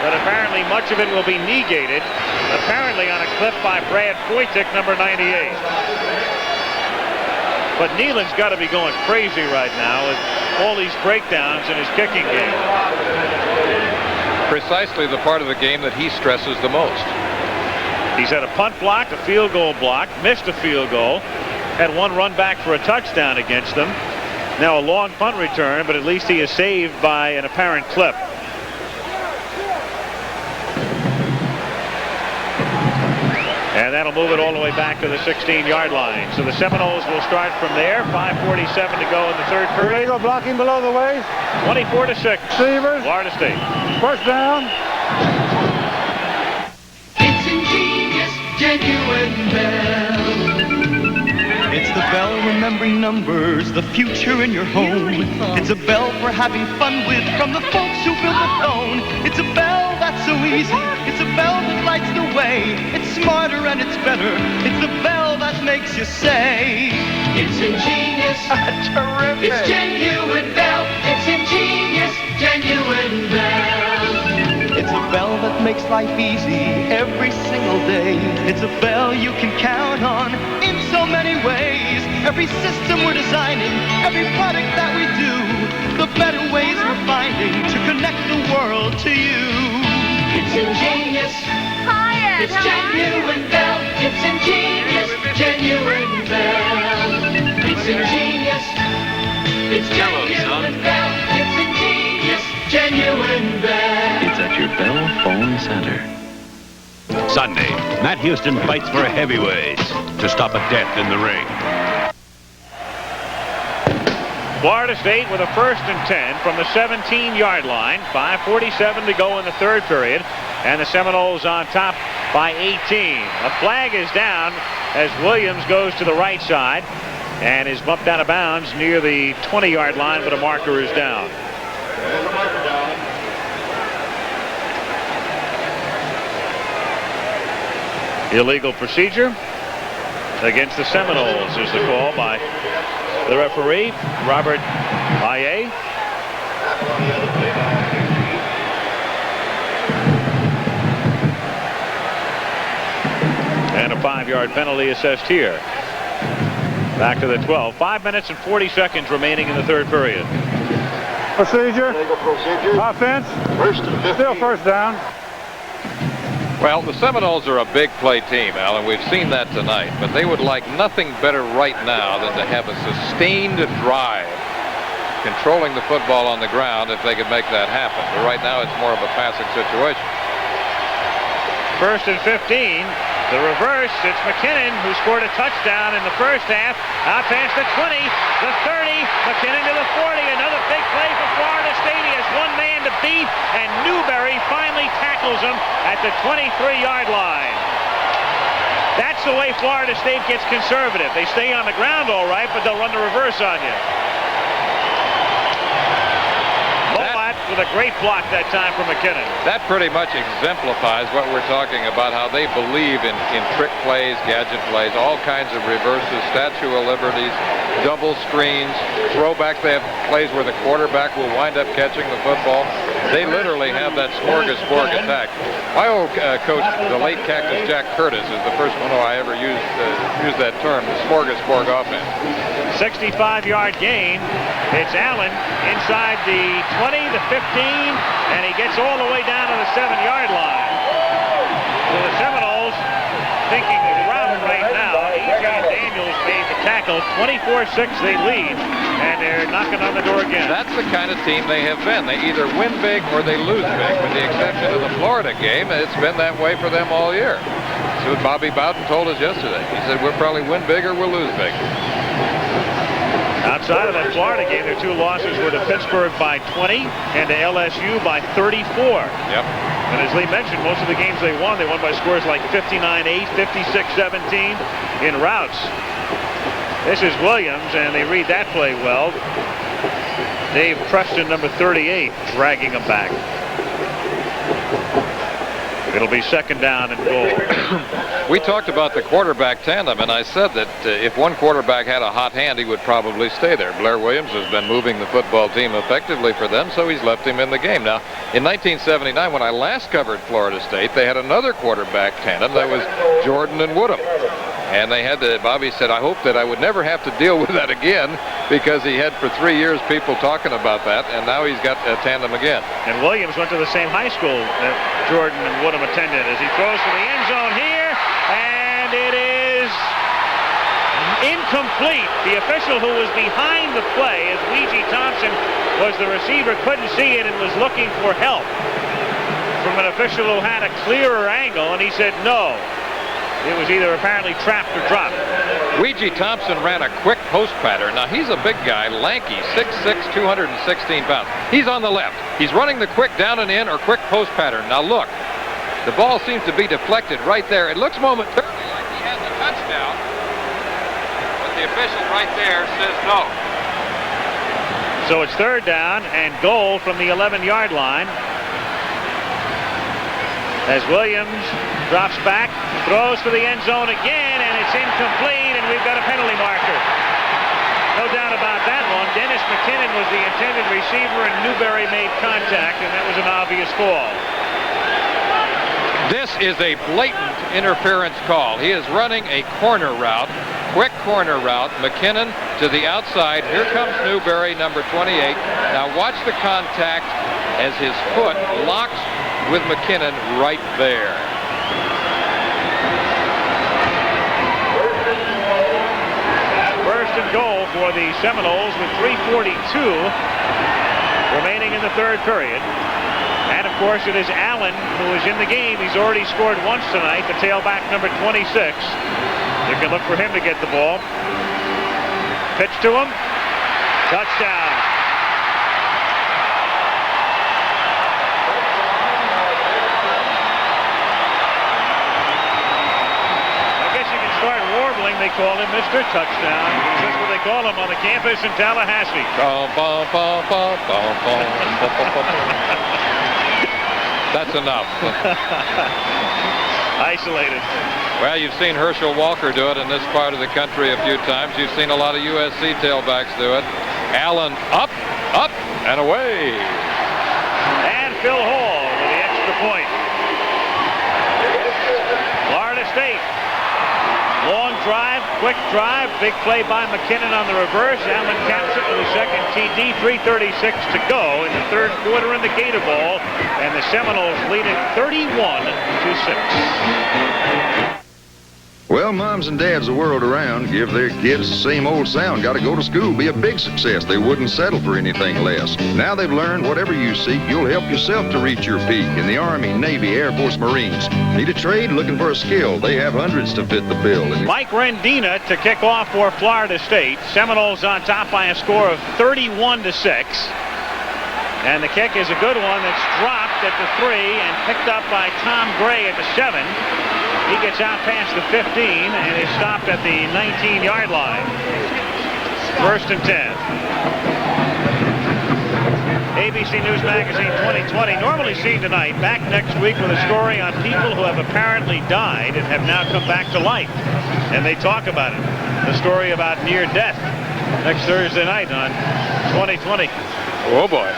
but apparently much of it will be negated, apparently on a clip by Brad Foytik, number 98. But Nealon's got to be going crazy right now with all these breakdowns in his kicking game. Precisely the part of the game that he stresses the most. He's had a punt block, a field goal block, missed a field goal, had one run back for a touchdown against them. Now a long punt return, but at least he is saved by an apparent clip. And that'll move it all the way back to the 16-yard line. So the Seminoles will start from there. 5:47 to go in the third period. Eagle blocking below the waist. 24-6. Receivers. Florida State. First down. It's ingenious, genuine bell. It's the bell remembering numbers, the future in your home. It's a bell for having fun with from the folks who built the phone. It's a bell that's so easy. It's a bell that lights the way. It's smarter and it's better. It's the bell that makes you say, it's ingenious. Terrific. It's genuine bell. It's ingenious, genuine bell. It's a bell that makes life easy every single day. It's a bell you can count on in so many ways. Every system we're designing, every product that we do, the better ways we're finding to connect the world to you. It's ingenious. Hi, Ed. It's genuine bell. It's ingenious, genuine bell. It's ingenious. It's genuine bell. It's ingenious, genuine bell. It's at your Bell Phone Center. Sunday, Matt Houston fights for heavyweights to stop a death in the ring. Florida State with a 1st and 10 from the 17-yard line. 5:47 to go in the third period. And the Seminoles on top by 18. A flag is down as Williams goes to the right side and is bumped out of bounds near the 20-yard line, but a marker is down. Illegal procedure against the Seminoles is the call by the referee, Robert Aye. And a 5-yard penalty assessed here. Back to the 12. 5 minutes and 40 seconds remaining in the third period. Procedure. Offense. Still first down. Well, the Seminoles are a big play team, Alan. We've seen that tonight, but they would like nothing better right now than to have a sustained drive, controlling the football on the ground if they could make that happen. But right now it's more of a passing situation. First and 15. The reverse, it's McKinnon who scored a touchdown in the first half. Out past the 20, the 30, McKinnon to the 40. Another big play for Florida State. He has one man to beat, and Newberry finally tackles him at the 23-yard line. That's the way Florida State gets conservative. They stay on the ground all right, but they'll run the reverse on you. With a great block that time from McKinnon. That pretty much exemplifies what we're talking about, how they believe in trick plays, gadget plays, all kinds of reverses, Statue of Liberties, double screens, throwbacks. They have plays where the quarterback will wind up catching the football. They literally have that smorgasbord attack. My old coach, the late Cactus Jack Curtis, is the first one I ever used that term, the smorgasbord offense. 65-yard gain. It's Allen inside the 20, the 15, and he gets all the way down to the 7-yard line. So the Seminoles thinking route right now. A.J. Daniels made the tackle. 24-6 they lead, and they're knocking on the door again. That's the kind of team they have been. They either win big or they lose big. With the exception of the Florida game, it's been that way for them all year. That's what Bobby Bowden told us yesterday. He said, we'll probably win big or we'll lose big. Outside of that Florida game, their two losses were to Pittsburgh by 20 and to LSU by 34. Yep. And as Lee mentioned, most of the games they won by scores like 59-8, 56-17 in routes. This is Williams, and they read that play well. Dave Preston, number 38, dragging him back. It'll be second down and goal. We talked about the quarterback tandem, and I said that if one quarterback had a hot hand, he would probably stay there. Blair Williams has been moving the football team effectively for them, so he's left him in the game. Now, in 1979, when I last covered Florida State, they had another quarterback tandem. That was Jordan and Woodham. And they had to, Bobby said, I hope that I would never have to deal with that again, because he had for 3 years people talking about that, and now he's got a tandem again. And Williams went to the same high school that Jordan and Woodham attended as he throws to the end zone here, and it is incomplete. The official who was behind the play, as Weegee Thompson was the receiver, couldn't see it and was looking for help from an official who had a clearer angle, and he said no. It was either apparently trapped or dropped. Weegee Thompson ran a quick post pattern. Now, he's a big guy, lanky, 6'6", 216 pounds. He's on the left. He's running the quick down and in or quick post pattern. Now, look, the ball seems to be deflected right there. It looks momentarily like he has a touchdown, but the official right there says no. So it's third down and goal from the 11-yard line. As Williams drops back, throws for the end zone again, and it's incomplete, and we've got a penalty marker. No doubt about that one. Dennis McKinnon was the intended receiver, and Newberry made contact, and that was an obvious call. This is a blatant interference call. He is running a corner route, quick corner route. McKinnon to the outside. Here comes Newberry, number 28. Now watch the contact as his foot locks with McKinnon right there. First and goal for the Seminoles with 3:42 remaining in the third period. And of course it is Allen who is in the game. He's already scored once tonight, the tailback number 26. You can look for him to get the ball. Pitch to him. Touchdown. morning they call him Mr. Touchdown. That's what they call him on the campus in Tallahassee. That's enough. Isolated. Well, you've seen Herschel Walker do it in this part of the country a few times. You've seen a lot of USC tailbacks do it. Allen up, and away. And Phil Hall with the extra point. Florida State. Long drive, quick drive, big play by McKinnon on the reverse. Allen caps it with a second TD. 3:36 to go in the third quarter in the Gator Bowl, and the Seminoles lead it 31-6. Well, moms and dads the world around give their kids the same old sound. Got to go to school, be a big success. They wouldn't settle for anything less. Now they've learned whatever you seek, you'll help yourself to reach your peak. In the Army, Navy, Air Force, Marines. Need a trade? Looking for a skill? They have hundreds to fit the bill. Mike Rendina to kick off for Florida State. Seminoles on top by a score of 31-6. And the kick is a good one that's dropped at the 3 and picked up by Tom Gray at the 7. He gets out past the 15 and is stopped at the 19-yard line. 1st and 10. ABC News Magazine 2020, normally seen tonight, back next week with a story on people who have apparently died and have now come back to life. And they talk about it. The story about near death next Thursday night on 2020. Oh, boy.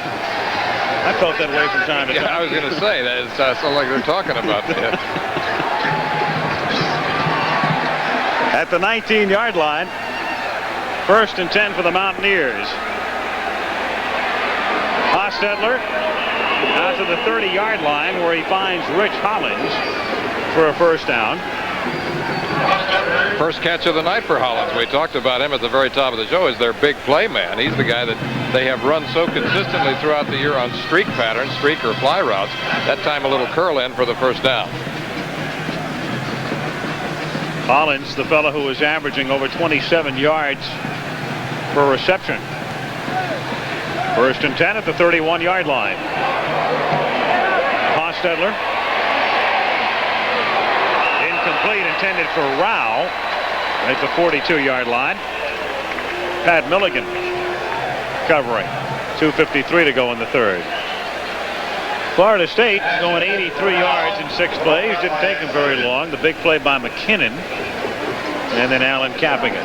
I felt that way from time to time. Yeah, I was going to say, that sounds like they're talking about that. At the 19-yard line, 1st and 10 for the Mountaineers. Hostetler out to the 30-yard line where he finds Rich Hollins for a first down. First catch of the night for Hollins. We talked about him at the very top of the show as their big play man. He's the guy that they have run so consistently throughout the year on streak patterns, streak or fly routes. That time a little curl in for the first down. Hollins, the fellow who was averaging over 27 yards per reception. 1st and 10 at the 31-yard line. Hostetler. Incomplete, intended for Rao at the 42-yard line. Pat Milligan covering. 2:53 to go in the third. Florida State going 83 yards in 6 plays. Didn't take them very long. The big play by McKinnon. And then Allen capping it.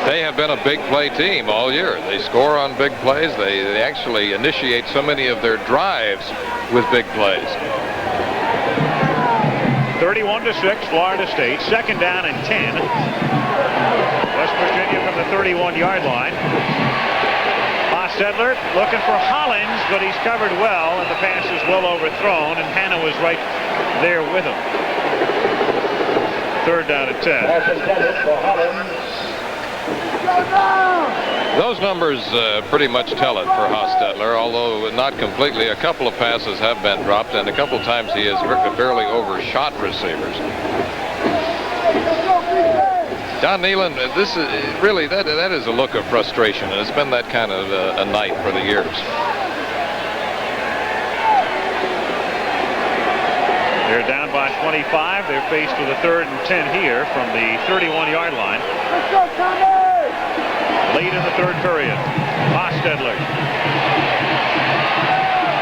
They have been a big play team all year. They score on big plays. They actually initiate so many of their drives with big plays. 31-6, Florida State. 2nd down and 10. West Virginia from the 31-yard line. Hostetler looking for Hollins, but he's covered well, and the pass is well overthrown, and Hanna was right there with him. 3rd down and 10. Those numbers pretty much tell it for Hostetler, although not completely. A couple of passes have been dropped, and a couple times he has barely overshot receivers. Don Nealon, this is really that is a look of frustration, and it's been that kind of a night for the years. They're down by 25. They're faced with a 3rd and 10 here from the 31-yard line. Late in the 3rd period. Hostetler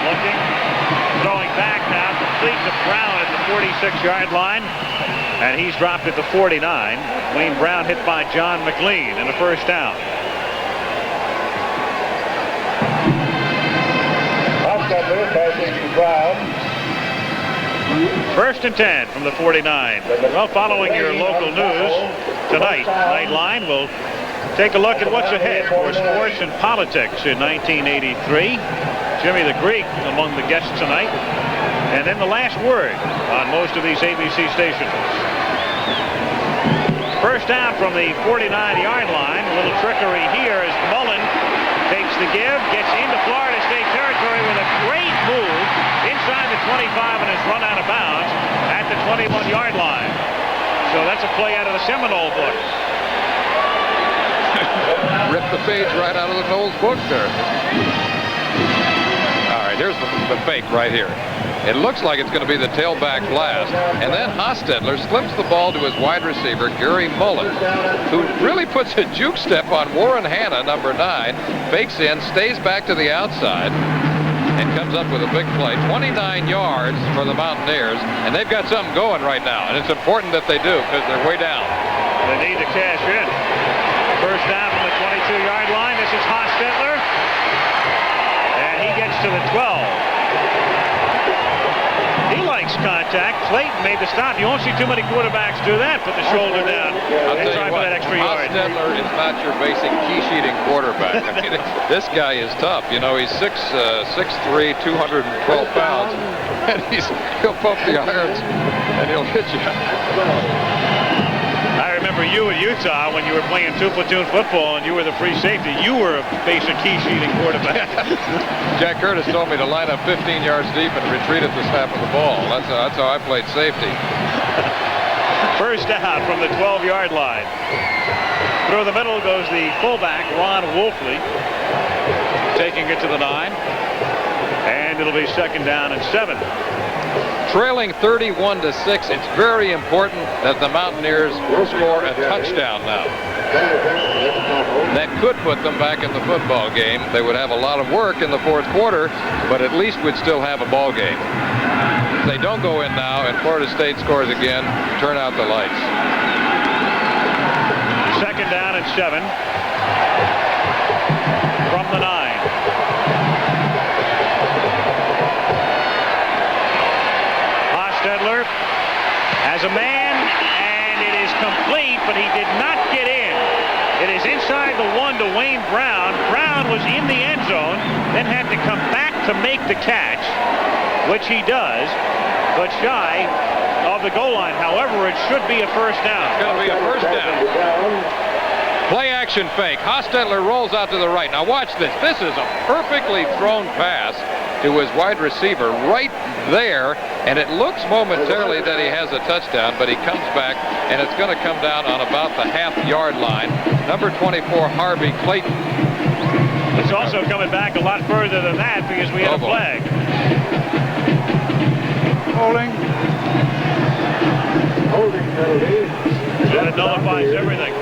looking, throwing back now, complete to Brown at the 46-yard line. And he's dropped at the 49. Wayne Brown hit by John McLean and a first down. First and 10 from the 49. Well, following your local news tonight, Nightline will take a look at what's ahead for sports and politics in 1983. Jimmy the Greek among the guests tonight. And then the last word on most of these ABC stations. First down from the 49-yard line. A little trickery here as Mullen takes the give, gets into Florida State territory with a great move inside the 25 and is run out of bounds at the 21-yard line. So that's a play out of the Seminole book. Ripped the page right out of the Knowles book there. All right, here's the fake right here. It looks like it's going to be the tailback blast. And then Hostetler slips the ball to his wide receiver, Gary Mullen, who really puts a juke step on Warren Hanna, number 9, fakes in, stays back to the outside, and comes up with a big play. 29 yards for the Mountaineers, and they've got something going right now, and it's important that they do because they're way down. They need to cash in. First down from the 22-yard line. This is Hostetler, and he gets to the 12. He likes contact. Clayton made the stop. You won't see too many quarterbacks do that. Put the shoulder down and try for that extra yard. Hostetler is not your basic key-sheeting quarterback. I mean, this guy is tough. You know, he's 6'3", 212 pounds, and he'll pump the irons, and he'll hit you. I remember you at Utah when you were playing two-platoon football and you were the free safety. You were a basic key-sheeting quarterback. Jack Curtis told me to line up 15 yards deep and retreat at the snap of the ball. That's how I played safety. First down from the 12-yard line. Through the middle goes the fullback, Ron Wolfley, taking it to the 9. And it'll be second down and 7. Trailing 31-6, it's very important that the Mountaineers score a touchdown now. That could put them back in the football game. They would have a lot of work in the fourth quarter, but at least would still have a ball game. If they don't go in now and Florida State scores again, turn out the lights. Second down and 7 from the 9. Hostetler has a man, and it is complete, but he did not get in. It is inside the 1 to Wayne Brown. Brown was in the end zone, then had to come back to make the catch, which he does, but shy of the goal line. However, it should be a first down. It's going to be a first down. Play action fake. Hostetler rolls out to the right. Now watch this. This is a perfectly thrown pass to his wide receiver right there, and it looks momentarily that he has a touchdown, but he comes back, and it's going to come down on about the half-yard line. Number 24, Harvey Clayton. It's also coming back a lot further than that because we had a flag. Holding penalty. So it nullifies everything.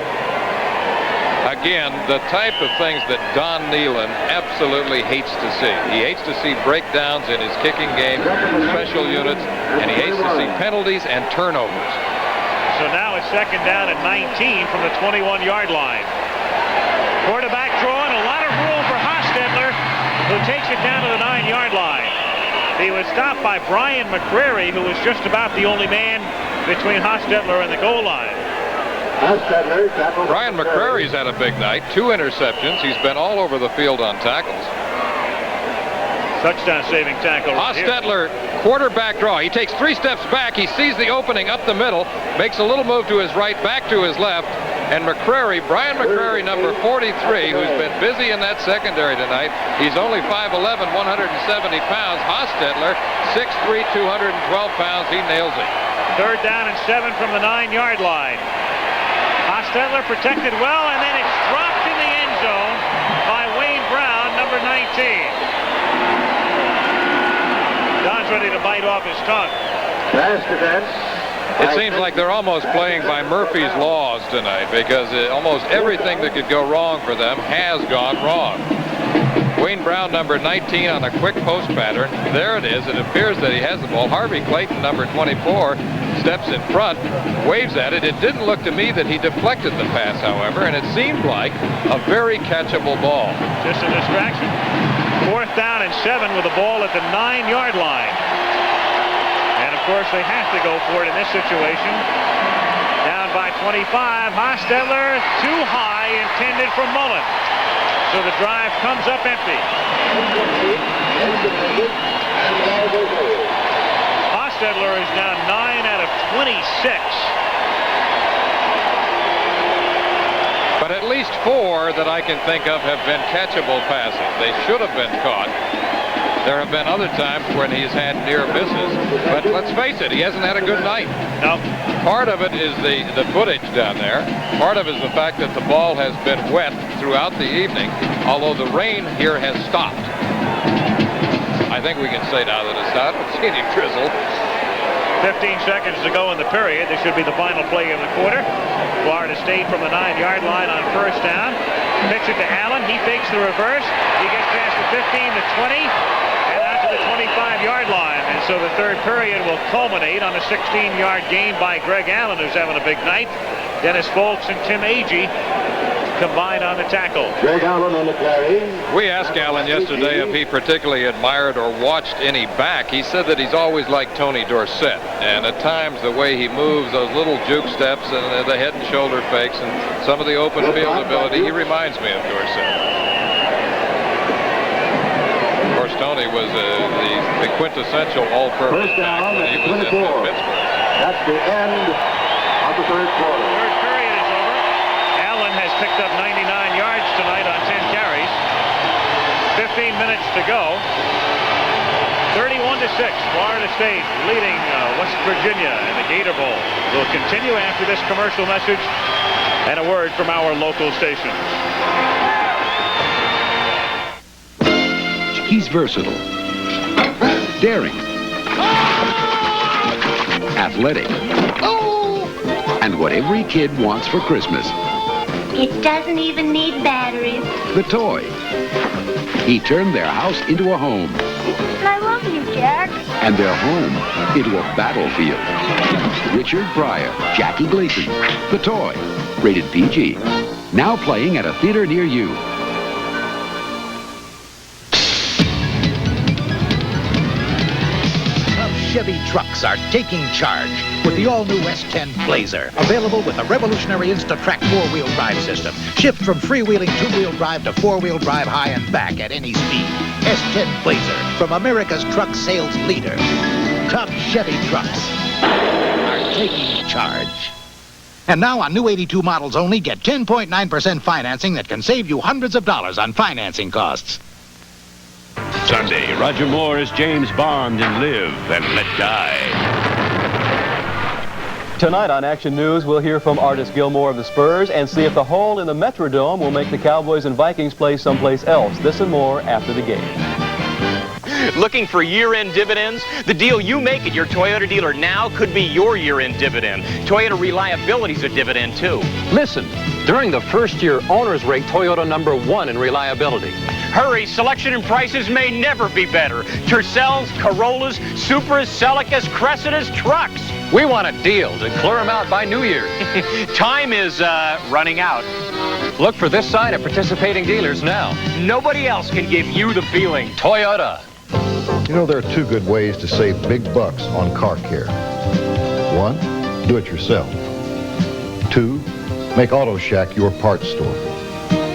Again, the type of things that Don Nealon absolutely hates to see. He hates to see breakdowns in his kicking game, special units, and he hates to see penalties and turnovers. So now it's second down at 19 from the 21-yard line. Quarterback draw, and a lot of room for Hostetler, who takes it down to the 9-yard line. He was stopped by Brian McCrary, who was just about the only man between Hostetler and the goal line. Brian McCrary's had a big night. 2 interceptions. He's been all over the field on tackles. Touchdown-saving tackle. Hostetler, quarterback draw. He takes 3 steps back. He sees the opening up the middle, makes a little move to his right, back to his left, and McCrary, Brian McCrary, number 43, who's been busy in that secondary tonight. He's only 5'11", 170 pounds. Hostetler, 6'3", 212 pounds. He nails it. Third down and 7 from the 9-yard line. Hostetler protected well, and then it's dropped in the end zone by Wayne Brown, number 19. Don's ready to bite off his tongue. Pass defense. It seems like they're almost playing by Murphy's laws tonight because almost everything that could go wrong for them has gone wrong. Wayne Brown, number 19, on a quick post pattern. There it is. It appears that he has the ball. Harvey Clayton, number 24, steps in front, waves at it. It didn't look to me that he deflected the pass, however, and it seemed like a very catchable ball. Just a distraction. Fourth down and 7 with the ball at the 9-yard line. And, of course, they have to go for it in this situation. Down by 25. Hostetler, too high, intended for Mullen. So the drive comes up empty. Hostetler is now 9 out of 26. But at least 4 that I can think of have been catchable passes. They should have been caught. There have been other times when he's had near misses. But let's face it, he hasn't had a good night. No. Part of it is the footage down there. Part of it is the fact that the ball has been wet throughout the evening, although the rain here has stopped. I think we can say now that it's not. We've seen him drizzle. 15 seconds to go in the period. This should be the final play of the quarter. Florida State from the 9-yard line on first down. Pitch it to Allen. He fakes the reverse. He gets past the 15, the 20, and out to the 25-yard line. And so the third period will culminate on a 16-yard gain by Greg Allen, who's having a big night. Dennis Folks and Tim Agee combined on the tackle. Greg Allen on the carry. We asked Allen yesterday if he particularly admired or watched any back. He said that he's always liked Tony Dorsett. And at times the way he moves, those little juke steps and the head and shoulder fakes and some of the open field ability, he reminds me of Dorsett. Of course, Tony was the quintessential all-purpose back when he was in Pittsburgh. That's the end of the third quarter. Third period is over. Allen has picked up 99 yards tonight on 10 carries. 15 minutes to go. 31-6. Florida State leading West Virginia in the Gator Bowl. We'll continue after this commercial message and a word from our local station. He's versatile, daring, athletic, and what every kid wants for Christmas. It doesn't even need batteries. The toy. He turned their house into a home. I love you, Jack. And their home into a battlefield. Richard Pryor, Jackie Gleason, The Toy. Rated PG. Now playing at a theater near you. Chevy trucks are taking charge with the all-new S10 Blazer, available with a revolutionary Insta-Track four-wheel drive system. Shift from freewheeling two-wheel drive to four-wheel drive high and back at any speed. S10 Blazer from America's truck sales leader. Top Chevy trucks are taking charge. And now on new 82 models only, get 10.9% financing that can save you hundreds of dollars on financing costs. Sunday, Roger Moore as James Bond in Live and Let Die. Tonight on Action News, we'll hear from Artis Gilmore of the Spurs and see if the hole in the Metrodome will make the Cowboys and Vikings play someplace else. This and more after the game. Looking for year-end dividends? The deal you make at your Toyota dealer now could be your year-end dividend. Toyota reliability is a dividend, too. Listen, during the first year, owners rate Toyota #1 in reliability. Hurry, selection and prices may never be better. Tercels, Corollas, Supras, Celicas, Cressidas, trucks. We want a deal to clear them out by New Year. Time is running out. Look for this sign at participating dealers now. Nobody else can give you the feeling. Toyota. You know, there are two good ways to save big bucks on car care. One, do it yourself. Two, make Auto Shack your parts store.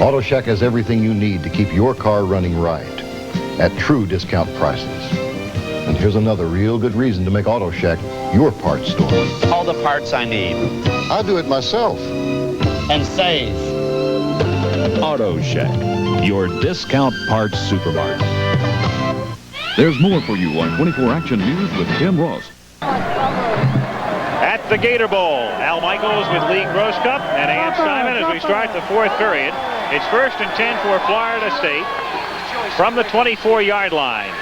Auto Shack has everything you need to keep your car running right at true discount prices. And here's another real good reason to make Auto Shack your parts store. All the parts I need. I do it myself. And save. Auto Shack, your discount parts supermarket. There's more for you on 24 Action News with Tim Ross. At the Gator Bowl, Al Michaels with Lee Grosscup and Ann Simon as we start the fourth period. It's 1st and 10 for Florida State from the 24-yard line.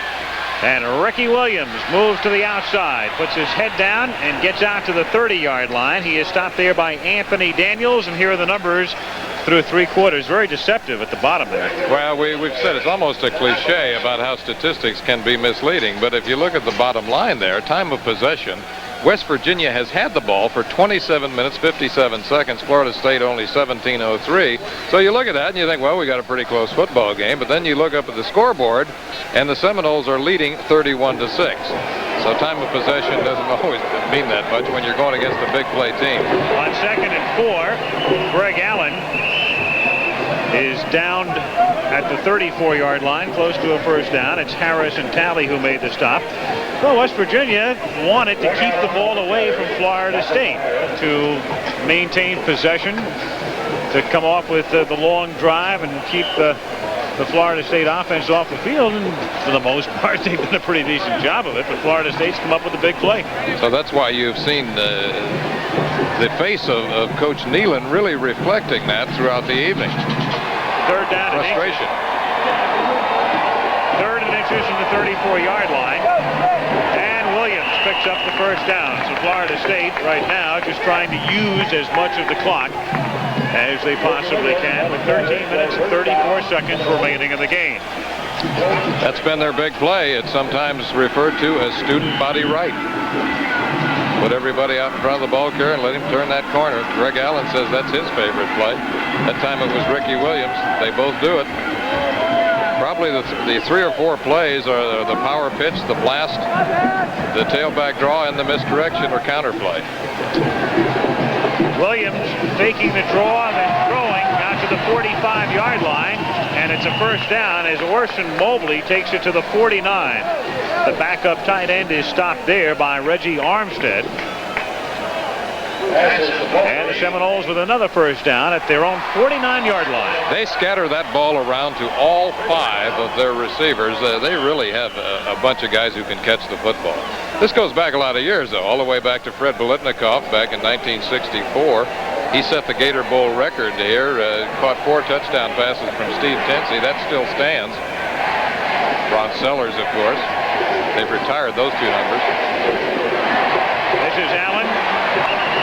And Ricky Williams moves to the outside, puts his head down, and gets out to the 30-yard line. He is stopped there by Anthony Daniels, and here are the numbers through three quarters. Very deceptive at the bottom there. Well, we've said it's almost a cliche about how statistics can be misleading, but if you look at the bottom line there, time of possession, West Virginia has had the ball for 27 minutes, 57 seconds. Florida State only 17:03. So you look at that and you think, well, we got a pretty close football game. But then you look up at the scoreboard, and the Seminoles are leading 31-6. So time of possession doesn't always mean that much when you're going against a big play team. On 2nd and 4, Greg Allen is downed at the 34-yard line, close to a first down. It's Harris and Talley who made the stop. Well, West Virginia wanted to keep the ball away from Florida State to maintain possession, to come off with the long drive and keep the Florida State offense off the field. And for the most part, they've done a pretty decent job of it, but Florida State's come up with a big play. So that's why you've seen the face of Coach Nealon really reflecting that throughout the evening. Third down. Frustration. 3rd and inches from the 34-yard line. And Williams picks up the first down. So Florida State right now just trying to use as much of the clock as they possibly can with 13 minutes and 34 seconds remaining in the game. That's been their big play. It's sometimes referred to as student body right. Put everybody out in front of the ball carrier and let him turn that corner. Greg Allen says that's his favorite play. That time it was Ricky Williams. They both do it. Probably the 3 or 4 plays are the power pitch, the blast, the tailback draw, and the misdirection or counterplay. Williams faking the draw, then throwing out to the 45-yard line, and it's a first down as Orson Mobley takes it to the 49. The backup tight end is stopped there by Reggie Armstead. And the Seminoles with another first down at their own 49-yard line. They scatter that ball around to all 5 of their receivers. They really have a bunch of guys who can catch the football. This goes back a lot of years, though, all the way back to Fred Biletnikoff back in 1964. He set the Gator Bowl record here, caught 4 touchdown passes from Steve Tensey. That still stands. Ron Sellers, of course. They've retired those 2 numbers. This is Allen,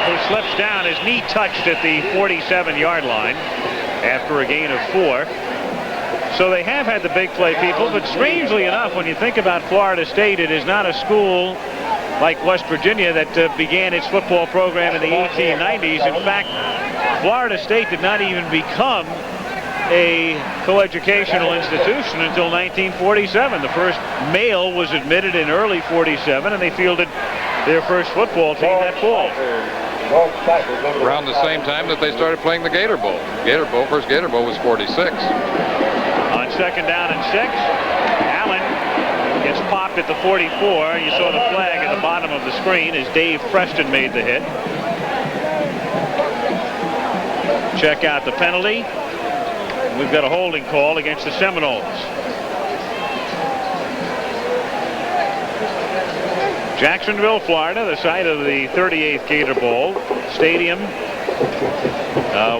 who slips down, his knee touched at the 47-yard line after a gain of 4. So they have had the big play people, but strangely enough, when you think about Florida State, it is not a school like West Virginia that began its football program in the 1890s. In fact, Florida State did not even become a coeducational institution until 1947. The first male was admitted in early 47, and they fielded their first football team that fall. Around the same time that they started playing the Gator Bowl. First Gator Bowl was 46. On second down and 6, Allen gets popped at the 44. You saw the flag at the bottom of the screen as Dave Preston made the hit. Check out the penalty. We've got a holding call against the Seminoles. Jacksonville, Florida, the site of the 38th Gator Bowl. Stadium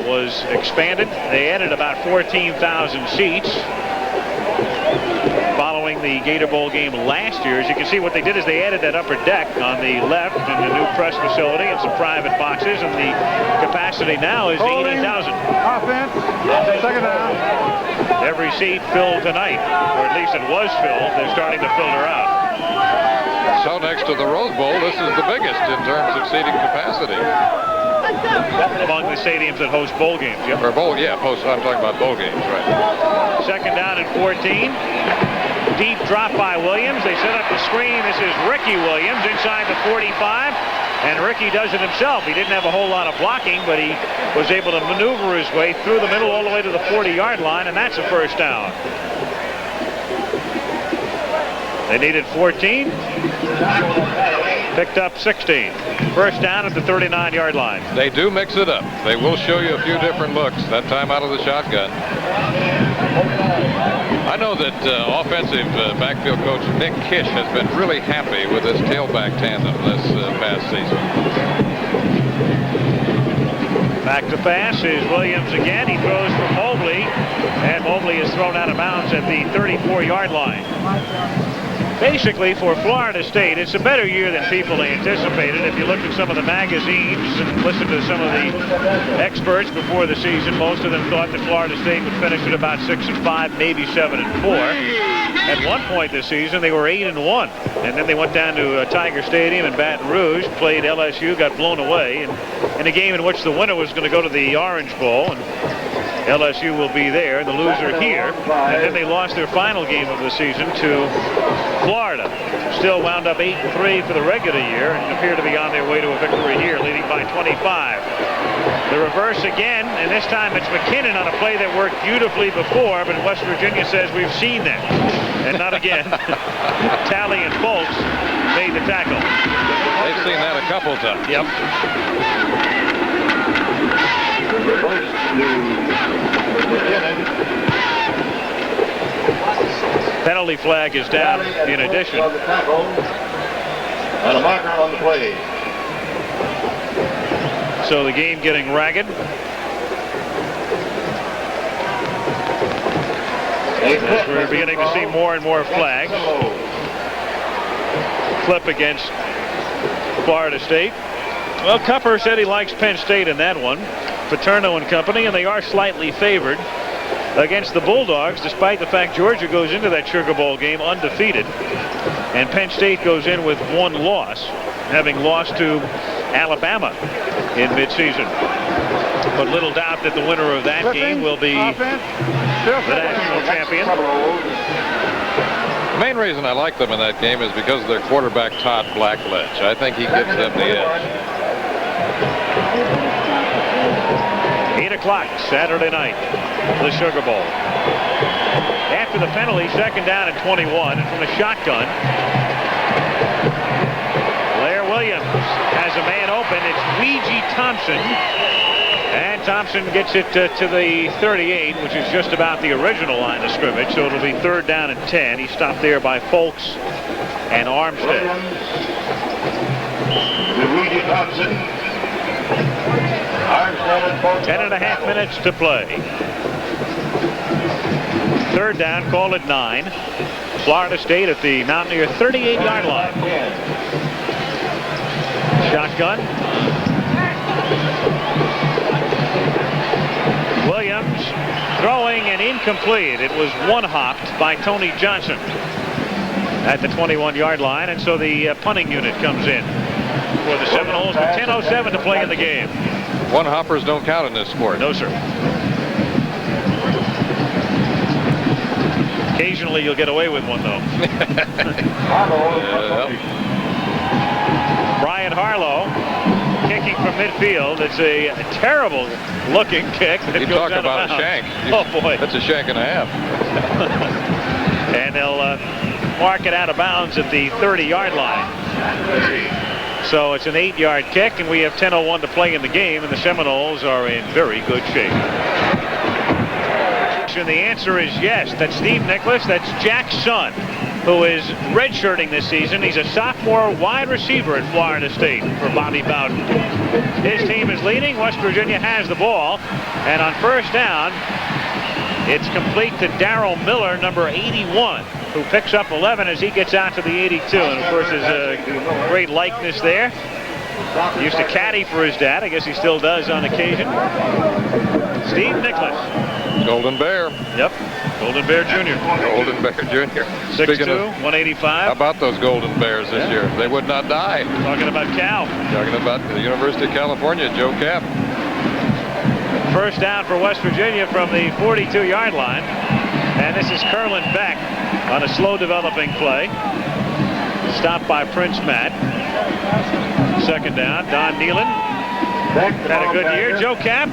was expanded. They added about 14,000 seats following the Gator Bowl game last year. As you can see, what they did is they added that upper deck on the left and the new press facility and some private boxes, and the capacity now is 80,000. Offense, second down. Every seat filled tonight, or at least it was filled. They're starting to filter out. So next to the Rose Bowl, this is the biggest in terms of seating capacity. Among the stadiums that host bowl games. Yep. Or bowl, yeah, I'm talking about bowl games, right. Second down and 14. Deep drop by Williams. They set up the screen. This is Ricky Williams inside the 45. And Ricky does it himself. He didn't have a whole lot of blocking, but he was able to maneuver his way through the middle all the way to the 40-yard line, and that's a first down. They needed 14. Picked up 16. First down at the 39-yard line. They do mix it up. They will show you a few different looks, that time out of the shotgun. I know that offensive backfield coach Nick Kish has been really happy with his tailback tandem this past season. Back to pass is Williams again. He throws for Mobley, and Mobley is thrown out of bounds at the 34-yard line. Basically, for Florida State, it's a better year than people anticipated. If you look at some of the magazines and listen to some of the experts before the season, most of them thought that Florida State would finish at about 6-5, maybe 7-4. At one point this season, they were 8-1, and then they went down to Tiger Stadium in Baton Rouge, played LSU, got blown away, and in a game in which the winner was going to go to the Orange Bowl, and LSU will be there, the loser here, and then they lost their final game of the season to Florida. Still wound up 8-3 for the regular year and appear to be on their way to a victory here, leading by 25. The reverse again, and this time it's McKinnon on a play that worked beautifully before, but West Virginia says we've seen that, and not again. Talley and Folks made the tackle. They've seen that a couple times. Yep. Penalty flag is down in addition. And a marker on the play. So the game getting ragged. As we're beginning to see more and more flags flip against Florida State. Well, Cupper said he likes Penn State in that one. Paterno and company, and they are slightly favored against the Bulldogs, despite the fact Georgia goes into that Sugar Bowl game undefeated. And Penn State goes in with one loss, having lost to Alabama in midseason. But little doubt that the winner of that game will be the national champion. The main reason I like them in that game is because of their quarterback, Todd Blackledge. I think he gives them the edge. 8 o'clock Saturday night, the Sugar Bowl. After the penalty, second down and 21, and from the shotgun, Blair Williams has a man open. It's Ouija Thompson. And Thompson gets it to the 38, which is just about the original line of scrimmage, so it'll be third down and 10. He stopped there by Folks and Armstead. Ouija Thompson. 10.5 minutes to play. Third down, call it 9. Florida State at the Mountaineer 38-yard line. Shotgun. Williams throwing and incomplete. It was one-hopped by Tony Johnson at the 21-yard line, and so the punting unit comes in for the Seminoles with 10:07 to play in the game. One-hoppers don't count in this sport. No, sir. Occasionally you'll get away with one, though. Brian Harlow kicking from midfield. It's a terrible looking kick. You talk about a shank. Oh, boy. That's a shank and a half. And they'll mark it out of bounds at the 30-yard line. So it's an 8-yard kick, and we have 10:01 to play in the game, and the Seminoles are in very good shape. And the answer is yes. That's Steve Nicholas. That's Jack's son, who is redshirting this season. He's a sophomore wide receiver at Florida State for Bobby Bowden. His team is leading. West Virginia has the ball. And on first down, it's complete to Darrell Miller, number 81, who picks up 11 as he gets out to the 82. And, of course, there's a great likeness there. He used to caddy for his dad. I guess he still does on occasion. Steve Nicholas. Golden Bear. Yep. Golden Bear Jr. Golden Bear Jr. 6'2", 185. How about those Golden Bears this year? They would not die. Talking about Cal. Talking about the University of California, Joe Cap. First down for West Virginia from the 42-yard line. And this is Curlin Beck on a slow developing play. Stopped by Prince Matt. Second down, Don Nealon. Had a good year. Joe Cap.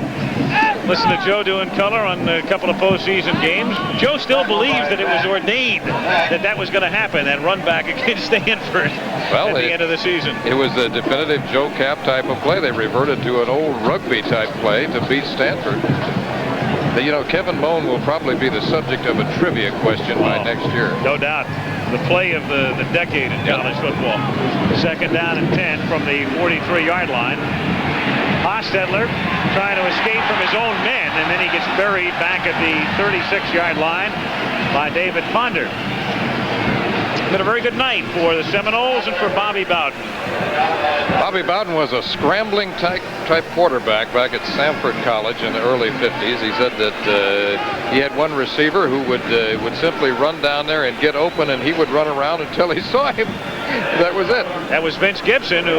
Listen to Joe doing color on a couple of postseason games. Joe still believes that it was ordained that was going to happen, that run back against Stanford at the end of the season. It was a definitive Joe Cap type of play. They reverted to an old rugby type play to beat Stanford. You know, Kevin Moan will probably be the subject of a trivia question by next year. No doubt. The play of the decade in college football. Second down and 10 from the 43-yard line. Hostetler trying to escape from his own men, and then he gets buried back at the 36-yard line by David Ponder. Been a very good night for the Seminoles and for Bobby Bowden. Bobby Bowden was a scrambling type quarterback back at Samford College in the early 50s. He said that he had one receiver who would simply run down there and get open, and he would run around until he saw him. That was it. That was Vince Gibson, who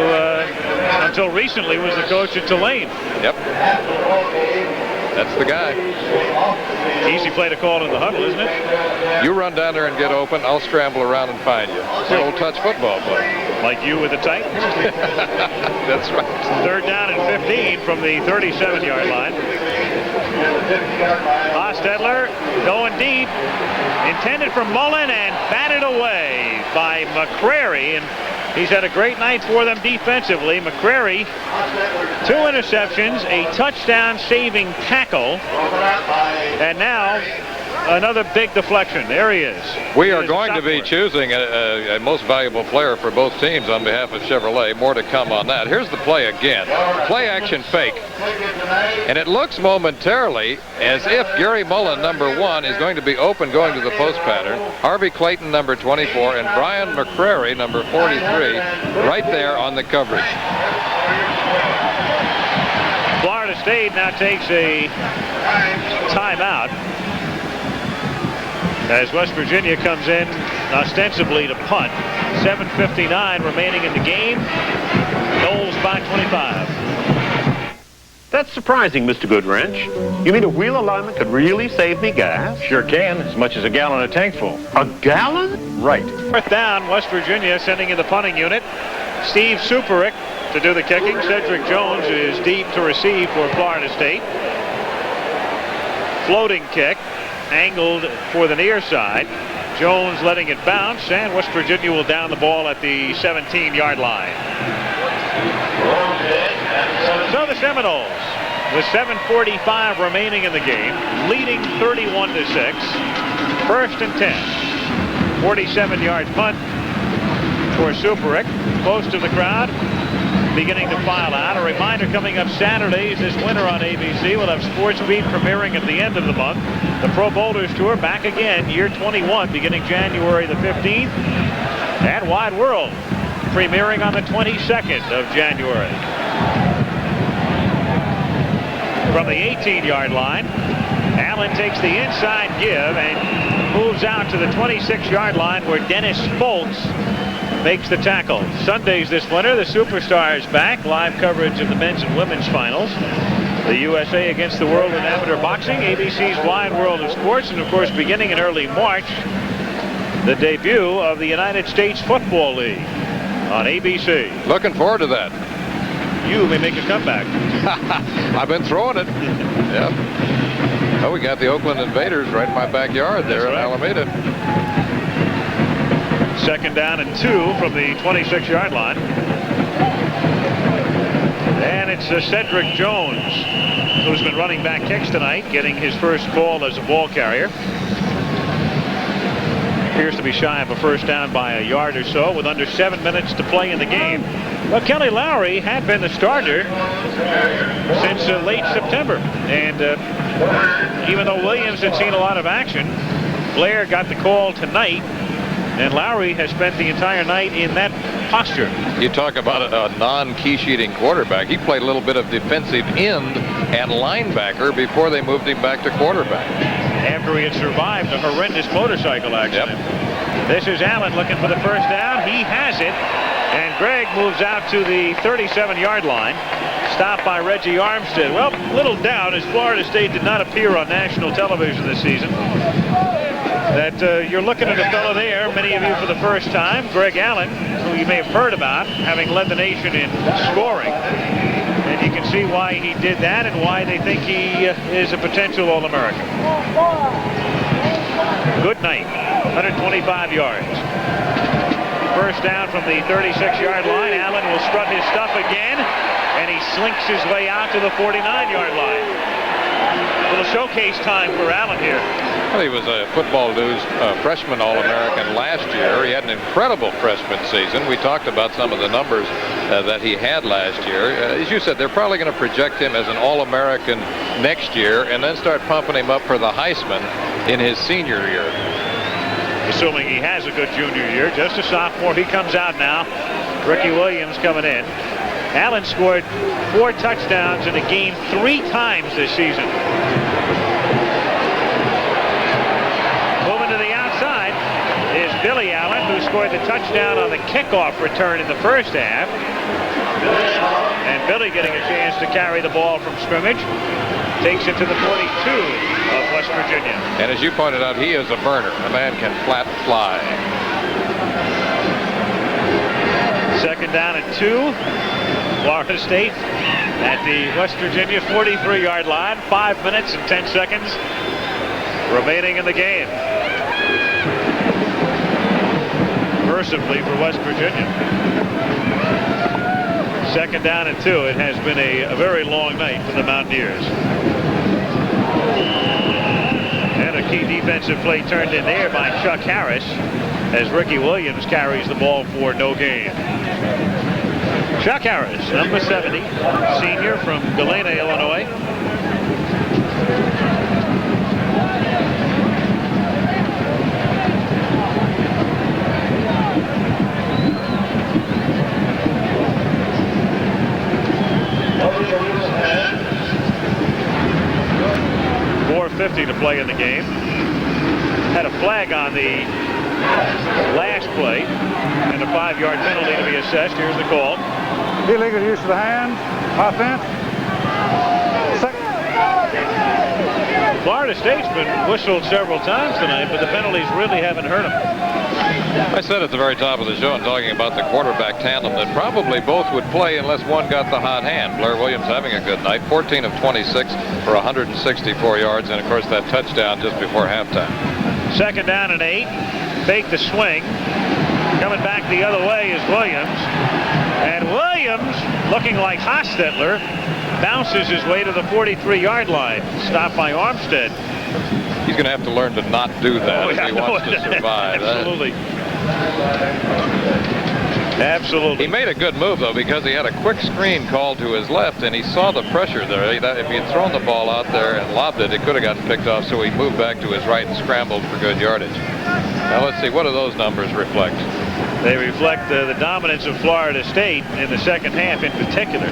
until recently was the coach at Tulane. Yep. That's the guy. Easy play to call in the huddle, isn't it? You run down there and get open. I'll scramble around and find you. It's the old touch football play. Like you with the Titans. That's right. Third down and 15 from the 37-yard line. Hostetler going deep. Intended for Mullen and batted away by McCrary. And he's had a great night for them defensively. McCrary, 2 interceptions, a touchdown saving tackle, and now Another big deflection. There he is. We are going to be choosing a most valuable player for both teams on behalf of Chevrolet. More to come on that. Here's the play again. Play action fake. And it looks momentarily as if Gary Mullen, number 1, is going to be open going to the post pattern. Harvey Clayton, number 24, and Brian McCrary, number 43, right there on the coverage. Florida State now takes a timeout as West Virginia comes in ostensibly to punt. 7:59 remaining in the game. Noles by 25. That's surprising, Mr. Goodwrench. You mean a wheel alignment could really save me gas? Sure can, as much as a gallon of tank full. A gallon? Right. Fourth down, West Virginia sending in the punting unit. Steve Superick to do the kicking. Cedric Jones is deep to receive for Florida State. Floating kick, angled for the near side. Jones letting it bounce, and West Virginia will down the ball at the 17-yard line. So the Seminoles, with 7:45 remaining in the game, leading 31-6. First and 10. 47-yard punt for Superick. Close to the crowd, beginning to file out. A reminder, coming up Saturdays this winter on ABC, we'll have Sports Beat premiering at the end of the month. The Pro Boulders Tour back again, year 21, beginning January the 15th. And Wide World premiering on the 22nd of January. From the 18-yard line, Allen takes the inside give and moves out to the 26-yard line where Dennis Foltz makes the tackle. Sundays this winter, the Superstars back. Live coverage of the men's and women's finals. The USA against the world in amateur boxing. ABC's Wide World of Sports. And, of course, beginning in early March, the debut of the United States Football League on ABC. Looking forward to that. You may make a comeback. I've been throwing it. Yeah. Oh, we got the Oakland Invaders right in my backyard there in Alameda. Second down and 2 from the 26-yard line. And it's Cedric Jones, who's been running back kicks tonight, getting his first call as a ball carrier. Appears to be shy of a first down by a yard or so with under 7 minutes to play in the game. Well, Kelly Lowry had been the starter since late September. And even though Williams had seen a lot of action, Blair got the call tonight. And Lowry has spent the entire night in that posture. You talk about a non-key sheeting quarterback. He played a little bit of defensive end and linebacker before they moved him back to quarterback. After he had survived a horrendous motorcycle accident. Yep. This is Allen looking for the first down. He has it. And Gregg moves out to the 37-yard line. Stopped by Reggie Armstead. Well, little doubt as Florida State did not appear on national television this season, that you're looking at a fellow there, many of you for the first time, Greg Allen, who you may have heard about, having led the nation in scoring. And you can see why he did that and why they think he is a potential All-American. Good night. 125 yards. First down from the 36-yard line. Allen will strut his stuff again, and he slinks his way out to the 49-yard line. A little showcase time for Allen here. Well, he was a Football News freshman All-American last year. He had an incredible freshman season. We talked about some of the numbers that he had last year. As you said, they're probably going to project him as an All-American next year and then start pumping him up for the Heisman in his senior year. Assuming he has a good junior year. Just a sophomore. He comes out now. Ricky Williams coming in. Allen scored 4 touchdowns in a game 3 times this season. Moving to the outside is Billy Allen, who scored the touchdown on the kickoff return in the first half. And Billy getting a chance to carry the ball from scrimmage. Takes it to the 42 of West Virginia. And as you pointed out, he is a burner. The man can flat fly. Second down and 2. Florida State at the West Virginia 43-yard line. 5 minutes and 10 seconds remaining in the game. Mercifully for West Virginia. Second down and 2. It has been a very long night for the Mountaineers. And a key defensive play turned in there by Chuck Harris as Ricky Williams carries the ball for no gain. Chuck Harris, number 70, senior from Galena, Illinois. .450 to play in the game. Had a flag on the last play and a 5-yard penalty to be assessed. Here's the call. Illegal use of the hands. Offense. Florida State's been whistled several times tonight, but the penalties really haven't hurt them. I said at the very top of the show, and talking about the quarterback tandem, that probably both would play unless one got the hot hand. Blair Williams having a good night, 14 of 26 for 164 yards, and of course that touchdown just before halftime. 2nd down and 8. Fake the swing. Coming back the other way is Williams. And Williams, looking like Hostetler, bounces his way to the 43-yard line. Stopped by Armstead. He's going to have to learn to not do that if he wants to survive. Absolutely. Absolutely. He made a good move, though, because he had a quick screen called to his left, and he saw the pressure there. If he had thrown the ball out there and lobbed it, it could have gotten picked off, so he moved back to his right and scrambled for good yardage. Now, let's see. What do those numbers reflect? They reflect the dominance of Florida State in the second half in particular.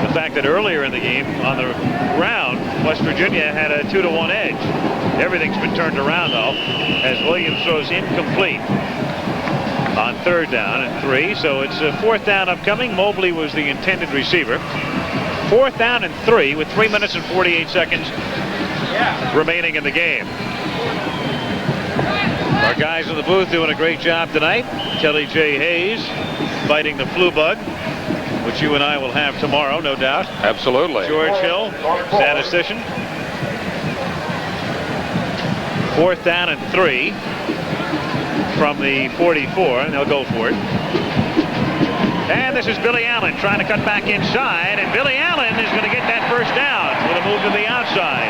The fact that earlier in the game, on the ground, West Virginia had a 2-to-1 edge. Everything's been turned around, though, as Williams throws incomplete on 3rd down and 3. So it's a 4th down upcoming. Mobley was the intended receiver. 4th down and 3 with 3 minutes and 48 seconds remaining in the game. Our guys in the booth doing a great job tonight. Kelly J. Hayes fighting the flu bug, which you and I will have tomorrow, no doubt. Absolutely. George Hill, statistician. 4th down and 3 from the 44, and they'll go for it. And this is Billy Allen trying to cut back inside, and Billy Allen is going to get that first down with a move to the outside.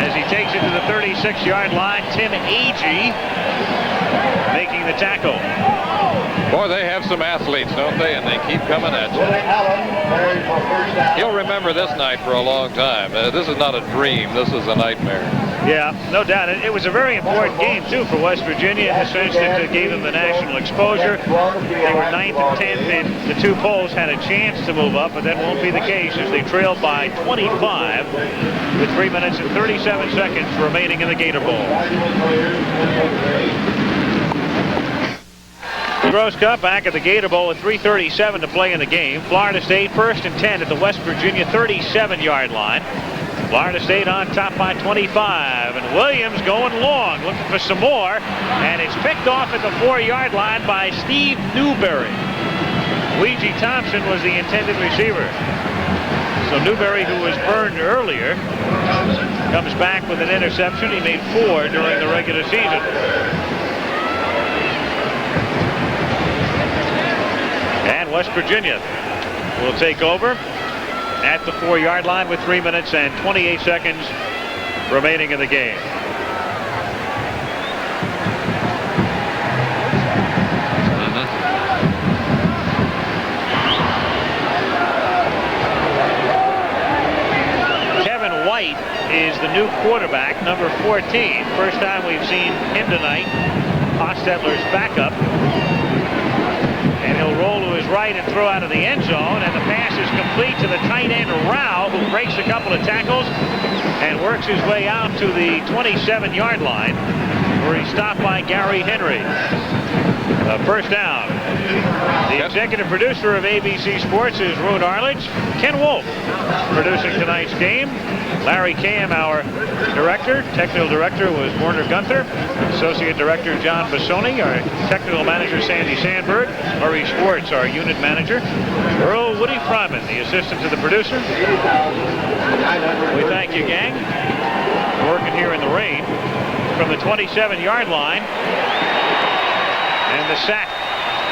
As he takes it to the 36-yard line, Tim Agee making the tackle. Boy, they have some athletes, don't they? And they keep coming at you. You'll remember this night for a long time. This is not a dream. This is a nightmare. Yeah, no doubt. It was a very important game, too, for West Virginia in the sense that it gave them the national exposure. They were 9th and 10th, and the two polls had a chance to move up, but that won't be the case as they trailed by 25 with 3 minutes and 37 seconds remaining in the Gator Bowl. Gross Cup back at the Gator Bowl with 3:37 to play in the game. Florida State 1st and 10 at the West Virginia 37-yard line. Florida State on top by 25, and Williams going long, looking for some more, and it's picked off at the 4-yard line by Steve Newberry. Ouija Thompson was the intended receiver. So Newberry, who was burned earlier, comes back with an interception. He made 4 during the regular season. And West Virginia will take over at the 4-yard line with 3 minutes and 28 seconds remaining in the game. Kevin White is the new quarterback, number 14. First time we've seen him tonight. Hostetler's backup. And he'll roll to his right and throw out of the end zone, and the pass is complete to the tight end Rao, who breaks a couple of tackles and works his way out to the 27-yard line, where he's stopped by Gary Henry. First down. The executive producer of ABC Sports is Roone Arledge. Ken Wolf producing tonight's game. Larry Cam, our director. Technical director was Warner Gunther. Associate director John Bassoni. Our technical manager Sandy Sandberg. Murray Schwartz, our unit manager. Earl Woody Fryman, the assistant to the producer. We thank you, gang, for working here in the rain. From the 27-yard line. And the sack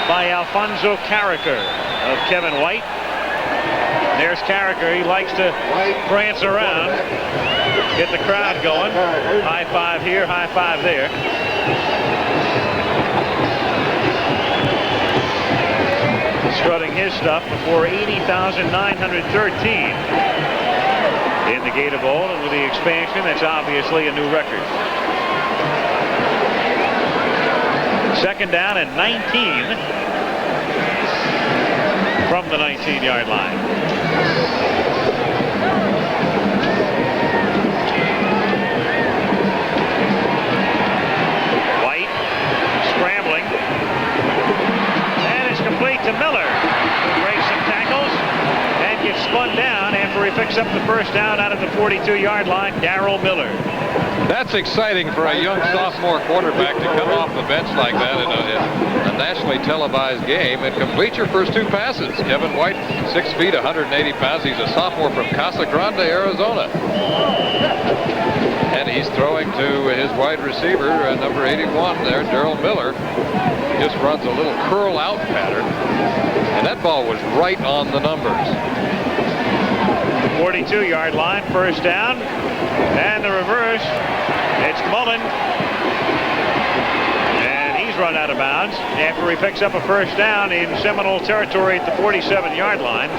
by Alfonso Carricker of Kevin White. There's Carricker. He likes to prance around. Get the crowd going. High five here, high five there. Strutting his stuff before 80,913 in the Gator Bowl, and with the expansion, that's obviously a new record. Second down and 19 from the 19-yard line. White scrambling. And it's complete to Miller, who breaks some tackles and gets spun down after he picks up the first down out of the 42-yard line. Darrell Miller. That's exciting for a young sophomore quarterback to come off the bench like that in a nationally televised game and complete your first two passes. Kevin White, 6 feet, 180 pounds. He's a sophomore from Casa Grande, Arizona. And he's throwing to his wide receiver, number 81 there, Darrell Miller. Just runs a little curl out pattern. And that ball was right on the numbers. 42-yard line, first down. And the reverse. It's Mullen. And he's run out of bounds after he picks up a first down in Seminole territory at the 47-yard line.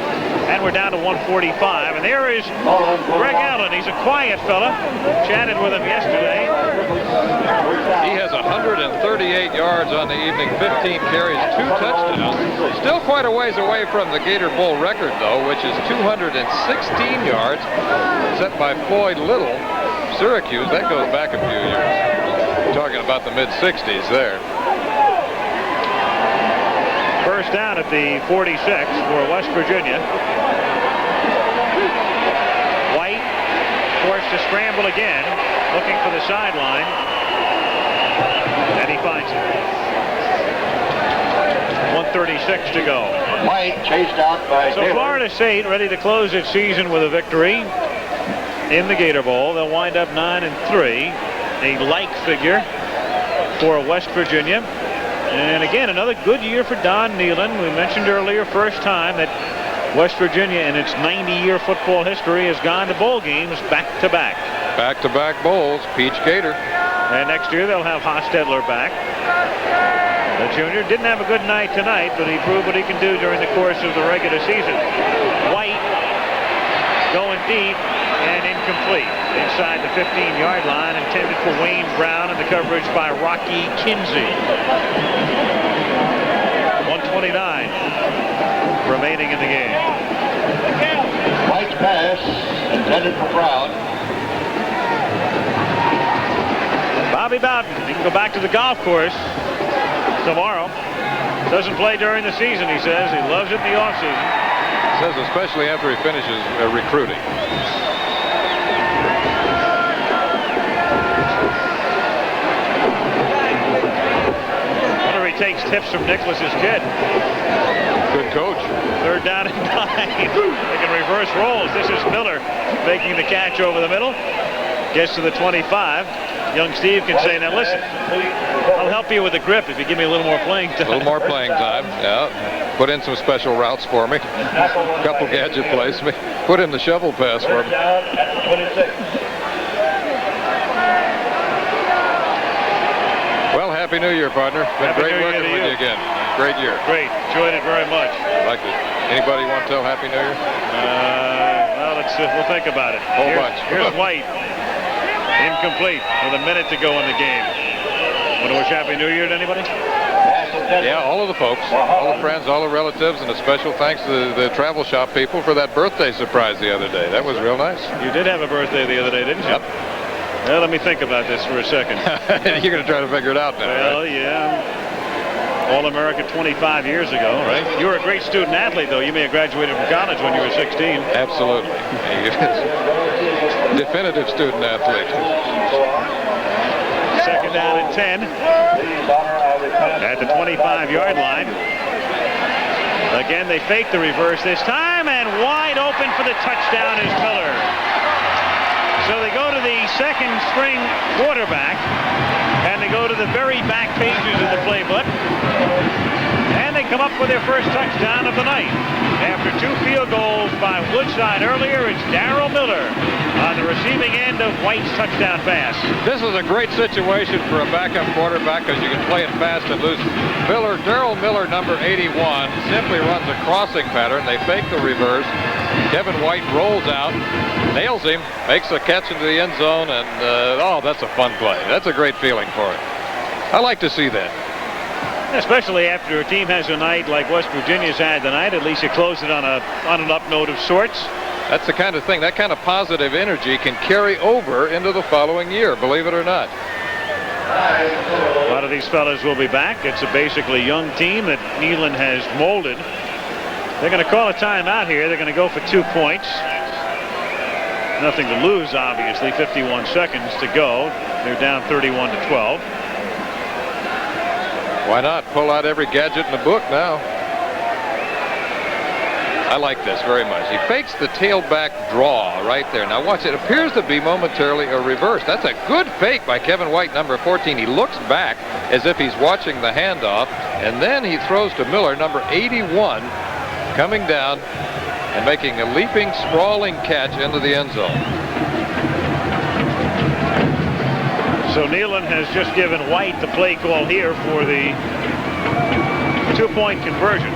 And we're down to 145. And there is Greg Allen. He's a quiet fella. Chatted with him yesterday. He has 138 yards on the evening, 15 carries, 2 touchdowns. Still quite a ways away from the Gator Bowl record, though, which is 216 yards, set by Floyd Little, Syracuse. That goes back a few years. We're talking about the mid-60s there. First down at the 46 for West Virginia. White forced to scramble again, looking for the sideline. And he finds it. 1:36 to go. White chased out by So Florida State ready to close its season with a victory in the Gator Bowl. They'll wind up 9-3. A like figure for West Virginia. And again, another good year for Don Nehlen. We mentioned earlier, first time that West Virginia in its 90-year football history has gone to bowl games back-to-back. Back-to-back bowls, Peach Gator. And next year they'll have Hostetler back. The junior didn't have a good night tonight, but he proved what he can do during the course of the regular season. White going deep and incomplete inside the 15-yard line, intended for Wayne Brown, and the coverage by Rocky Kinsey. 1:29 remaining in the game. White's pass intended for Brown. Bobby Bowden, he can go back to the golf course tomorrow. Doesn't play during the season, he says. He loves it in the offseason. Says especially after he finishes recruiting. Wonder if he takes tips from Nicholas's kid. Good coach. Third down and 9. They can reverse rolls. This is Miller making the catch over the middle. Gets to the 25. Young Steve can say, now listen, I'll help you with the grip if you give me a little more playing time. A little more playing time, yeah. Put in some special routes for me. A couple gadget plays. Put in the shovel pass for me. Well, Happy New Year, partner. Been great working with you again. Great year. Great. Enjoyed it very much. Liked it. Anybody want to tell Happy New Year? Well, we'll think about it. Whole bunch. Here's White. Incomplete with a minute to go in the game. Want to wish Happy New Year to anybody? Yeah, all of the folks, all the friends, all the relatives, and a special thanks to the travel shop people for that birthday surprise the other day. That was real nice. You did have a birthday the other day, didn't you? Yep. Well, let me think about this for a second. You're going to try to figure it out now, well, right? Yeah. All-America 25 years ago, right? You were a great student athlete, though. You may have graduated from college when you were 16. Absolutely. Definitive student athlete. Second down and 10 at the 25-yard line. Again, they fake the reverse this time, and wide open for the touchdown is Miller. So they go to the second string quarterback, and they go to the very back pages of the playbook, and they come up with their first touchdown of the night. After 2 field goals by Woodside earlier, it's Darrell Miller on the receiving end of White's touchdown pass. This is a great situation for a backup quarterback because you can play it fast and loose. Darrell Miller, number 81, simply runs a crossing pattern. They fake the reverse. Kevin White rolls out, nails him, makes a catch into the end zone, and oh, that's a fun play. That's a great feeling for it. I like to see that. Especially after a team has a night like West Virginia's had tonight, at least you close it on an up note of sorts. That's the kind of thing, that kind of positive energy can carry over into the following year, believe it or not. A lot of these fellas will be back. It's a basically young team that Neyland has molded. They're going to call a timeout here. They're going to go for 2 points. Nothing to lose, obviously. 51 seconds to go. They're down 31-12. Why not pull out every gadget in the book now? I like this very much. He fakes the tailback draw right there. Now watch, it appears to be momentarily a reverse. That's a good fake by Kevin White, number 14. He looks back as if he's watching the handoff, and then he throws to Miller, number 81, coming down and making a leaping, sprawling catch into the end zone. So Neyland has just given White the play call here for the 2-point conversion.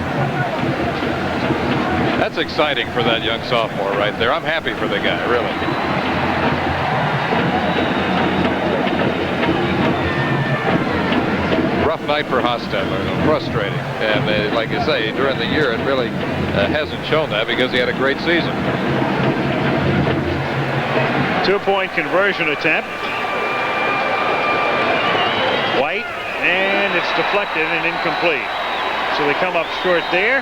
That's exciting for that young sophomore right there. I'm happy for the guy, really. Rough night for Hostetler, frustrating. And like you say, during the year, it really hasn't shown that because he had a great season. 2-point conversion attempt. White, and it's deflected and incomplete. So they come up short there.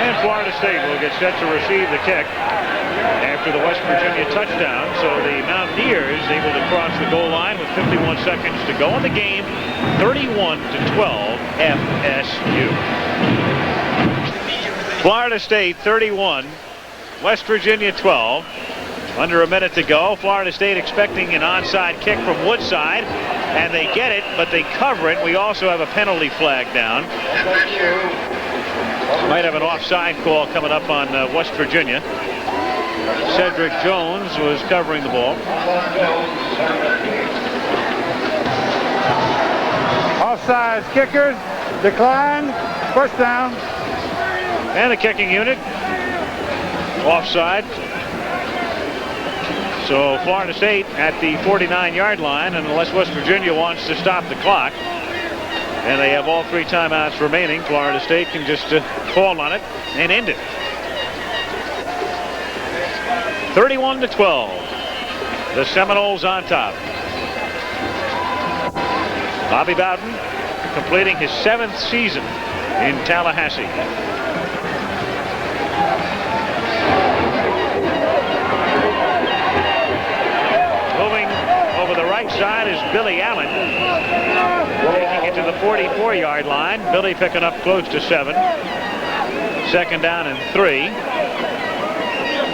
And Florida State will get set to receive the kick after the West Virginia touchdown. So the Mountaineers able to cross the goal line with 51 seconds to go in the game. 31-12 FSU. Florida State 31, West Virginia 12. Under a minute to go. Florida State expecting an onside kick from Woodside, and they get it, but they cover it. We also have a penalty flag down. Might have an offside call coming up on West Virginia. Cedric Jones was covering the ball. Offside kickers decline. First down. And the kicking unit offside. So Florida State at the 49-yard line, and unless West Virginia wants to stop the clock, and they have all 3 timeouts remaining, Florida State can just fall on it and end it. 31-12. The Seminoles on top. Bobby Bowden completing his 7th season in Tallahassee. Right side is Billy Allen, taking it to the 44-yard line. Billy picking up close to 7. Second down and 3.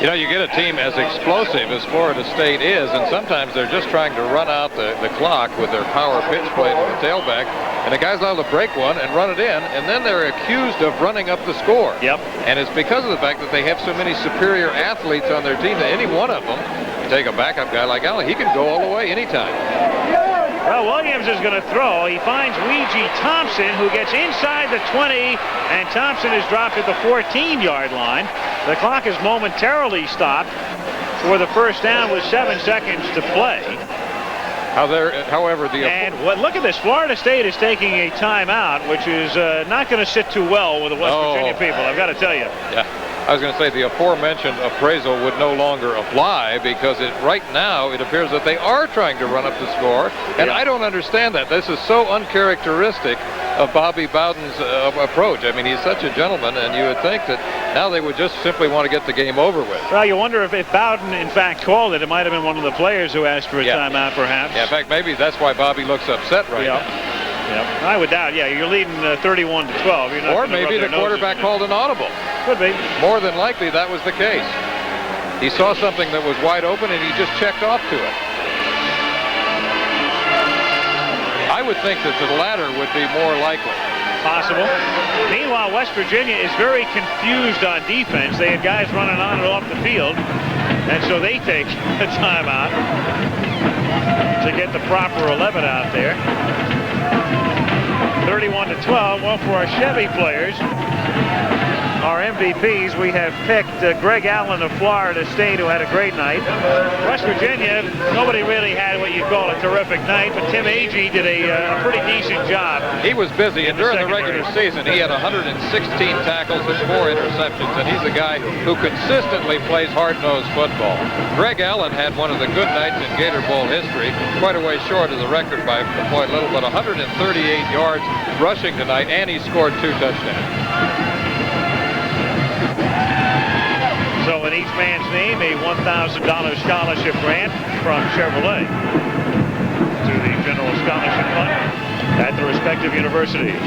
You know, you get a team as explosive as Florida State is, and sometimes they're just trying to run out the clock with their power pitch play to the tailback, and the guy's allowed to break one and run it in, and then they're accused of running up the score. Yep. And it's because of the fact that they have so many superior athletes on their team that any one of them, you take a backup guy like Allen, he can go all the way anytime. Well, Williams is going to throw. He finds Weegee Thompson, who gets inside the 20, and Thompson is dropped at the 14-yard line. The clock is momentarily stopped for the first down with 7 seconds to play. However, look at this. Florida State is taking a timeout, which is not going to sit too well with the West Virginia people, I've got to tell you. Yeah. I was going to say the aforementioned appraisal would no longer apply because right now it appears that they are trying to run up the score, and I don't understand that. This is so uncharacteristic of Bobby Bowden's approach. I mean, he's such a gentleman, and you would think that now they would just simply want to get the game over with. Well, you wonder if Bowden, in fact, called it. It might have been one of the players who asked for a timeout, perhaps. Yeah, in fact, maybe that's why Bobby looks upset right now. Yep. I would doubt. Yeah, you're leading 31-12. You're not or maybe the quarterback called an audible. Could be. More than likely, that was the case. He saw something that was wide open, and he just checked off to it. I would think that the latter would be more likely. Possible. Meanwhile, West Virginia is very confused on defense. They had guys running on and off the field, and so they take a timeout to get the proper 11 out there. 31-12. Well, for our Chevy players, our MVPs, we have picked Greg Allen of Florida State, who had a great night. West Virginia, nobody really had what you'd call a terrific night, but Tim Agee did a pretty decent job. He was busy, and during the regular season, he had 116 tackles and 4 interceptions, and he's a guy who consistently plays hard-nosed football. Greg Allen had one of the good nights in Gator Bowl history, quite a way short of the record by a point little, but 138 yards rushing tonight, and he scored 2 touchdowns. So in each man's name, a $1,000 scholarship grant from Chevrolet to the General Scholarship Fund at the respective universities.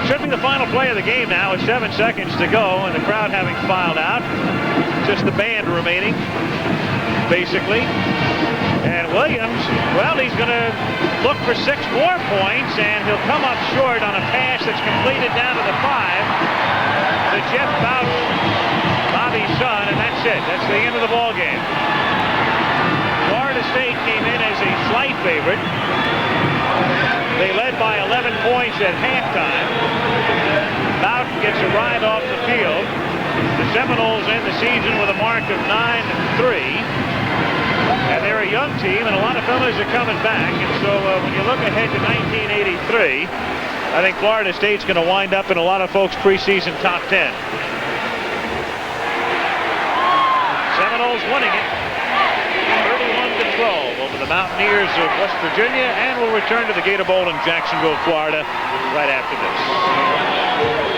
Should be the final play of the game now with 7 seconds to go and the crowd having filed out. Just the band remaining, basically. And Williams, well, he's going to look for 6 more points, and he'll come up short on a pass that's completed down to the 5 to Jeff Bouch, Bobby's son, and that's it. That's the end of the ball game. Florida State came in as a slight favorite. They led by 11 points at halftime. Bouch gets a ride off the field. The Seminoles end the season with a mark of 9-3. And they're a young team, and a lot of fellas are coming back. And so when you look ahead to 1983, I think Florida State's going to wind up in a lot of folks' preseason top 10. Seminoles winning it 31-12 over the Mountaineers of West Virginia, and will return to the Gator Bowl in Jacksonville, Florida right after this.